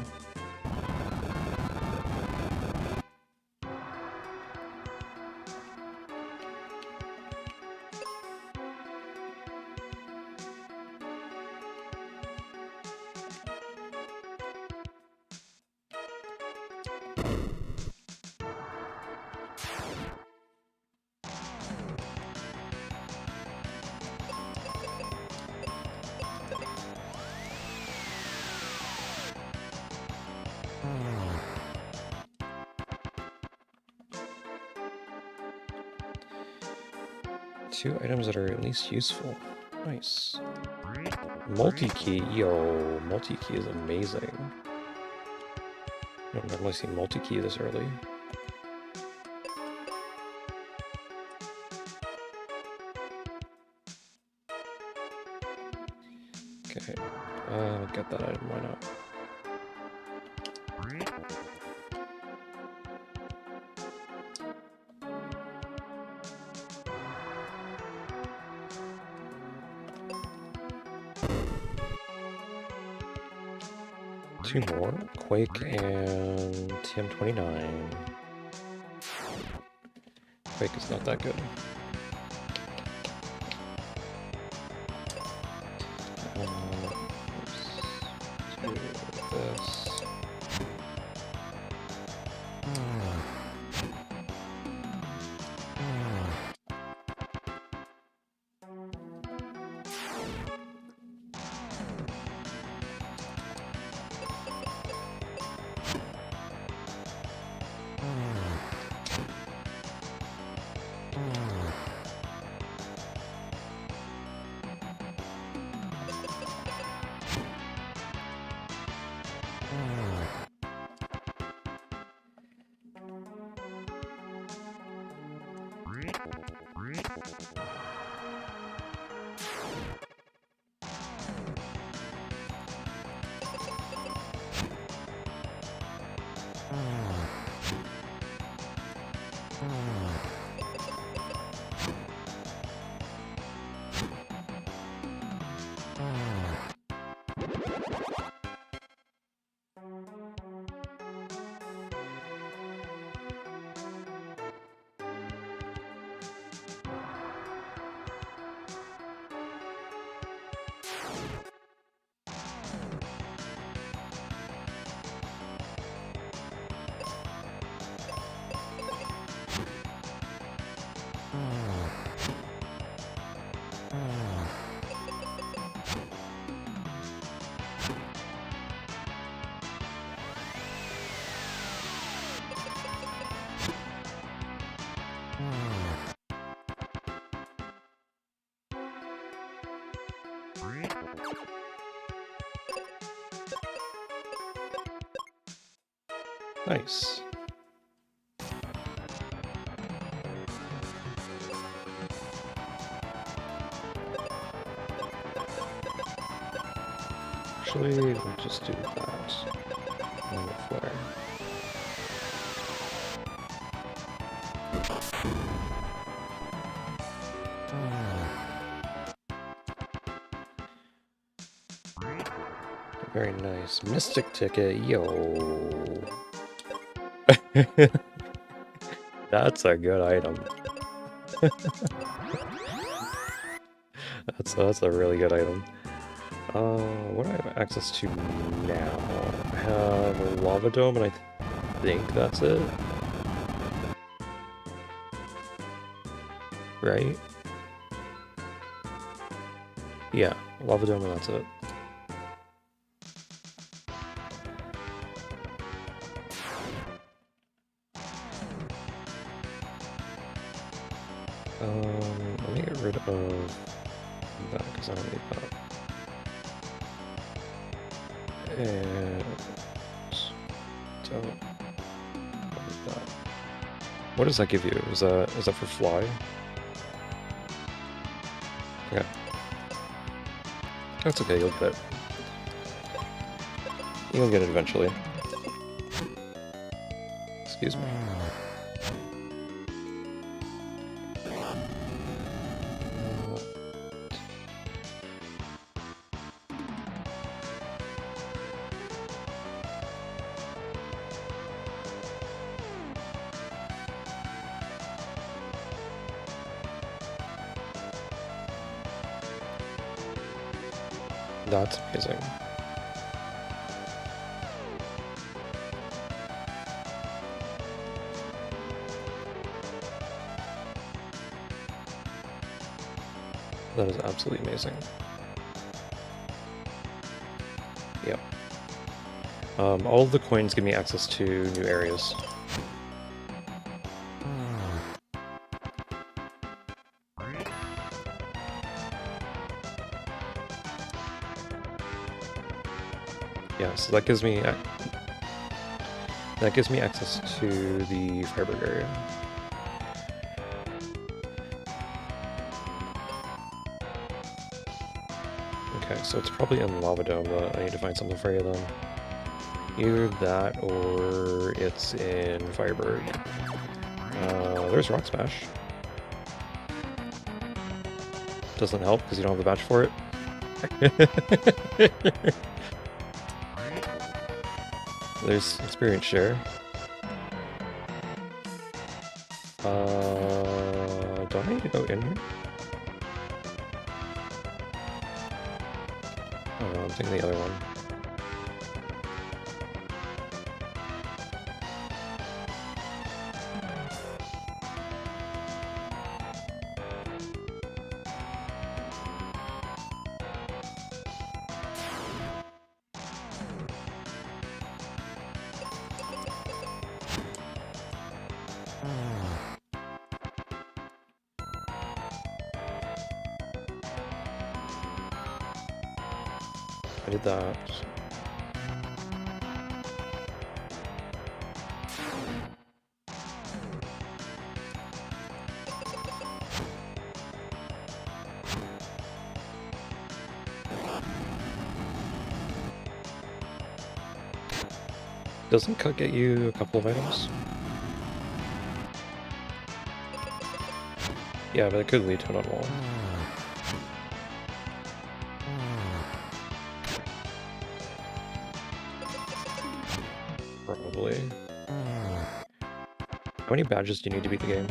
Two items that are at least useful. Nice. Multi-key. Yo, multi-key is amazing. I don't normally see multi-key this early. Okay, I'll get that item, why not? Two more, Quake and TM29. Quake is not that good. Let's do this. Nice. Actually, we'll just do that. And the flare. Very nice. Mystic ticket, yo. That's a good item. That's a really good item. What do I have access to now? I have a lava dome, and I think that's it. Right? Yeah, lava dome, and that's it. Let me get rid of that because I don't need that. And don't need that. What does that give you? Is that for fly? Okay. That's okay, you'll get it. You'll get it eventually. Excuse me. That's amazing. That is absolutely amazing. Yep. All of the coins give me access to new areas. Yeah, so that gives me access to the Fireberg area. Okay, so it's probably in Lava Dome, but I need to find something for you then. Either that or it's in Fireberg. There's Rock Smash. Doesn't help because you don't have the badge for it. There's experience share. Do I need to go in here? Oh no, I'm thinking the other one. I did that. Doesn't cut get you a couple of items? Yeah, but it could lead to an unwall. Probably. How many badges do you need to beat the game?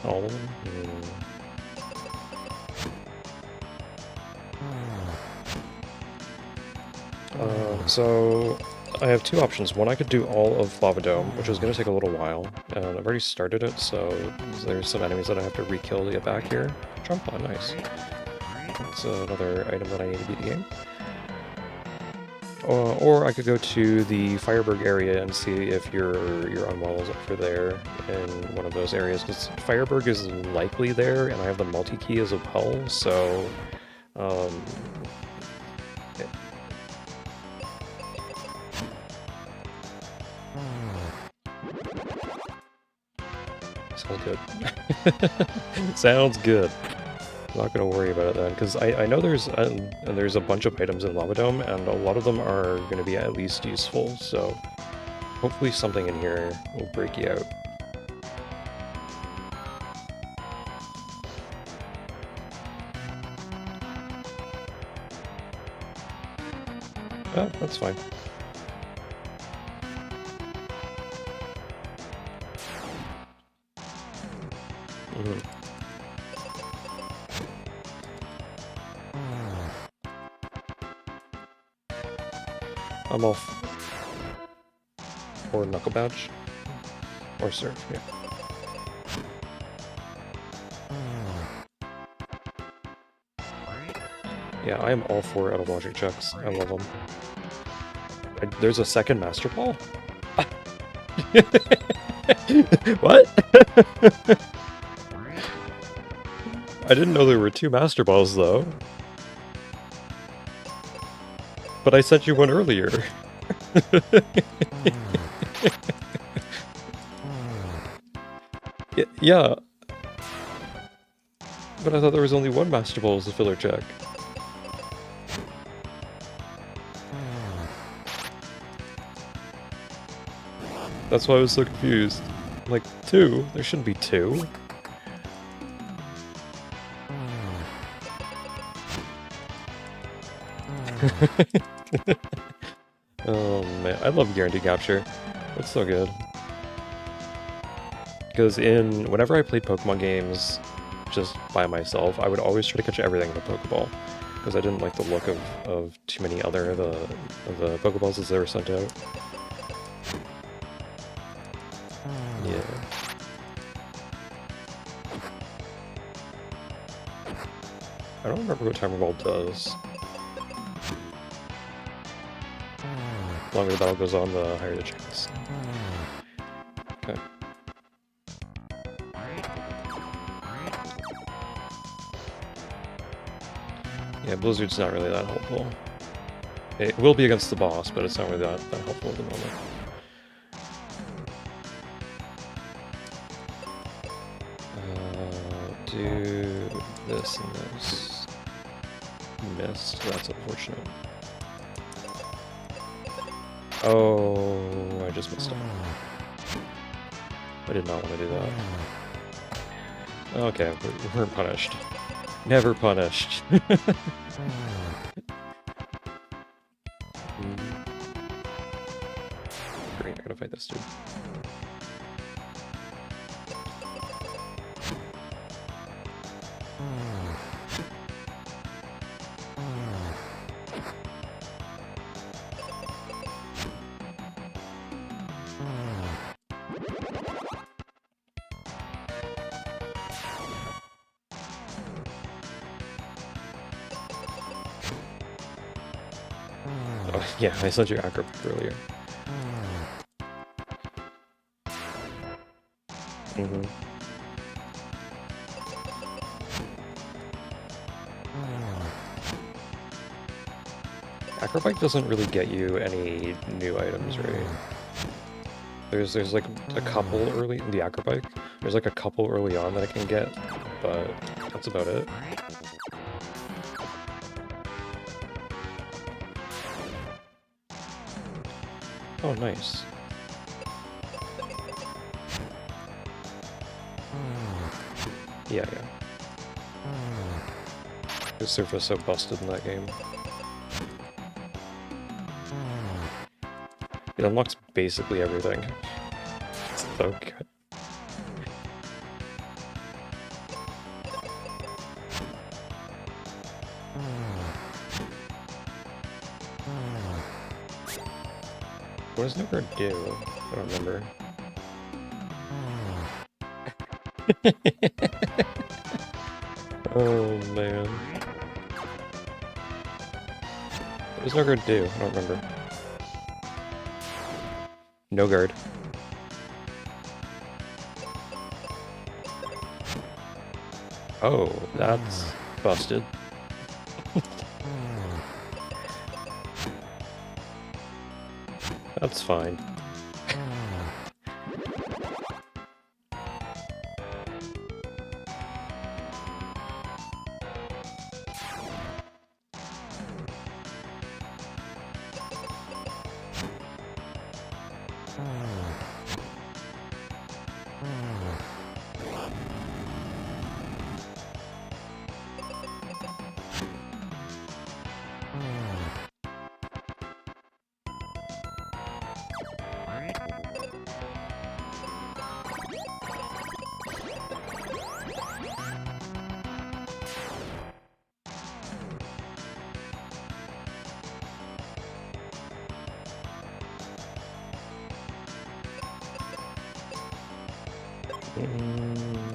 All of them? So I have two options. One, I could do all of Lava Dome, which is going to take a little while, and I've already started it, so there's some enemies that I have to re-kill to get back here. Jump on, nice. That's another item that I need to beat the game. Or I could go to the Fireberg area and see if your unwall is over there in one of those areas, because Fireberg is likely there, and I have the multi-key as well, so... Sounds good. Sounds good. I'm not gonna worry about it then, because I know there's a bunch of items in Lava Dome, and a lot of them are gonna be at least useful, so hopefully something in here will break you out. Oh, that's fine. I'm off. Or Knuckle Badge. Or Surf, yeah. Yeah, I am all for out-of-logic checks. I love them. There's a second Master Ball? What? I didn't know there were two Master Balls, though. But I sent you one earlier. Yeah. But I thought there was only one Master Ball as a filler check. That's why I was so confused. Like, two? There shouldn't be two. Oh man, I love guarantee capture. It's so good. Because whenever I played Pokemon games just by myself, I would always try to catch everything in a Pokeball. Because I didn't like the look of too many other of the Pokeballs as they were sent out. Yeah. I don't remember what timer ball does. The longer the battle goes on, the higher the chance. Okay. Yeah, Blizzard's not really that helpful. It will be against the boss, but it's not really that helpful at the moment. Do this and this. Missed. That's unfortunate. Oh, I just missed out. I did not want to do that. Okay, we're punished. Never punished. Great, I gotta fight this dude. Oh, yeah, I sent you acrobat earlier. Mm-hmm. Acrobike doesn't really get you any new items, right? There's like a couple early in the acrobike. There's like a couple early on that I can get, but that's about it. Oh, nice. Yeah. The surface so busted in that game. It unlocks basically everything. It's so good. What does Nuker do? I don't remember. Oh man. What does Nuker do? I don't remember. No guard. Oh, that's busted. That's fine.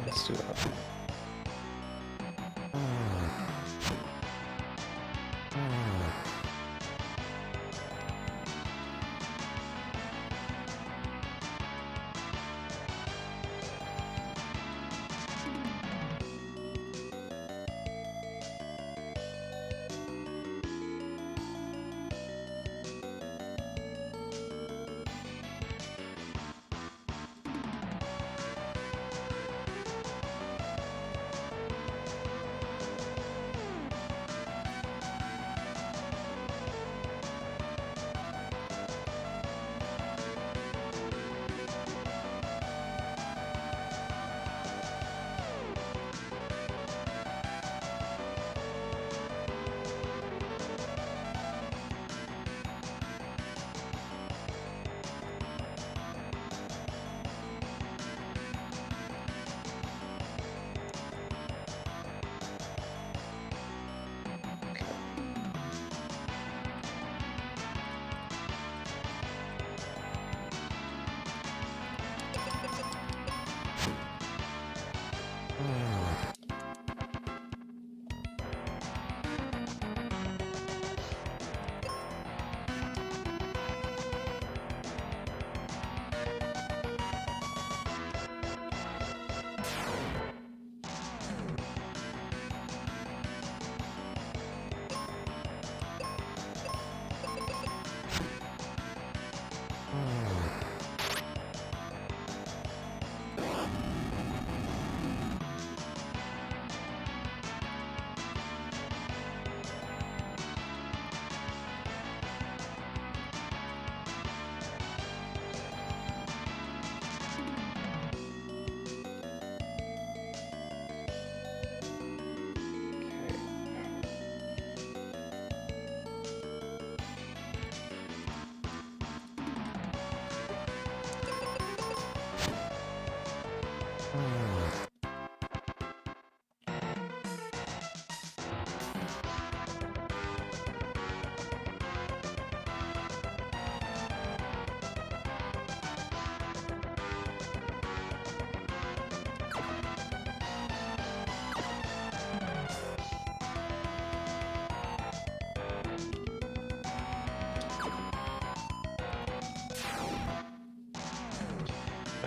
Let's do that.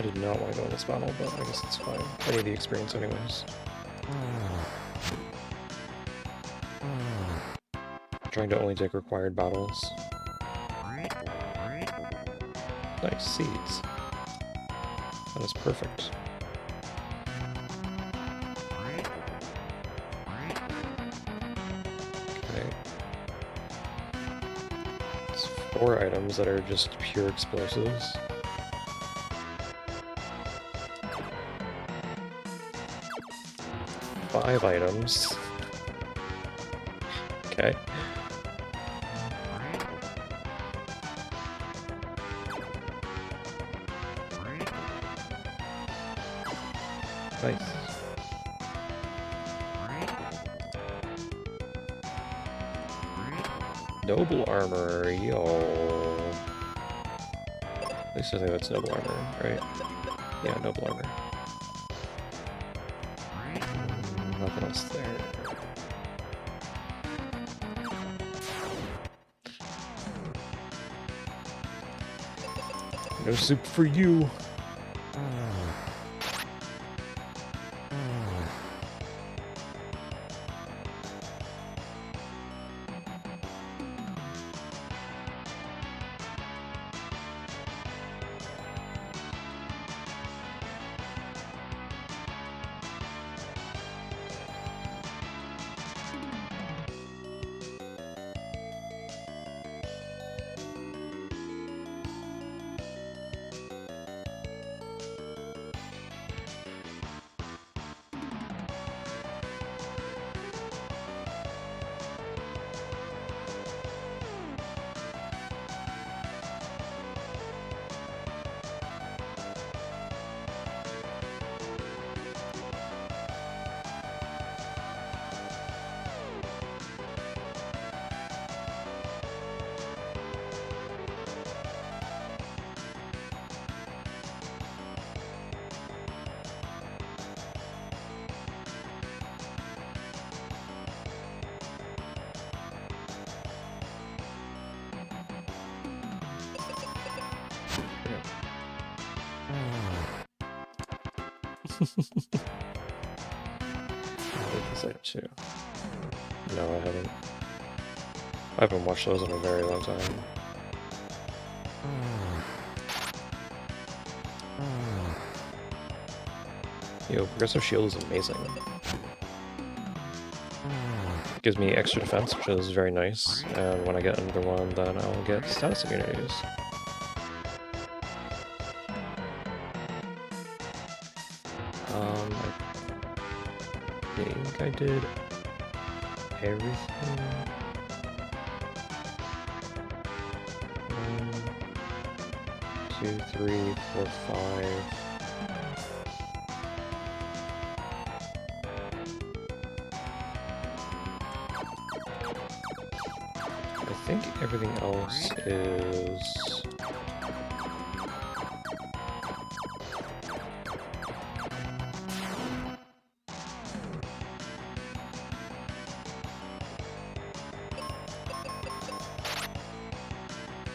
I did not want to go in this battle, but I guess it's fine. I need the experience anyways. Trying to only take required battles. Nice seeds. That is perfect. Okay. It's 4 items that are just pure explosives. Five items. Okay. Nice. Noble armor, yo. At least I think that's noble armor, right? Yeah, noble armor. Nothing else there. No soup for you. This item too. No, I haven't. I haven't watched those in a very long time. Yo, progressive shield is amazing. Gives me extra defense, which is very nice, and when I get another one, then I'll get status immunities. I think I did everything. 1, 2, 3, 4, 5. I think everything else is...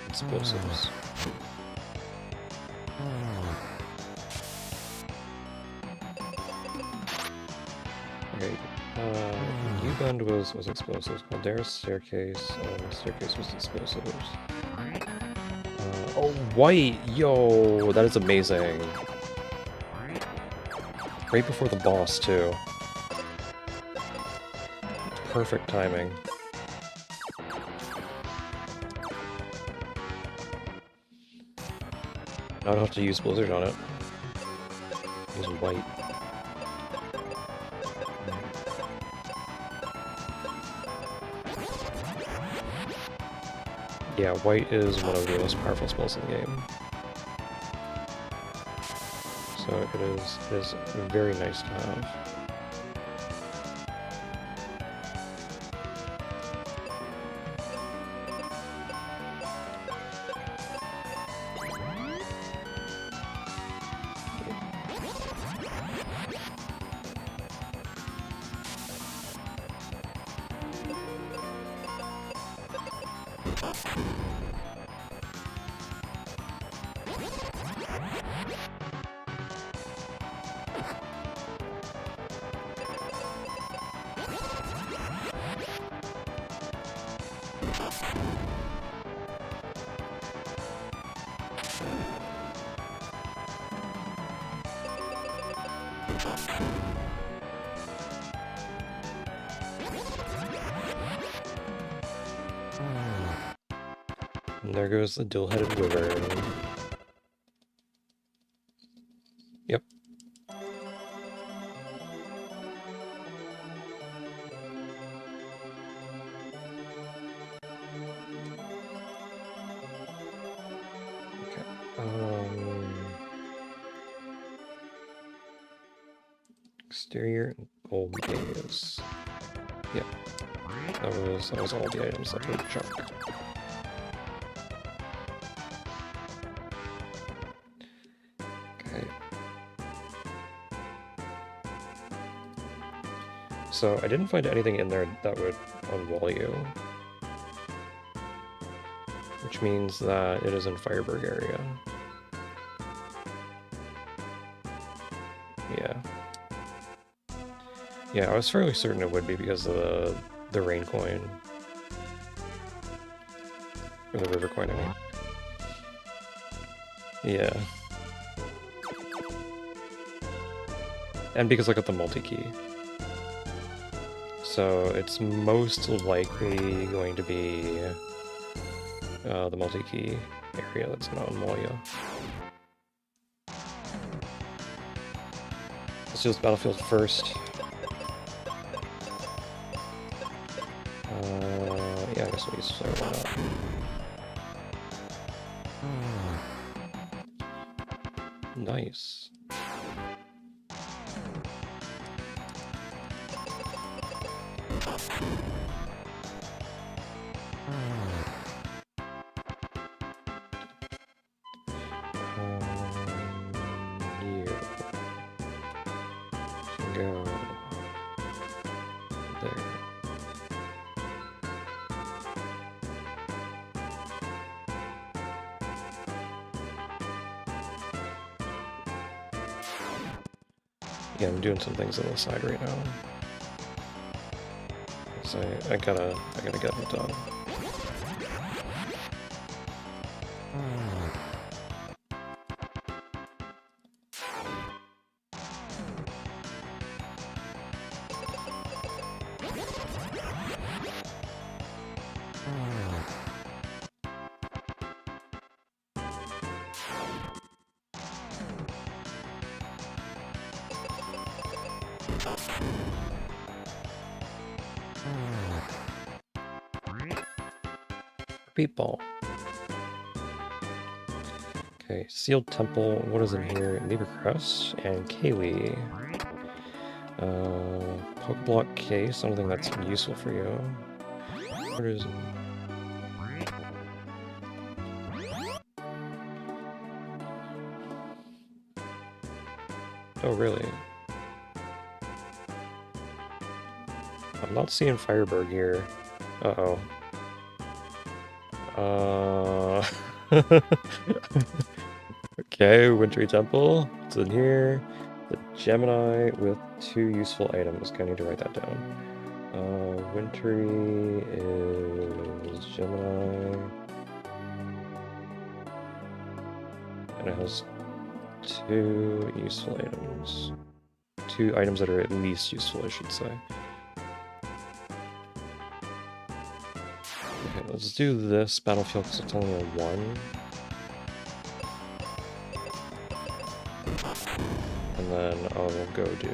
explosives. Okay, U-bend was explosives. Caldera's staircase, staircase was explosives. Oh, white! Yo, that is amazing. Right before the boss, too. Perfect timing. I don't have to use Blizzard on it. Use white. Yeah, white is one of the most powerful spells in the game. So it is very nice to have. And there goes the dual-headed wyvern. Yep. Exterior and gold gaze. Yep. That was all the items that were junk. Okay. So I didn't find anything in there that would unwall you. Which means that it is in Fireberg area. Yeah. Yeah, I was fairly certain it would be because of the rain coin. Or the river coin, I mean. Yeah. And because I got the multi-key. So it's most likely going to be the multi-key area that's going to unwall you. Let's do this battlefield first. Yeah, I guess we'll use Flare, why not? Nice. You can go there. Yeah, I'm doing some things on the side right now. So I gotta get it done. Repeat ball. Okay, Sealed Temple, what is in here? Neighbor Crest and Kaylee. Pokeblock case, I don't think that's useful for you. What is... Oh, really? I'm not seeing Fireberg here. Uh-oh. Okay, Wintry Temple. It's in here. The Gemini with 2 useful items. Okay, I need to write that down. Wintry is Gemini. And it has 2 useful items. 2 items that are at least useful, I should say. Okay, let's do this battlefield because it's only a 1. And then I'll go do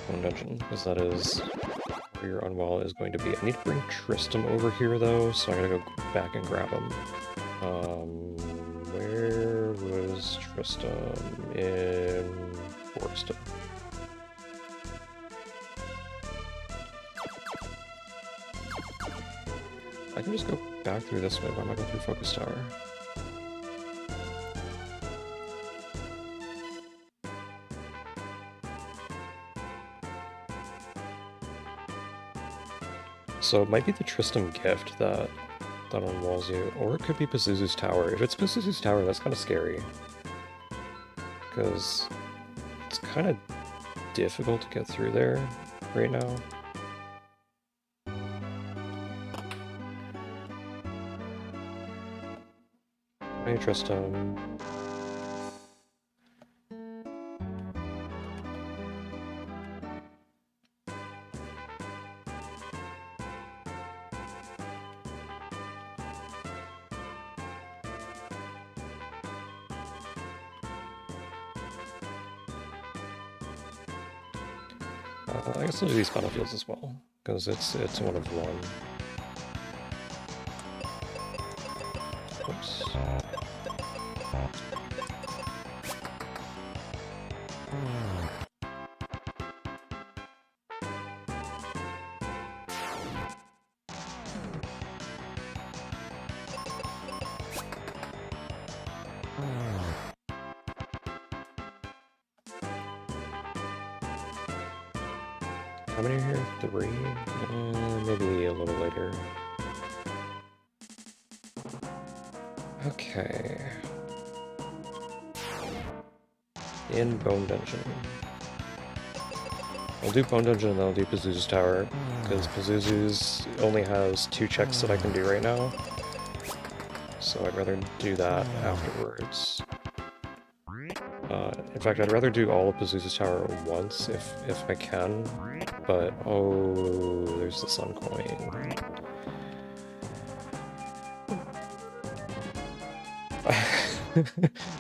one dungeon, because that is where your unwall is going to be. I need to bring Tristram over here, though, so I gotta go back and grab him. Where was Tristram? In Foresta. I can just go back through this way. Why am I going through Focus Tower? So it might be the Tristram gift that unwalls you, or it could be Pazuzu's Tower. If it's Pazuzu's Tower, that's kind of scary. Because it's kind of difficult to get through there right now. Hey, Tristram. I guess I'll do these battlefields as well, because it's one of one. Oops. How many are here? 3? Maybe a little later. Okay. In Bone Dungeon. I'll do Bone Dungeon and then I'll do Pazuzu's Tower, because Pazuzu's only has 2 checks that I can do right now. So I'd rather do that afterwards. In fact, I'd rather do all of Pazuzu's Tower once if I can, but oh, there's the Sun Coin.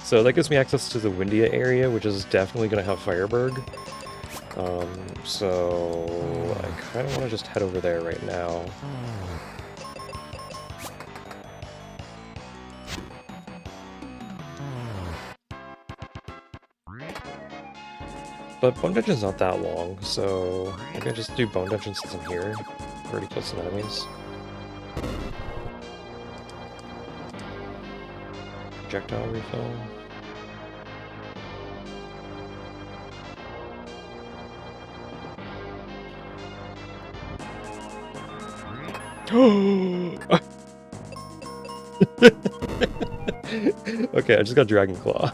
So that gives me access to the Windia area, which is definitely going to have Fireberg. So I kind of want to just head over there right now. But Bone Dungeon's not that long, so maybe I just do Bone Dungeon since I'm here. Already killed some enemies. Projectile refill. Okay, I just got Dragon Claw.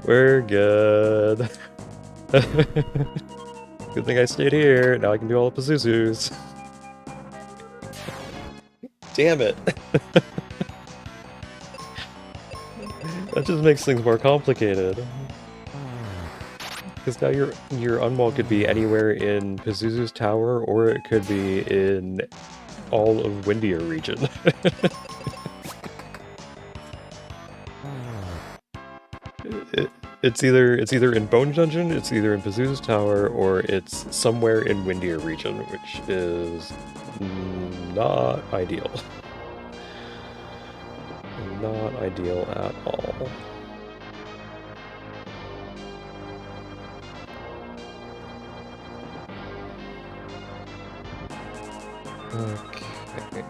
We're good. Good thing I stayed here. Now I can do all the Pazuzus. Damn it. That just makes things more complicated. Because now your Unwall could be anywhere in Pazuzu's Tower, or it could be in all of Windia region. It's either in Bone Dungeon, it's either in Pazuzu's Tower, or it's somewhere in Windia region, which is not ideal. Not ideal at all. Okay.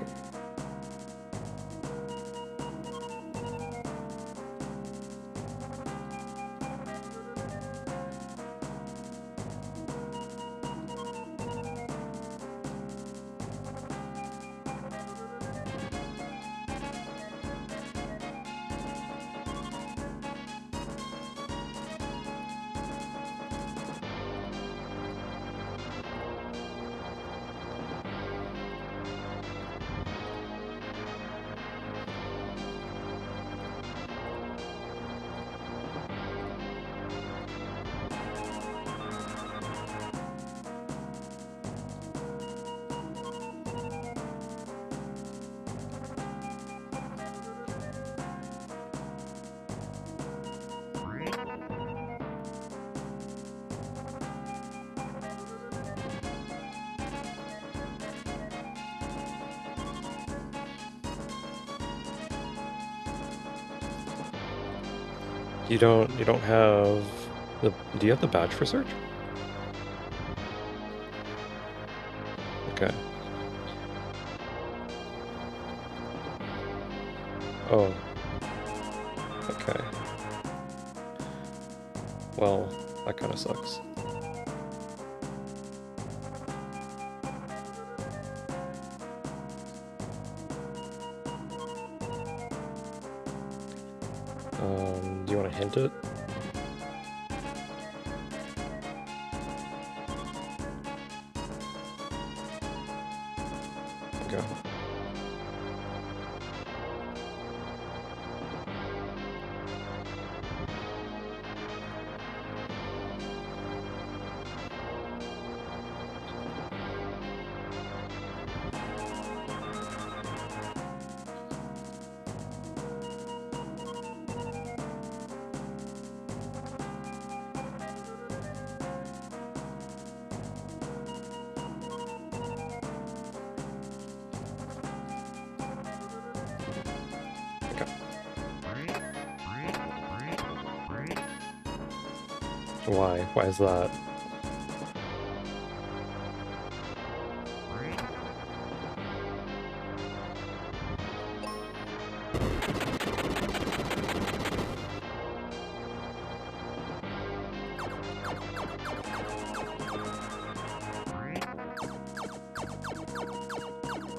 You don't have the... Do you have the badge for search? Okay. Oh. Okay. Well, that kind of sucks. Do you want to hint it? Go. Why? Why is that?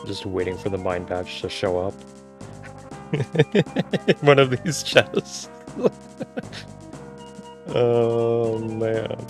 Just waiting for the mine badge to show up. One of these chests. Oh man.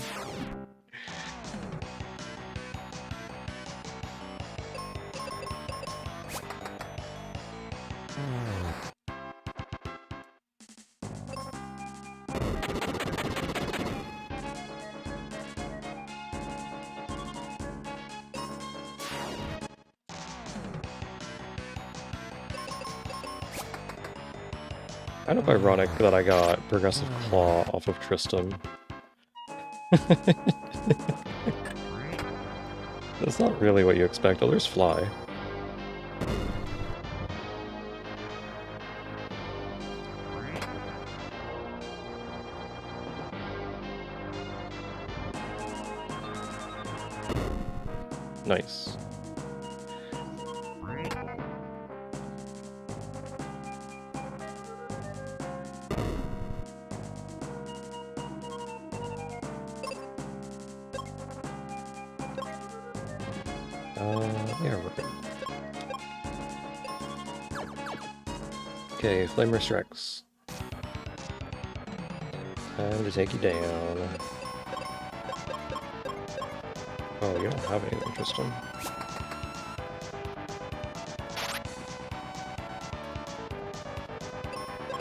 Kind of ironic that I got Progressive Claw off of Tristram. That's not really what you expect. Oh, there's Fly. Nice. Yeah, we're good. Okay, Flamer Strikes. Time to take you down. Oh, you don't have anything interesting.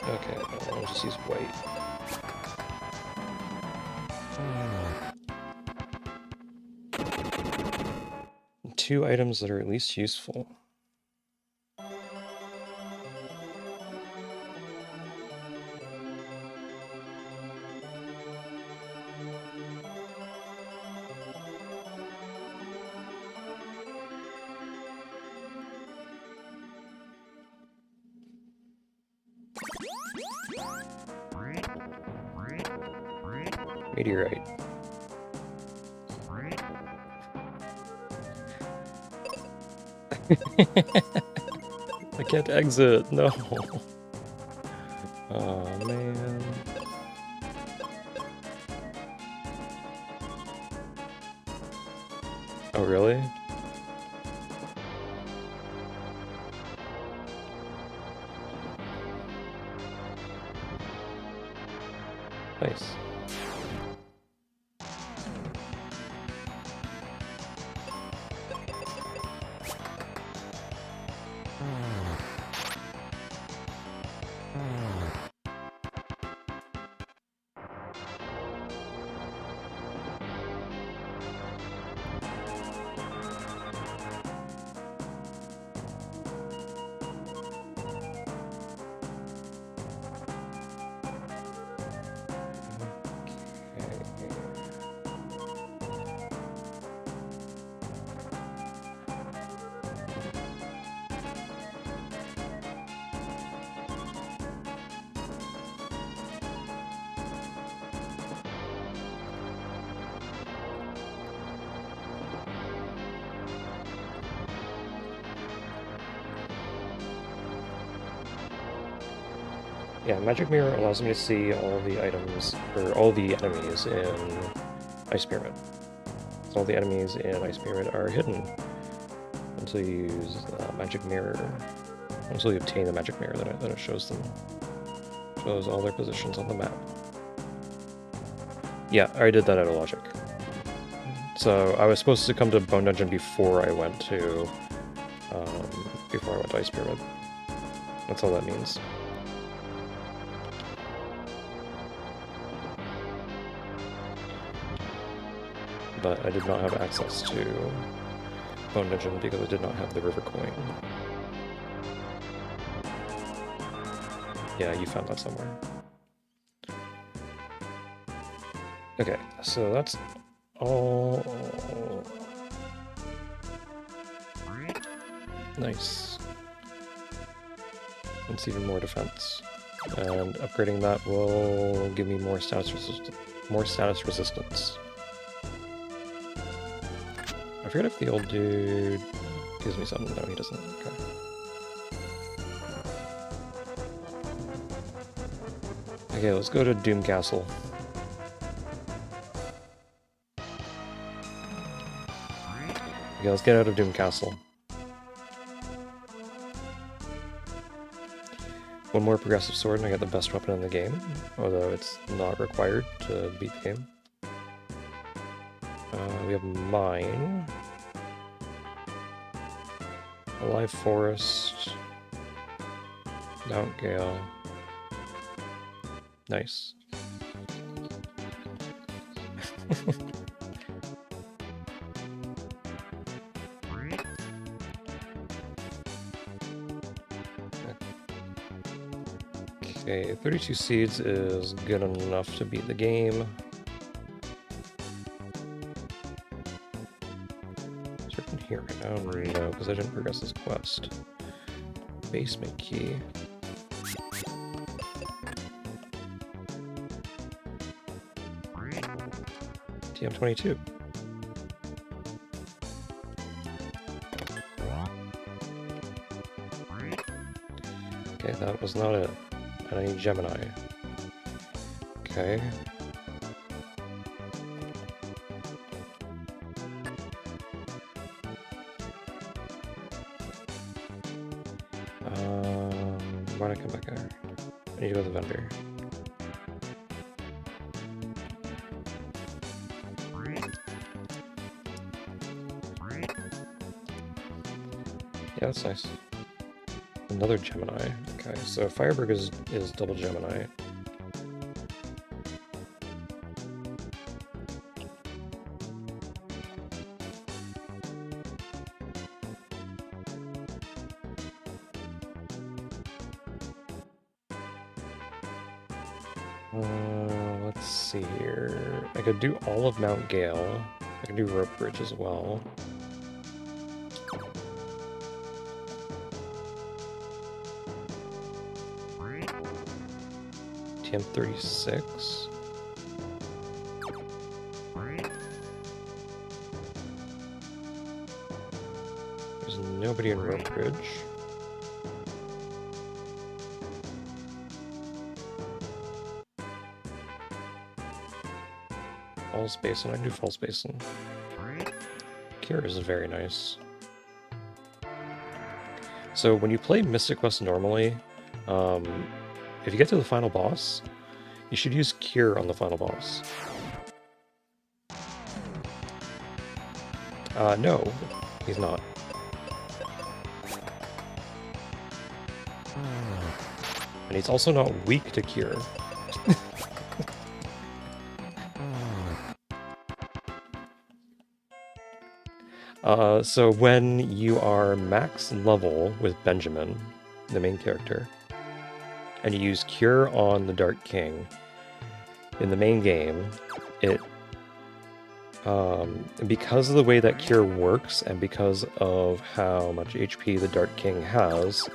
Okay, I'll just use white. 2 items that are at least useful. Meteorite. I can't exit, no. Oh man. Oh really? Nice. Yeah, Magic Mirror allows me to see all the items, or all the enemies in Ice Pyramid. So all the enemies in Ice Pyramid are hidden until you use Magic Mirror. Until you obtain the Magic Mirror, then it shows them. Shows all their positions on the map. Yeah, I did that out of logic. So I was supposed to come to Bone Dungeon before I went to Ice Pyramid. That's all that means. But I did not have access to Bone Dungeon because I did not have the River Coin. Yeah, you found that somewhere. Okay, so that's all. Nice. It's even more defense. And upgrading that will give me more status more status resistance. I forget if the old dude gives me something. No, he doesn't. Okay. Okay, let's go to Doom Castle. Okay, let's get out of Doom Castle. One more progressive sword and I get the best weapon in the game, although it's not required to beat the game. We have Mine. Alive Forest. Mount Gale. Nice. Okay, 32 seeds is good enough to beat the game. Is there in here right now? No, because I didn't progress this quest. Basement key. TM22. Okay, that was not it. And I need Gemini. Okay. Why'd I come back there? I need to go to the vendor. Yeah, that's nice. Another Gemini. Okay, so Fireberg is double Gemini. Let's see here. I could do all of Mount Gale. I can do Rope Bridge as well. TM36. There's nobody in Rope Bridge. Falls Basin, I can do Falls Basin. Cure is very nice. So when you play Mystic Quest normally, if you get to the final boss, you should use Cure on the final boss. No, he's not. And he's also not weak to Cure. So when you are max level with Benjamin, the main character, and you use Cure on the Dark King in the main game, it because of the way that Cure works and because of how much HP the Dark King has,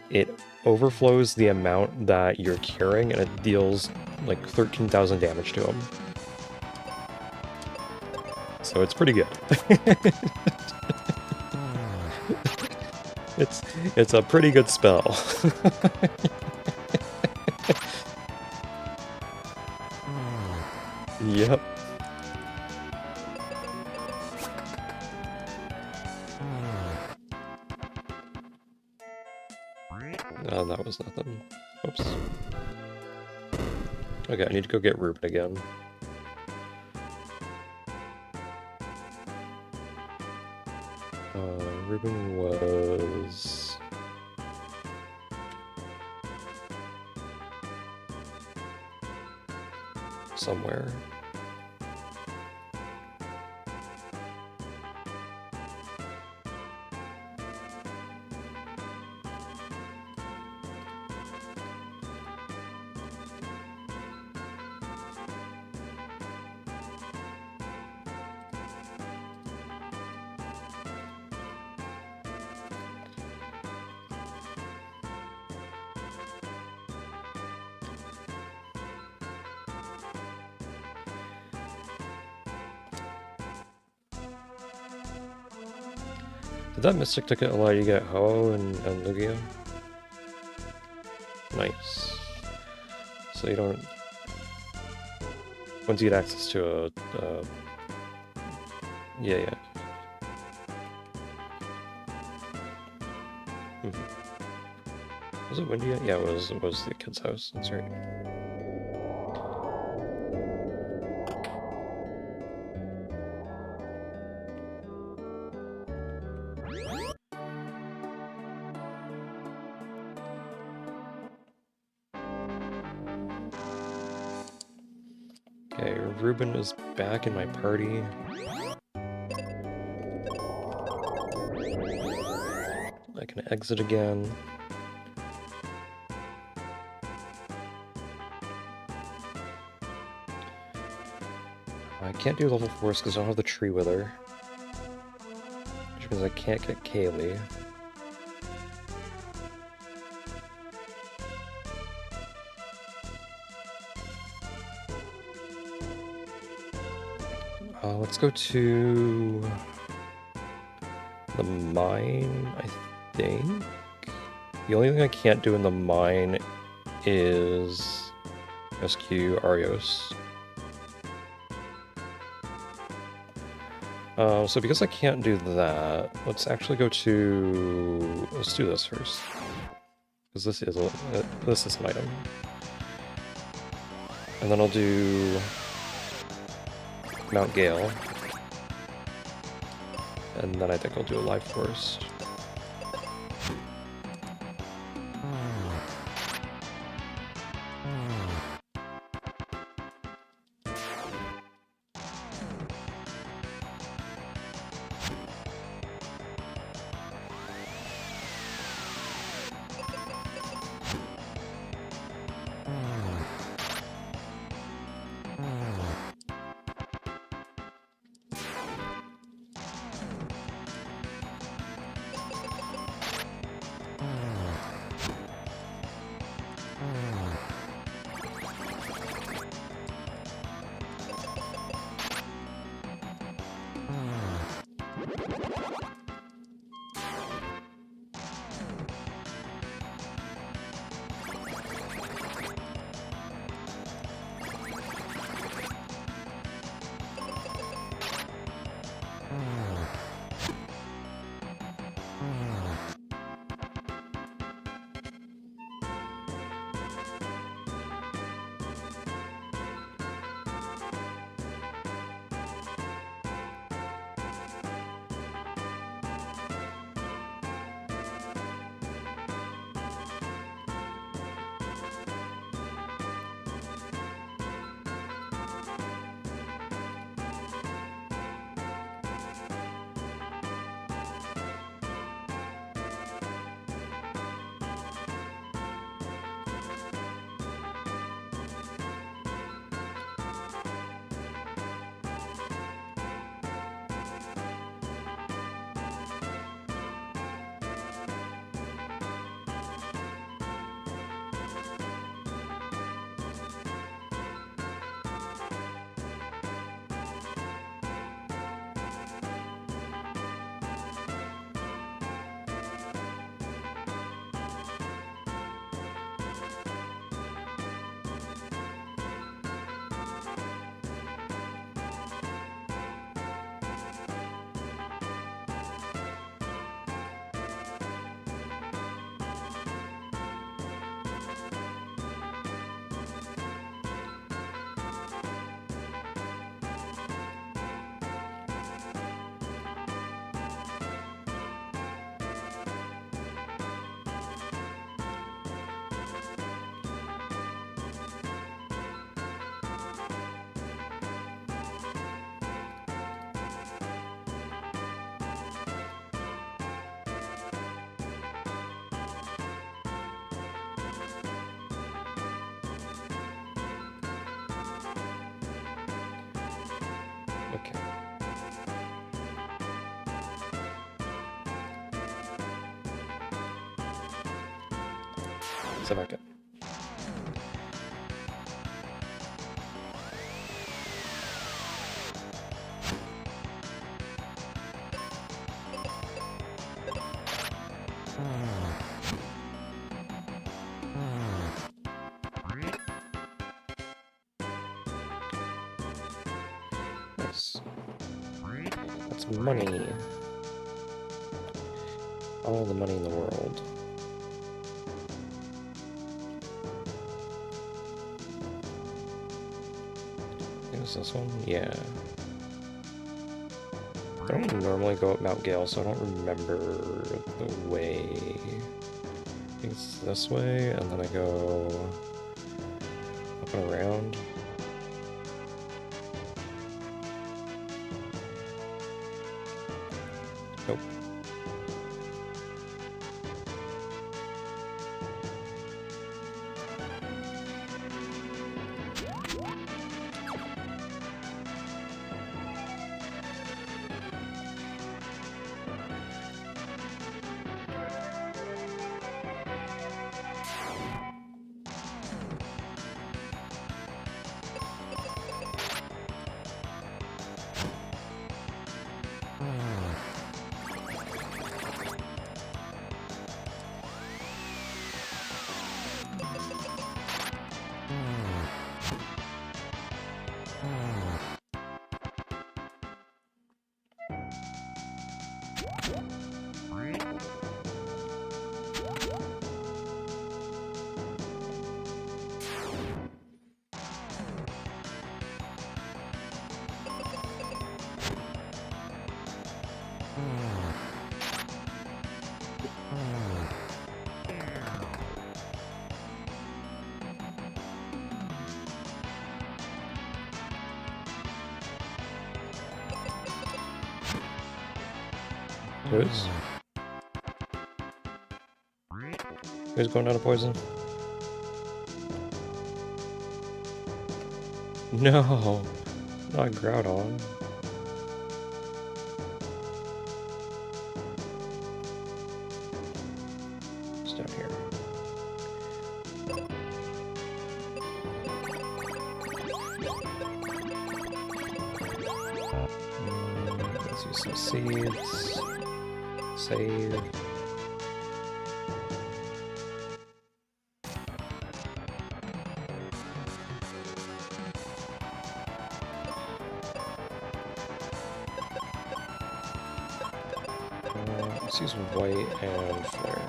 it overflows the amount that you're curing and it deals like 13,000 damage to him. So it's pretty good. It's a pretty good spell. Yep. That was nothing. Oops. Okay, I need to go get Ruben again. Ruben was... somewhere. Did that Mystic ticket allow you to get Ho and Lugia? Nice. So you don't... Once you get access to a... Yeah. Was it windy yet? Yeah, it was the kid's house. That's right. Okay, Ruben is back in my party. I can exit again. I can't do level 4s because I don't have the tree wither. Which means I can't get Kaylee. Let's go to the mine, I think. The only thing I can't do in the mine is rescue Arios. So because I can't do that, let's actually go to... Let's do this first. Because this is an item. And then I'll do Mount Gale. And then I think I'll do a life forest. Okay. Sit back up. Money. All the money in the world. Is this one? Yeah. I don't normally go up Mount Gale, so I don't remember the way. I think it's this way, and then I go up and around. Nope. Who's? Who's going down to poison? No! Not Groudon. It's down here. Let's use some seeds. Save. Let's use white and flare.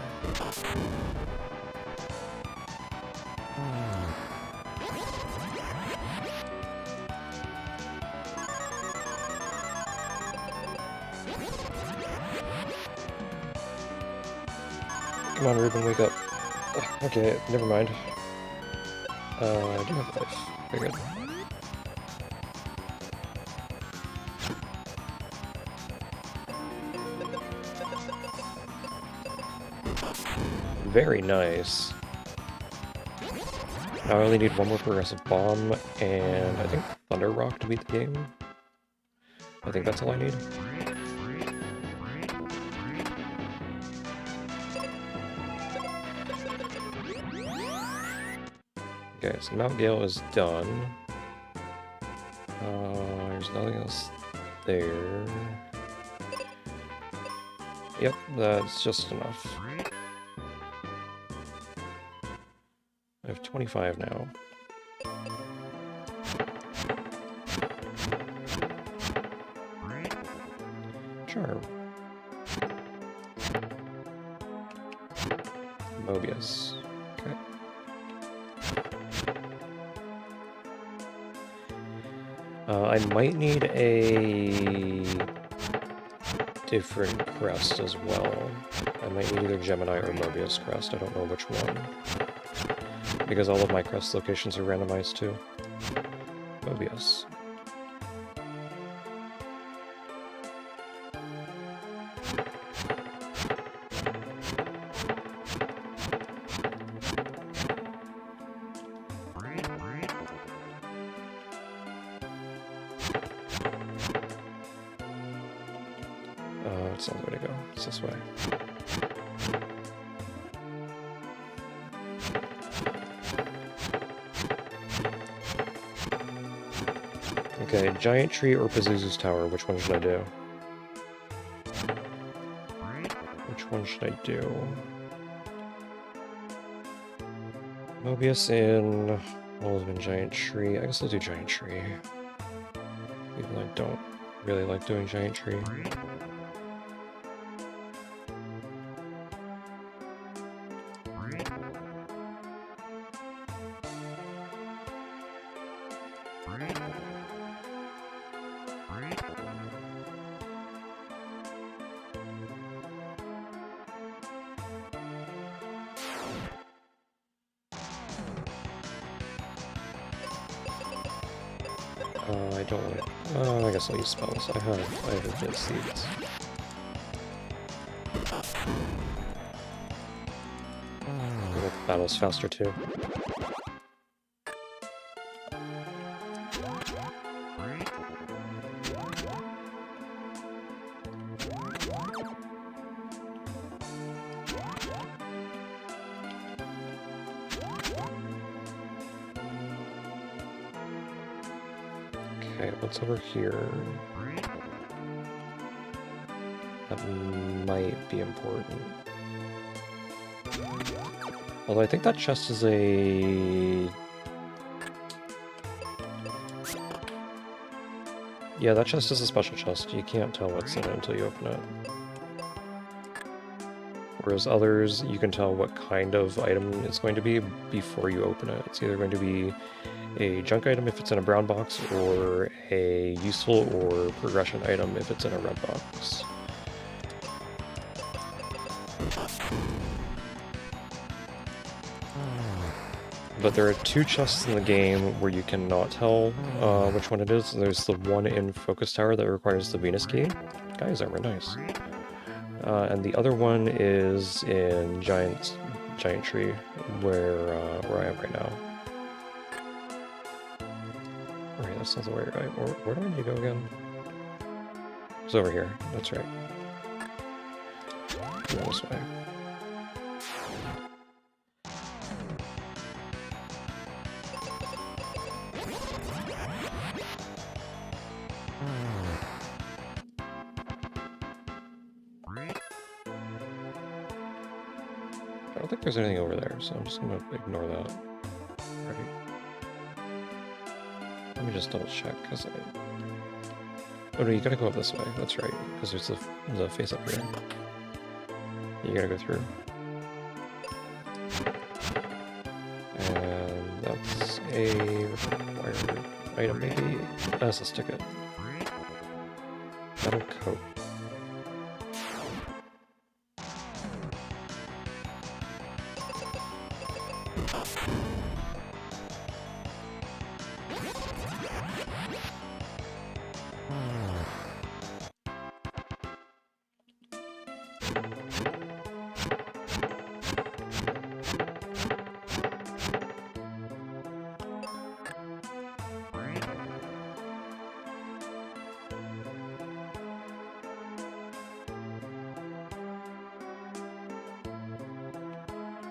Come on, Ruben, wake up. Okay, never mind. I do have life. Very good. Very nice. Now I only need one more progressive bomb, and I think Thunder Rock to beat the game. I think that's all I need. Okay, so Mount Gale is done. There's nothing else there. Yep, that's just enough. I have 25 now. Charm. Mobius. Okay. I might need a different crest as well. I might need either Gemini or Mobius crest, I don't know which one. Because all of my crest locations are randomized too. Mobius. That's not the way to go. It's this way. Okay, Giant Tree or Pazuzu's Tower, which one should I do? Which one should I do? Mobius in... Well, in Giant Tree. I guess I'll do Giant Tree. Even though I don't Really like doing giant tree. I don't want to. I guess I'll use spells. I have good seeds. Make the battles faster too. Okay, what's over here? That might be important. Although I think that chest is a... Yeah, that chest is a special chest. You can't tell what's in it until you open it. Whereas others, you can tell what kind of item it's going to be before you open it. It's either going to be a junk item if it's in a brown box, or a useful or progression item if it's in a red box. But there are two chests in the game where you cannot tell which one it is. There's the one in Focus Tower that requires the Venus key. Guys, that were nice. And the other one is in Giant Tree, where I am right now. Alright, that's not the way, right? Where do I need to go again? It's over here. That's right. Go this way. I don't think there's anything over there, so I'm just gonna ignore that. Right. Let me just double check, because oh no, you gotta go up this way, that's right, because there's the face up here. You gotta go through. And that's a required item, maybe? That's a ticket. Metal coat.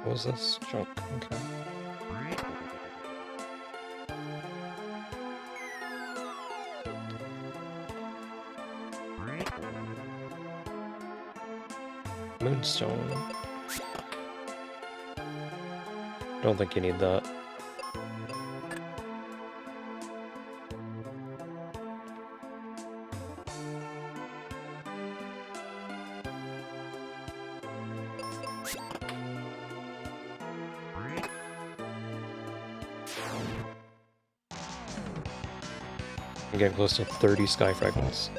What was this? Junk. Okay. Moonstone. Don't think you need that. I'm getting close to 30 sky fragments.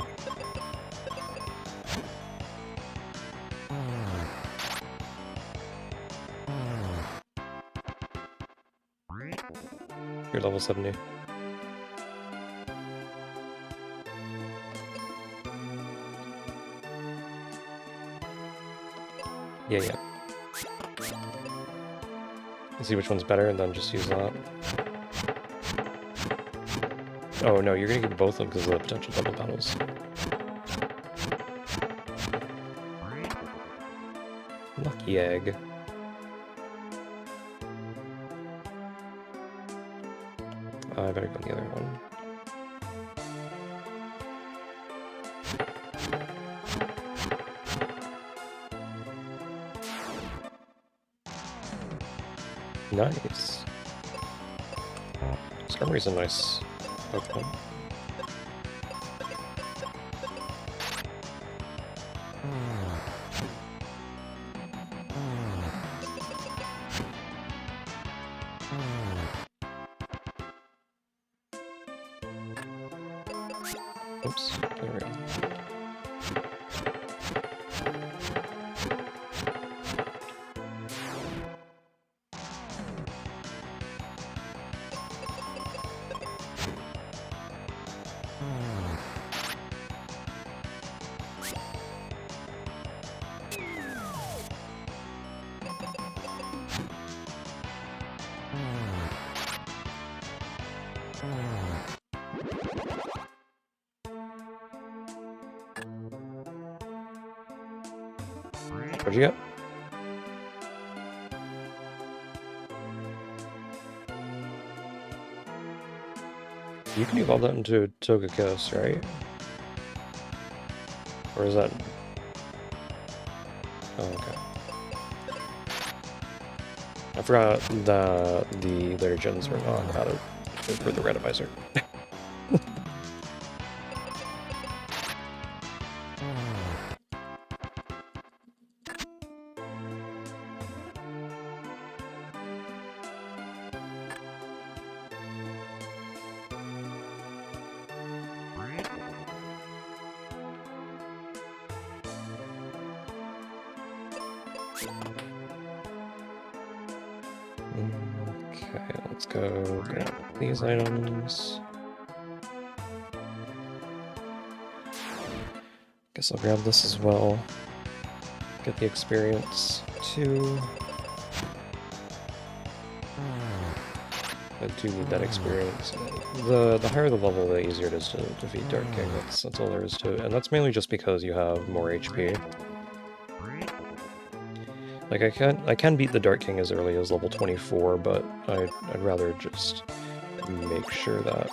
You're level 70. Yeah. See which one's better and then just use that. Oh no, you're gonna get both of them because of the potential double battles. Lucky egg. I better go on the other one. Nice. Discovery's a nice Pokemon. Oops, there we go. What'd you get? You can evolve that into Togekiss, right? Or is that... Oh, okay. I forgot that the later gens were not added for the randomizer. Okay, let's go grab these items. Guess I'll grab this as well. Get the experience too. I do need that experience. The higher the level, the easier it is to defeat Dark King. That's all there is to it, and that's mainly just because you have more HP. Like I can beat the Dark King as early as level 24, but I'd rather just make sure that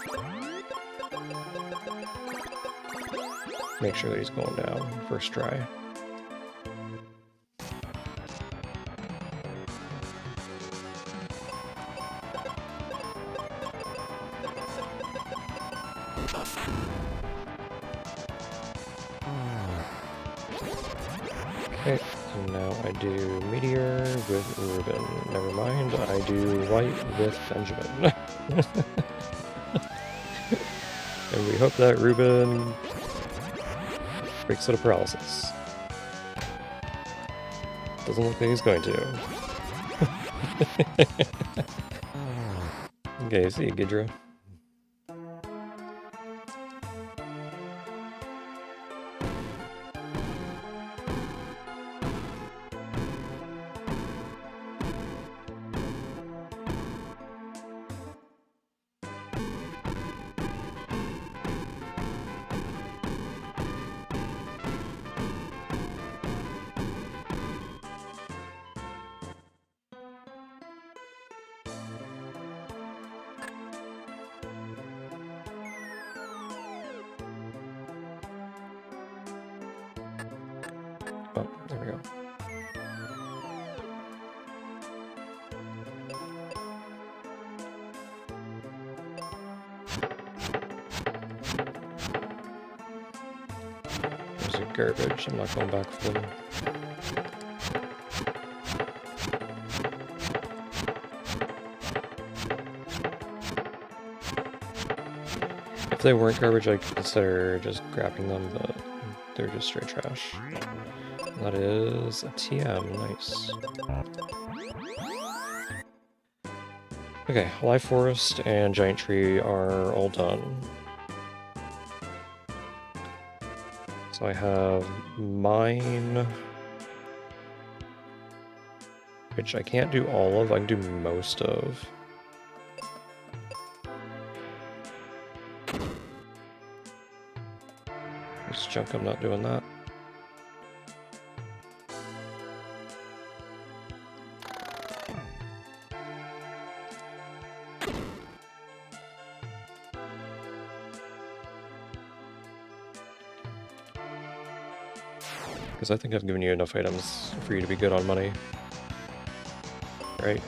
he's going down first try. Okay, and now I do Meteor with Ruben. Never mind, I do White with Benjamin. And we hope that Ruben breaks out of paralysis. Doesn't look like he's going to. Okay, see you, Ghidra. Oh, there we go. Those are garbage. I'm not going back for them. If they weren't garbage, I'd consider just grabbing them, but they're just straight trash. That is a TM, nice. Okay, Life Forest and Giant Tree are all done. So I have Mine, which I can't do all of, I can do most of. This junk, I'm not doing that. Because I think I've given you enough items for you to be good on money. Right?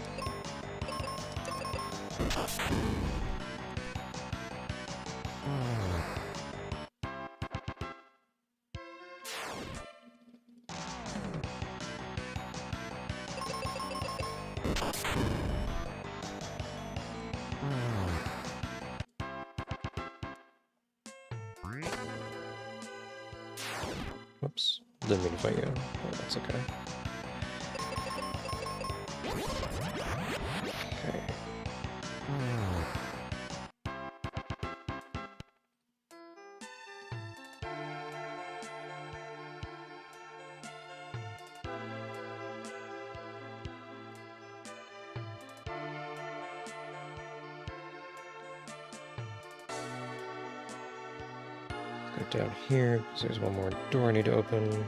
Whoops, didn't mean to fight you. Oh, that's okay. Okay. Go down here, because there's one more door I need to open.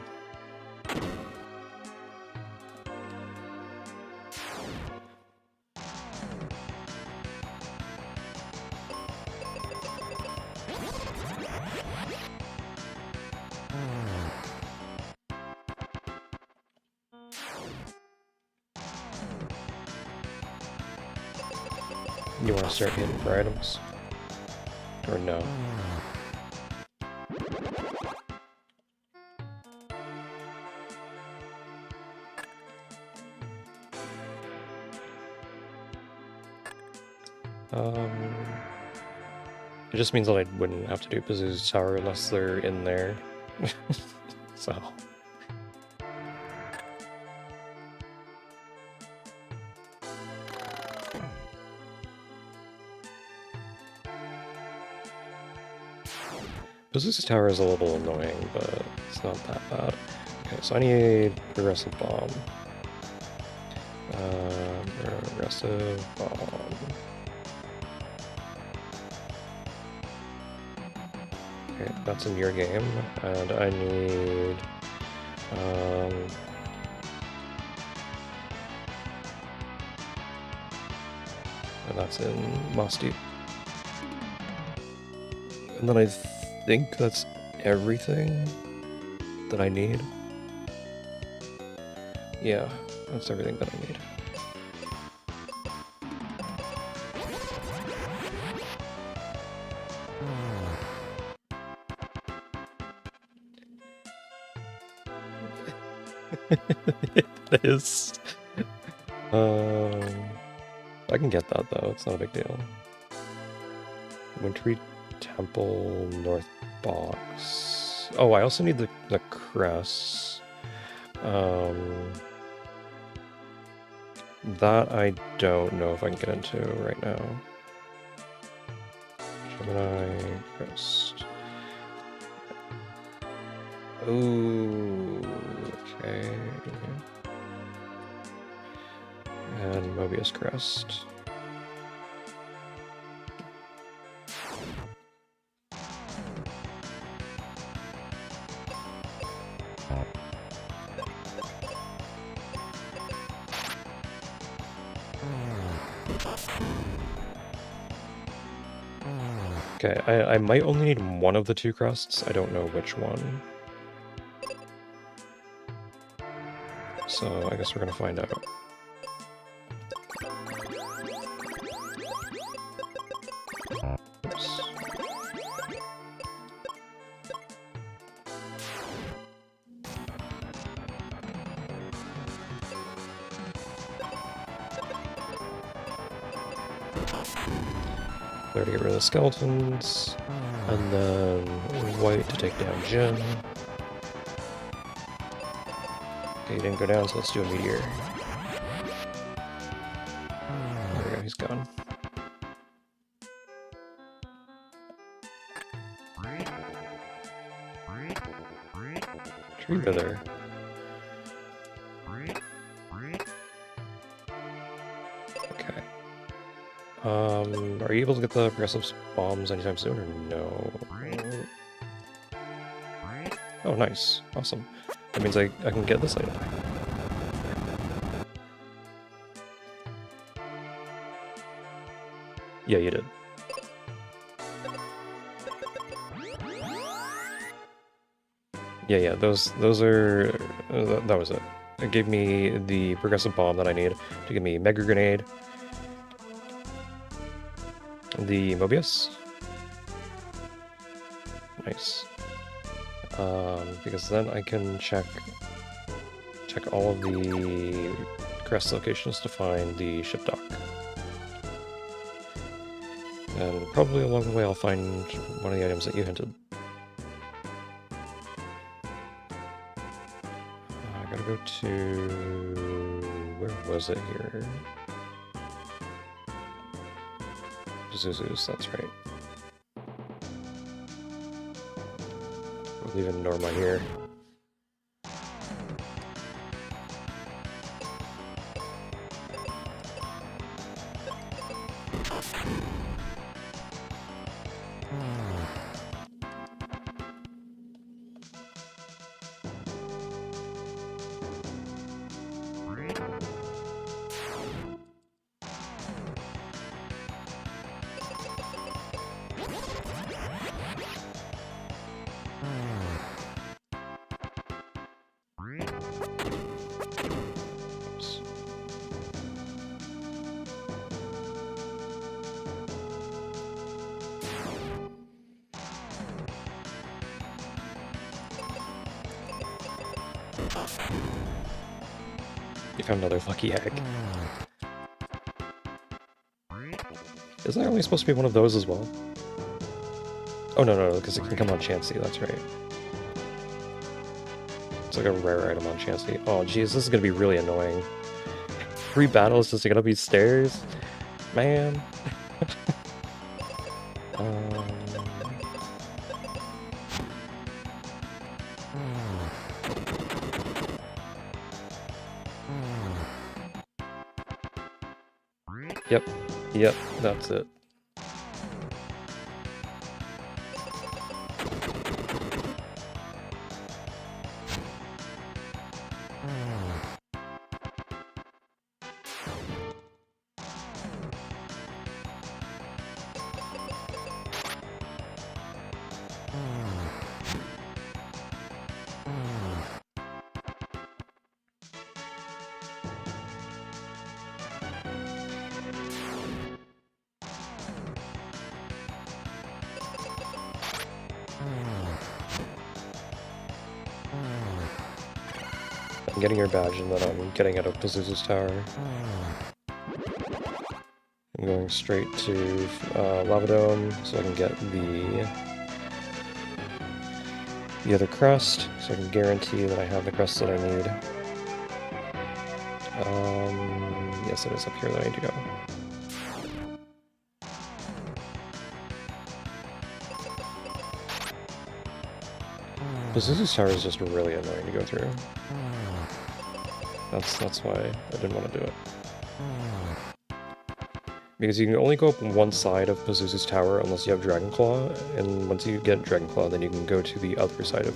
You want to start hitting for items? Or no? It just means that I wouldn't have to do Pazuzu's Tower unless they're in there. So. Pazuzu's Tower is a little annoying, but it's not that bad. Okay, so I need Progressive Bomb. Progressive Bomb. Okay, that's in your game, and I need... and that's in Moss Deep. And then I think that's everything that I need. Yeah, that's everything that I need. It is. I can get that though, it's not a big deal. Wintry Temple North Box. Oh, I also need the crests. That I don't know if I can get into right now. Gemini crest. Ooh, okay. And Mobius crest. Okay, I might only need one of the two crests. I don't know which one. So I guess we're gonna find out. Oops. There to get rid of the skeletons, and then white to take down Jin. Okay, he didn't go down, so let's do a meteor. There we go, he's gone. Tree Wither. Okay. Are you able to get the progressive bombs anytime soon, or no? Oh, nice. Awesome. That means I can get this item. Yeah, you did. Yeah, those are... that was it. It gave me the progressive bomb that I need to give me Mega Grenade, the Mobius. Nice. Because then I can check all of the crest locations to find the ship dock. And probably along the way I'll find one of the items that you hinted. I gotta go to... where was it here? Pazuzu's, that's right. We're leaving Norma here. You found another lucky egg. Isn't there only supposed to be one of those as well? Oh, no, because it can come on Chansey, that's right. It's like a rare item on Chansey. Oh, jeez, this is gonna be really annoying. 3 battles just to get up these stairs? Man. Yep, that's it. I'm getting your badge and then I'm getting out of Pazuzu's tower. I'm going straight to Lava Dome so I can get the other crest, so I can guarantee that I have the crest that I need. Yes, it is up here that I need to go. Pazuzu's tower is just really annoying to go through. That's why I didn't want to do it. Because you can only go up one side of Pazuzu's tower unless you have Dragon Claw, and once you get Dragon Claw, then you can go to the other side of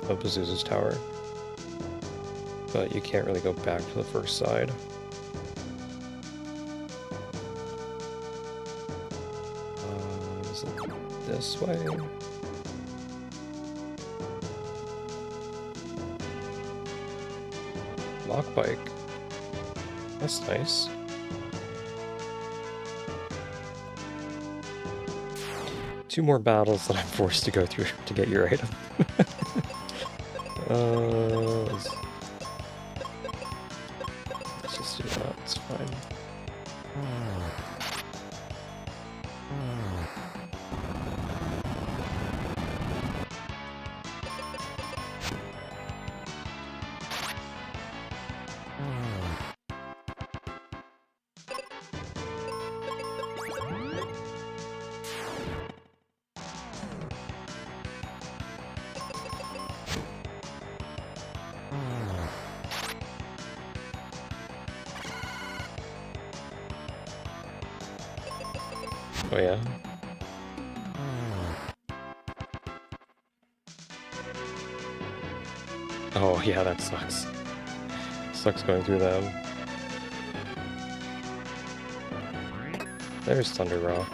Pazuzu's tower. But you can't really go back to the first side. Is it this way? Lock bike. That's nice. Two more battles that I'm forced to go through to get your item. Let's just do that, it's fine. Oh yeah. Oh yeah, that sucks. Sucks going through them. There's Thunder Rock.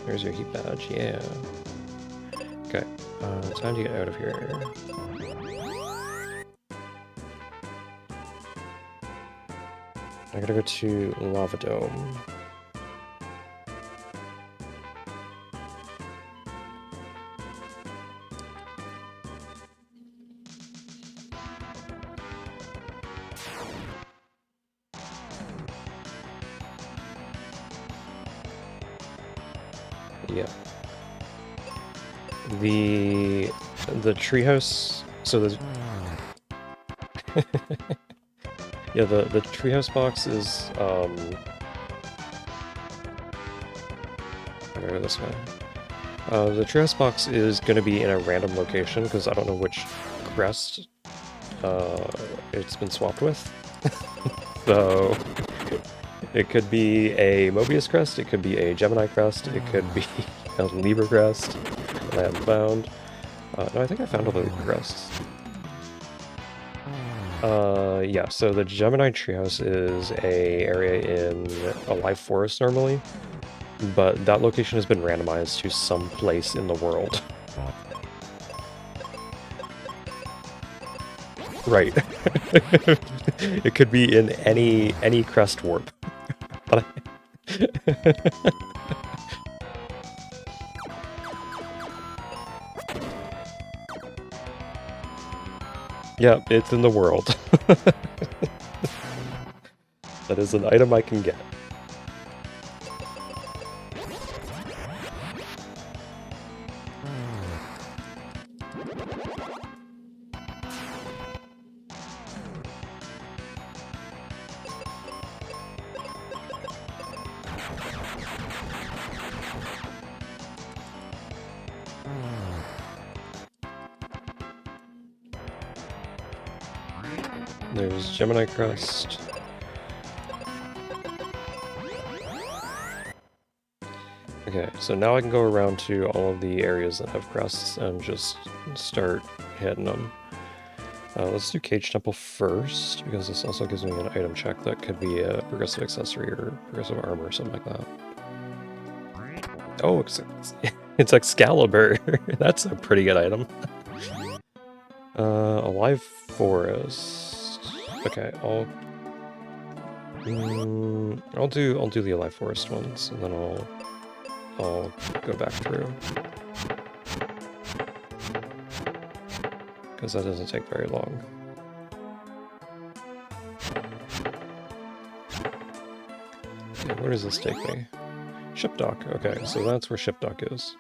There's your heat badge, yeah. Okay, time to get out of here. I gotta go to Lava Dome. idea. The treehouse. So the yeah, the treehouse box is I'm gonna go this way. The treehouse box is going to be in a random location because I don't know which crest it's been swapped with. So it could be a Mobius crest, it could be a Gemini crest, it could be a Libra crest that I haven't found. No, I think I found all the Libra crests. Yeah, so the Gemini treehouse is a area in a live forest normally, but that location has been randomized to some place in the world. Right. It could be in any crest warp. But yeah, it's in the world. That is an item I can get. There's Gemini crest. Okay, so now I can go around to all of the areas that have crests and just start hitting them. Let's do Cage Temple first, because this also gives me an item check that could be a progressive accessory or progressive armor or something like that. Oh, it's Excalibur! That's a pretty good item. A live forest. Okay, I'll do the alive forest ones, and then I'll go back through. Because that doesn't take very long. Okay, where does this take me? Ship dock. Okay, so that's where ship dock is.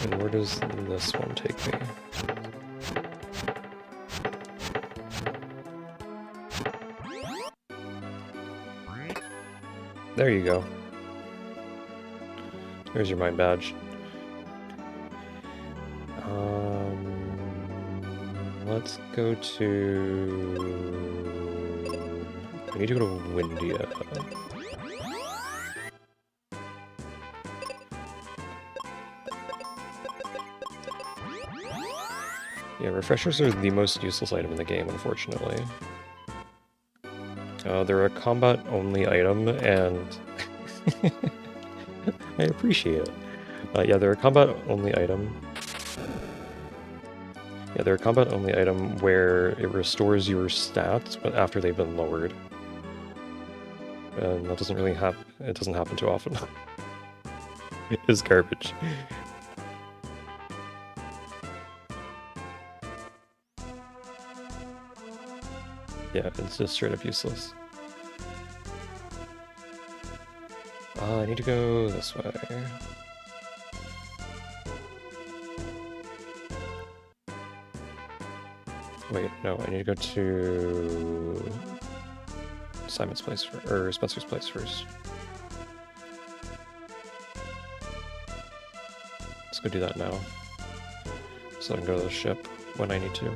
And where does this one take me? There you go. Here's your mind badge. Let's go to... I need to go to Windia. Yeah, refreshers are the most useless item in the game, unfortunately. They're a combat-only item, and I appreciate it. Yeah, they're a combat-only item. Yeah, they're a combat-only item where it restores your stats, but after they've been lowered. And that doesn't really happen. It doesn't happen too often. It is garbage. Yeah, it's just straight up useless. I need to go this way. Wait, no, I need to go to Simon's place or Spencer's place first. Let's go do that now. So I can go to the ship when I need to.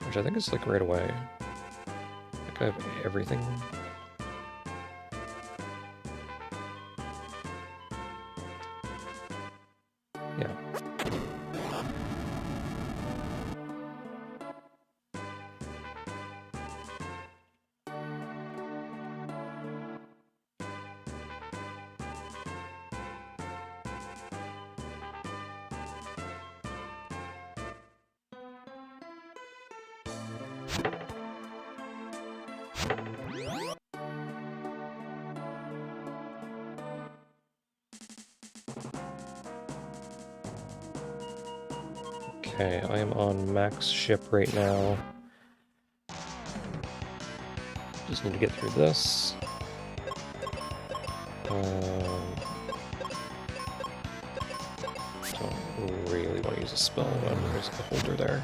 Which I think is like right away. I think I have everything. Yeah. Okay, I am on max ship right now. Just need to get through this. Don't really want to use a spell when there's a holder there.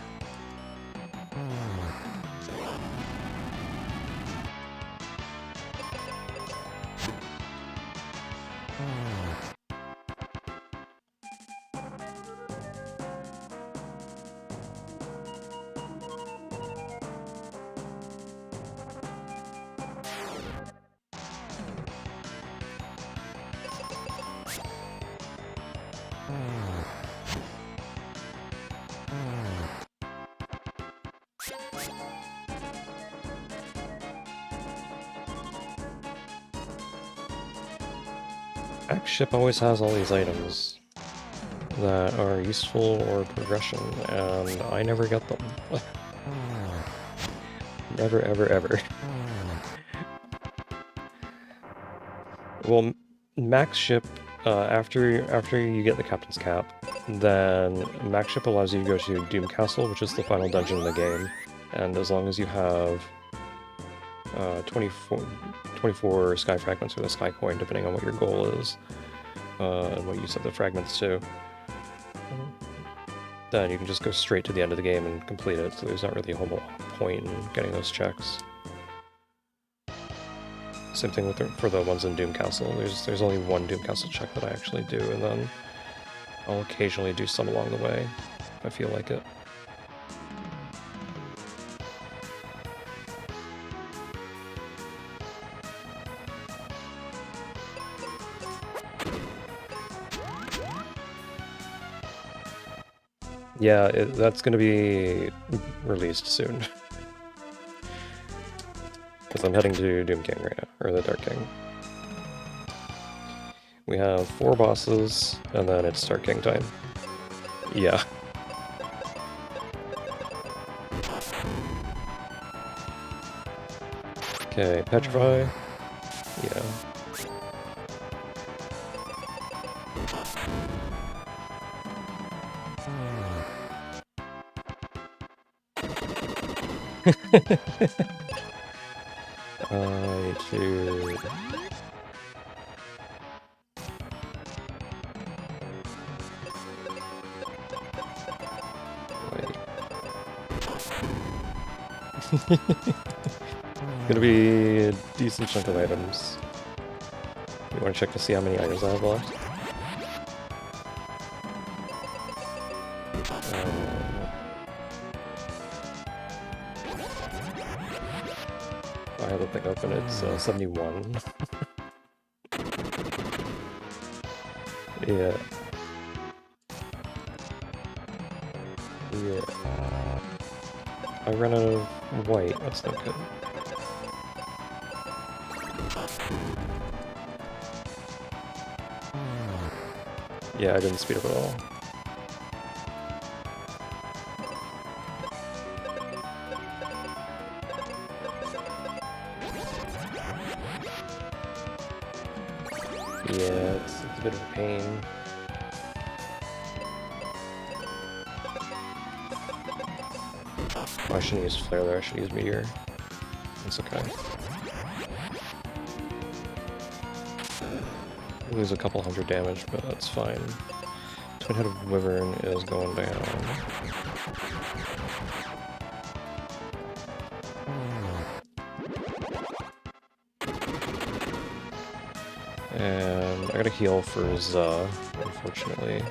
Max ship always has all these items that are useful or progression, and I never get them. Never, ever, ever. Well, max ship, after you get the captain's cap, then max ship allows you to go to Doom Castle, which is the final dungeon in the game, and as long as you have 24 sky fragments or a sky coin, depending on what your goal is, and what you set the fragments to, then you can just go straight to the end of the game and complete it, so there's not really a whole point in getting those checks. Same thing with for the ones in Doom Castle. There's only one Doom Castle check that I actually do, and then I'll occasionally do some along the way if I feel like it. Yeah, that's going to be released soon. Because I'm heading to Doom King right now, or the Dark King. We have 4 bosses, and then it's Dark King time. Yeah. Okay, Petrify. Yeah. I should... Wait. Gonna be a decent chunk of items. You wanna check to see how many items I have left? I have the thing open, it's 71. Yeah. Yeah. I ran out of white, that's not good. Yeah, I didn't speed up at all. Yeah, it's a bit of a pain. Oh, I shouldn't use Flare there, I should use Meteor. It's okay. Lose a couple hundred damage, but that's fine. Twin-headed Wyvern is going down. And I gotta heal for Za, unfortunately.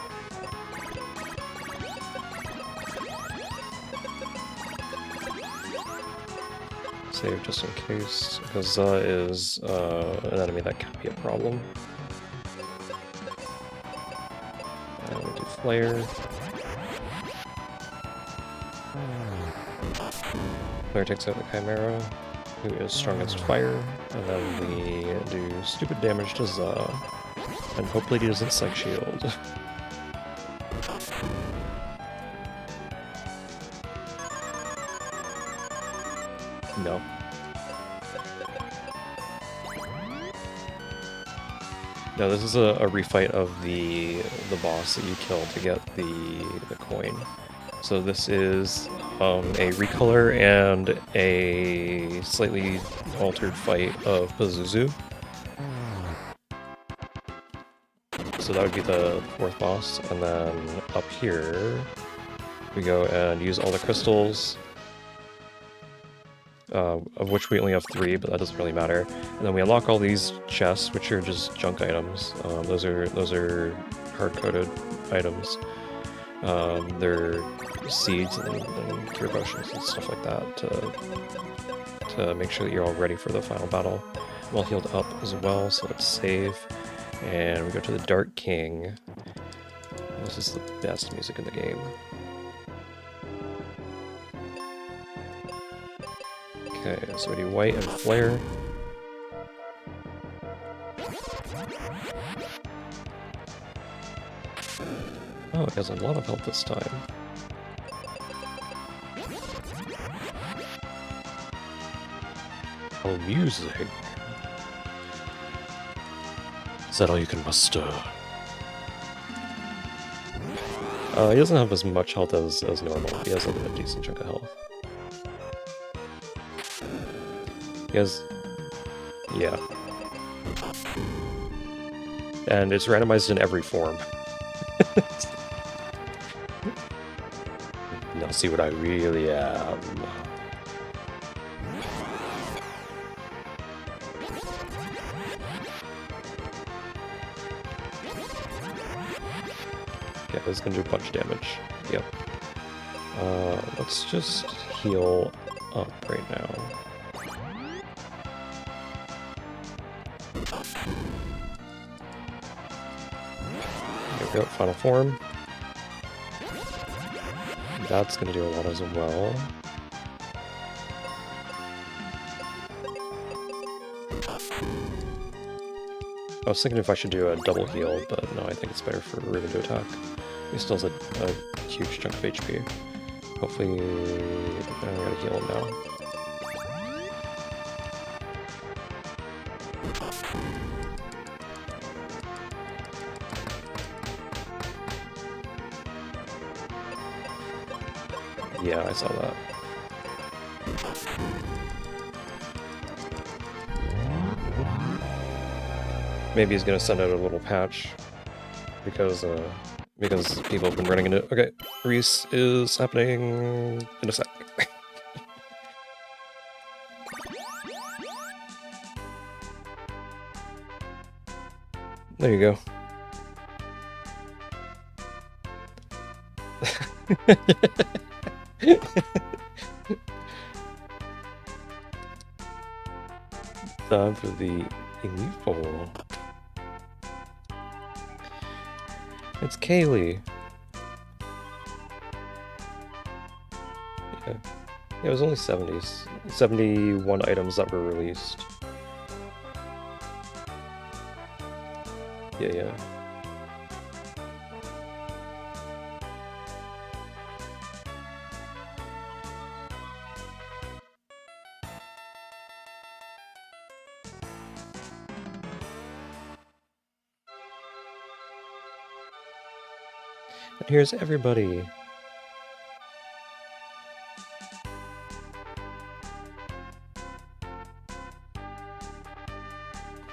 Save just in case, because Za is an enemy that can be a problem. And we do Flare. Flare takes out the Chimera, who is strong against fire, and then we do stupid damage to Za, and hopefully he doesn't Psych Shield. No. No, this is a refight of the boss that you kill to get the coin. So this is a recolor and a slightly altered fight of Pazuzu. So that would be the fourth boss, and then up here we go and use all the crystals, of which we only have 3, but that doesn't really matter. And then we unlock all these chests, which are just junk items. Those are hard-coded items. They're seeds and cure potions and stuff like that to make sure that you're all ready for the final battle. I'm all healed up as well, so let's save. And we go to the Dark King. This is the best music in the game. Okay, so we do white and flare. Oh, it has a lot of health this time. Oh, music. Is that all you can muster? He doesn't have as much health as normal. He has a decent chunk of health. He has... yeah. And it's randomized in every form. Now see what I really am. Okay, this is gonna do a bunch of damage. Yep. Let's just heal up right now. Here we go, final form. That's gonna do a lot as well. I was thinking if I should do a double heal, but no, I think it's better for Ruben to attack. He still has a huge chunk of HP. Hopefully, I gotta heal him now. Yeah, I saw that. Maybe he's gonna send out a little patch because people have been running into. Okay, Reese is happening in a sec. There you go. Time for the Elifo. It's Kaylee. Yeah. It was only 71 items that were released. Yeah. And here's everybody.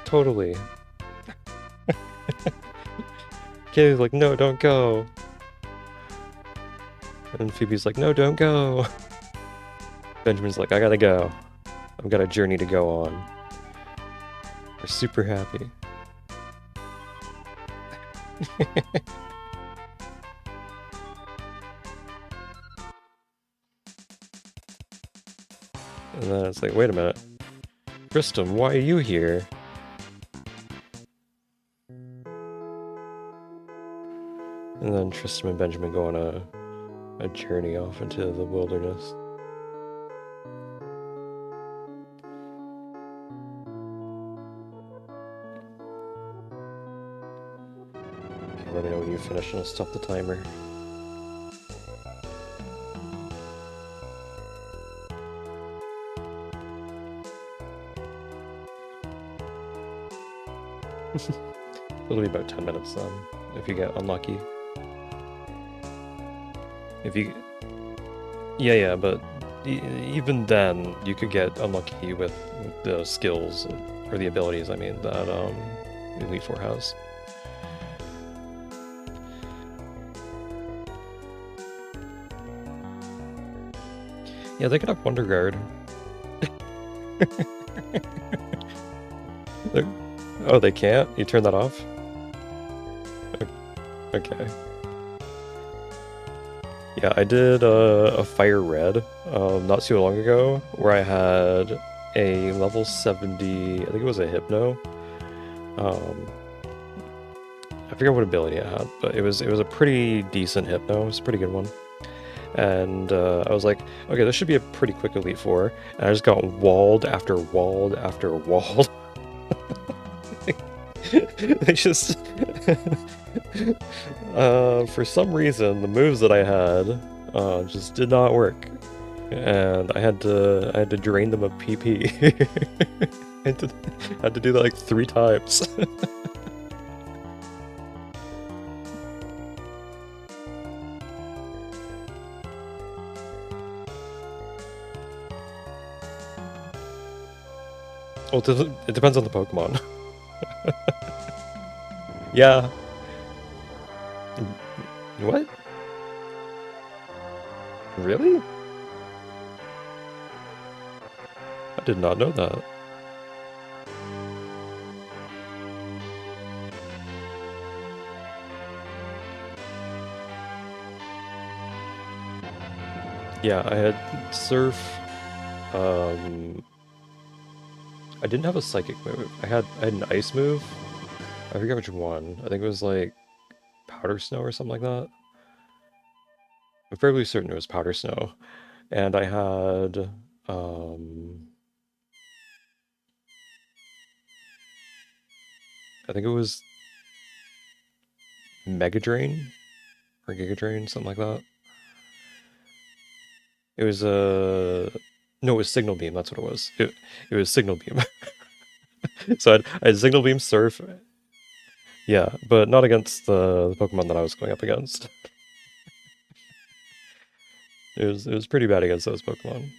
Totally. Kaylee's like, no, don't go. And Phoebe's like, no, don't go. Benjamin's like, I gotta go. I've got a journey to go on. We're super happy. And then it's like, wait a minute. Gristom, why are you here? And then Tristram and Benjamin go on a journey off into the wilderness. Okay, let me know when you finish and I'll stop the timer. It'll be about 10 minutes then, if you get unlucky. If you Yeah, but even then, you could get unlucky with the skills or the abilities. I mean that Elite Four has. Yeah, they could have Wonder Guard. Oh, they can't? You turn that off? Okay. Yeah, I did a Fire Red not too long ago where I had a level 70, I think it was a Hypno. Um, I forget what ability I had, but it was a pretty decent Hypno. It was a pretty good one. And I was like, okay, this should be a pretty quick Elite Four. And I just got walled after walled after walled. They just for some reason the moves that I had just did not work, and I had to drain them of PP. I had to do that like 3 times. Well, it depends on the Pokemon. Yeah. What? Really? I did not know that. Yeah, I had Surf. Um, I didn't have a Psychic move. I had an Ice move. I forget which one. I think it was like Powder Snow or something like that. I'm fairly certain it was Powder Snow. And I had I think it was Mega Drain or Giga Drain, something like that. It was no, it was Signal Beam. That's what it was. It was Signal Beam. So I had Signal Beam, Surf. Yeah, but not against the Pokemon that I was going up against. It was pretty bad against those Pokemon.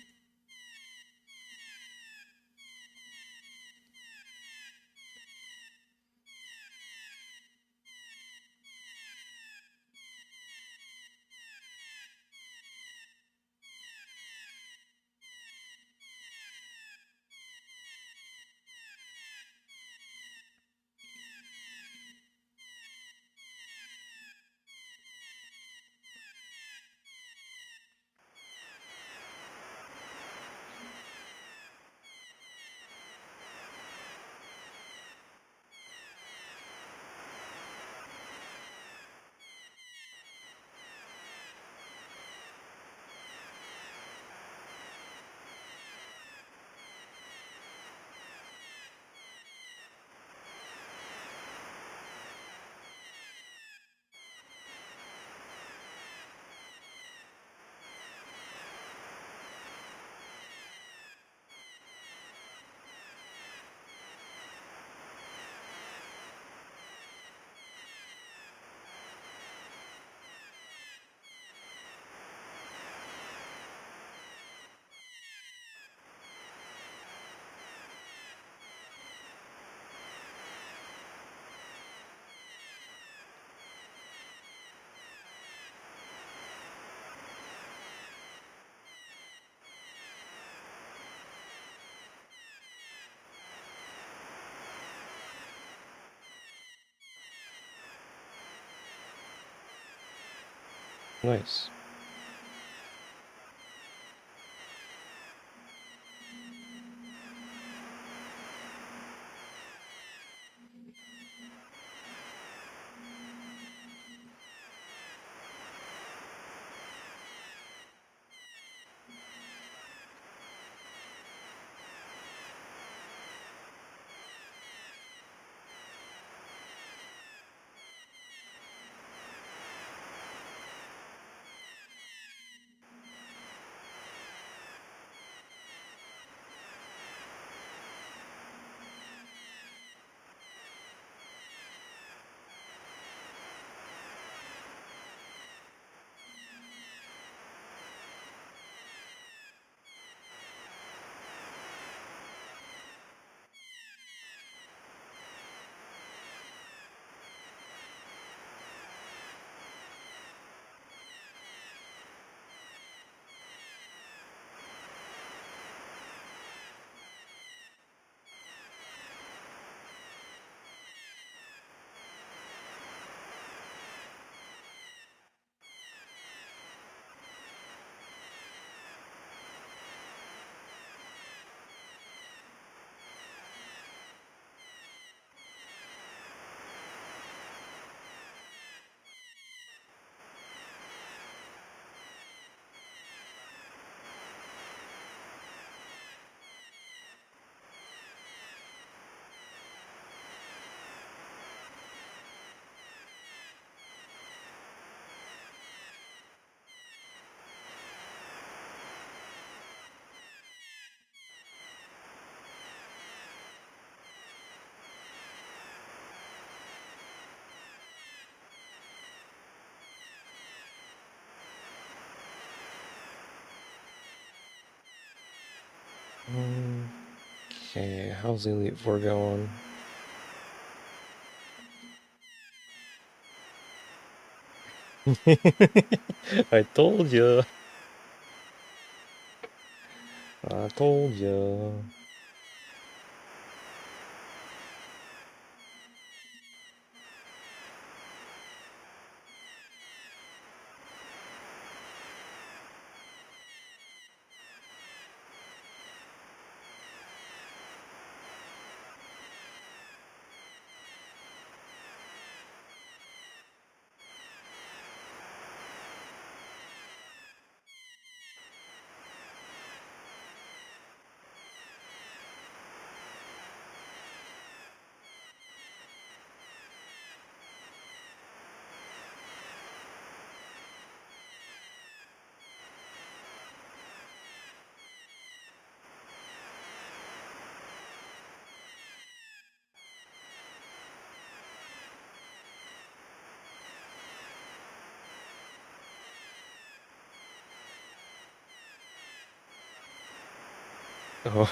Nice. Okay, how's the Elite Four going? I told you. I told you. Oh.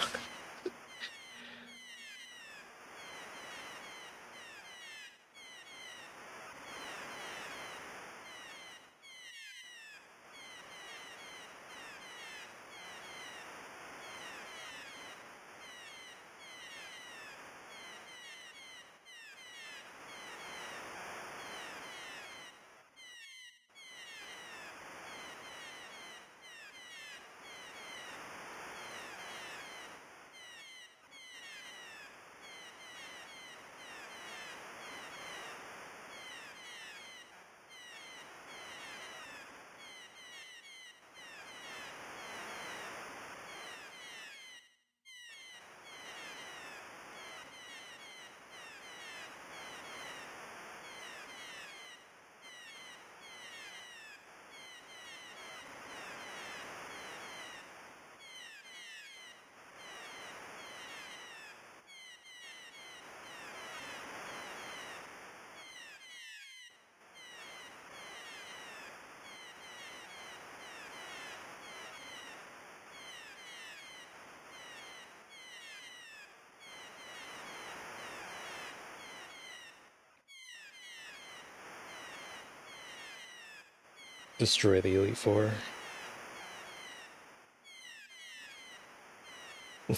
Destroy the Elite Four.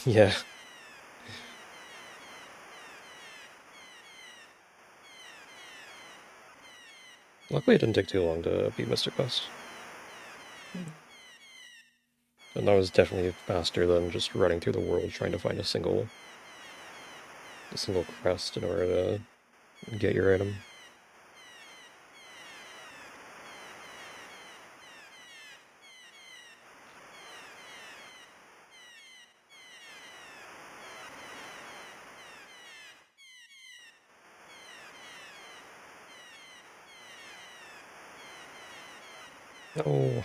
Yeah. Luckily it didn't take too long to beat Mr. Quest. And that was definitely faster than just running through the world trying to find a single crest in order to get your item. No.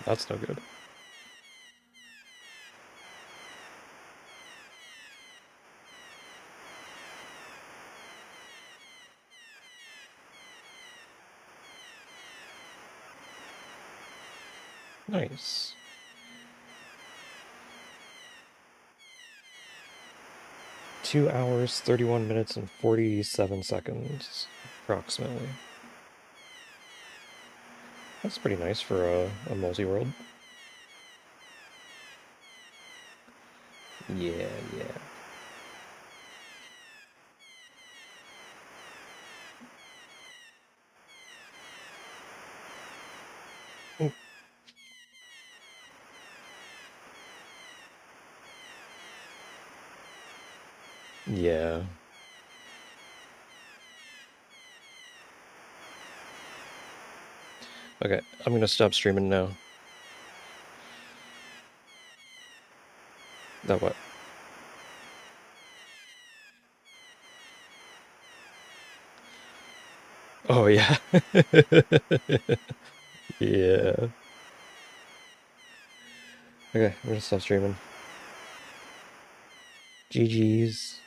That's no good. Nice. 2 hours, 31 minutes, and 47 seconds, approximately. That's pretty nice for a multi-world. Yeah, yeah. Mm. Yeah. Okay, I'm gonna stop streaming now. That what? Oh yeah. Yeah. Okay, I'm gonna stop streaming. GG's.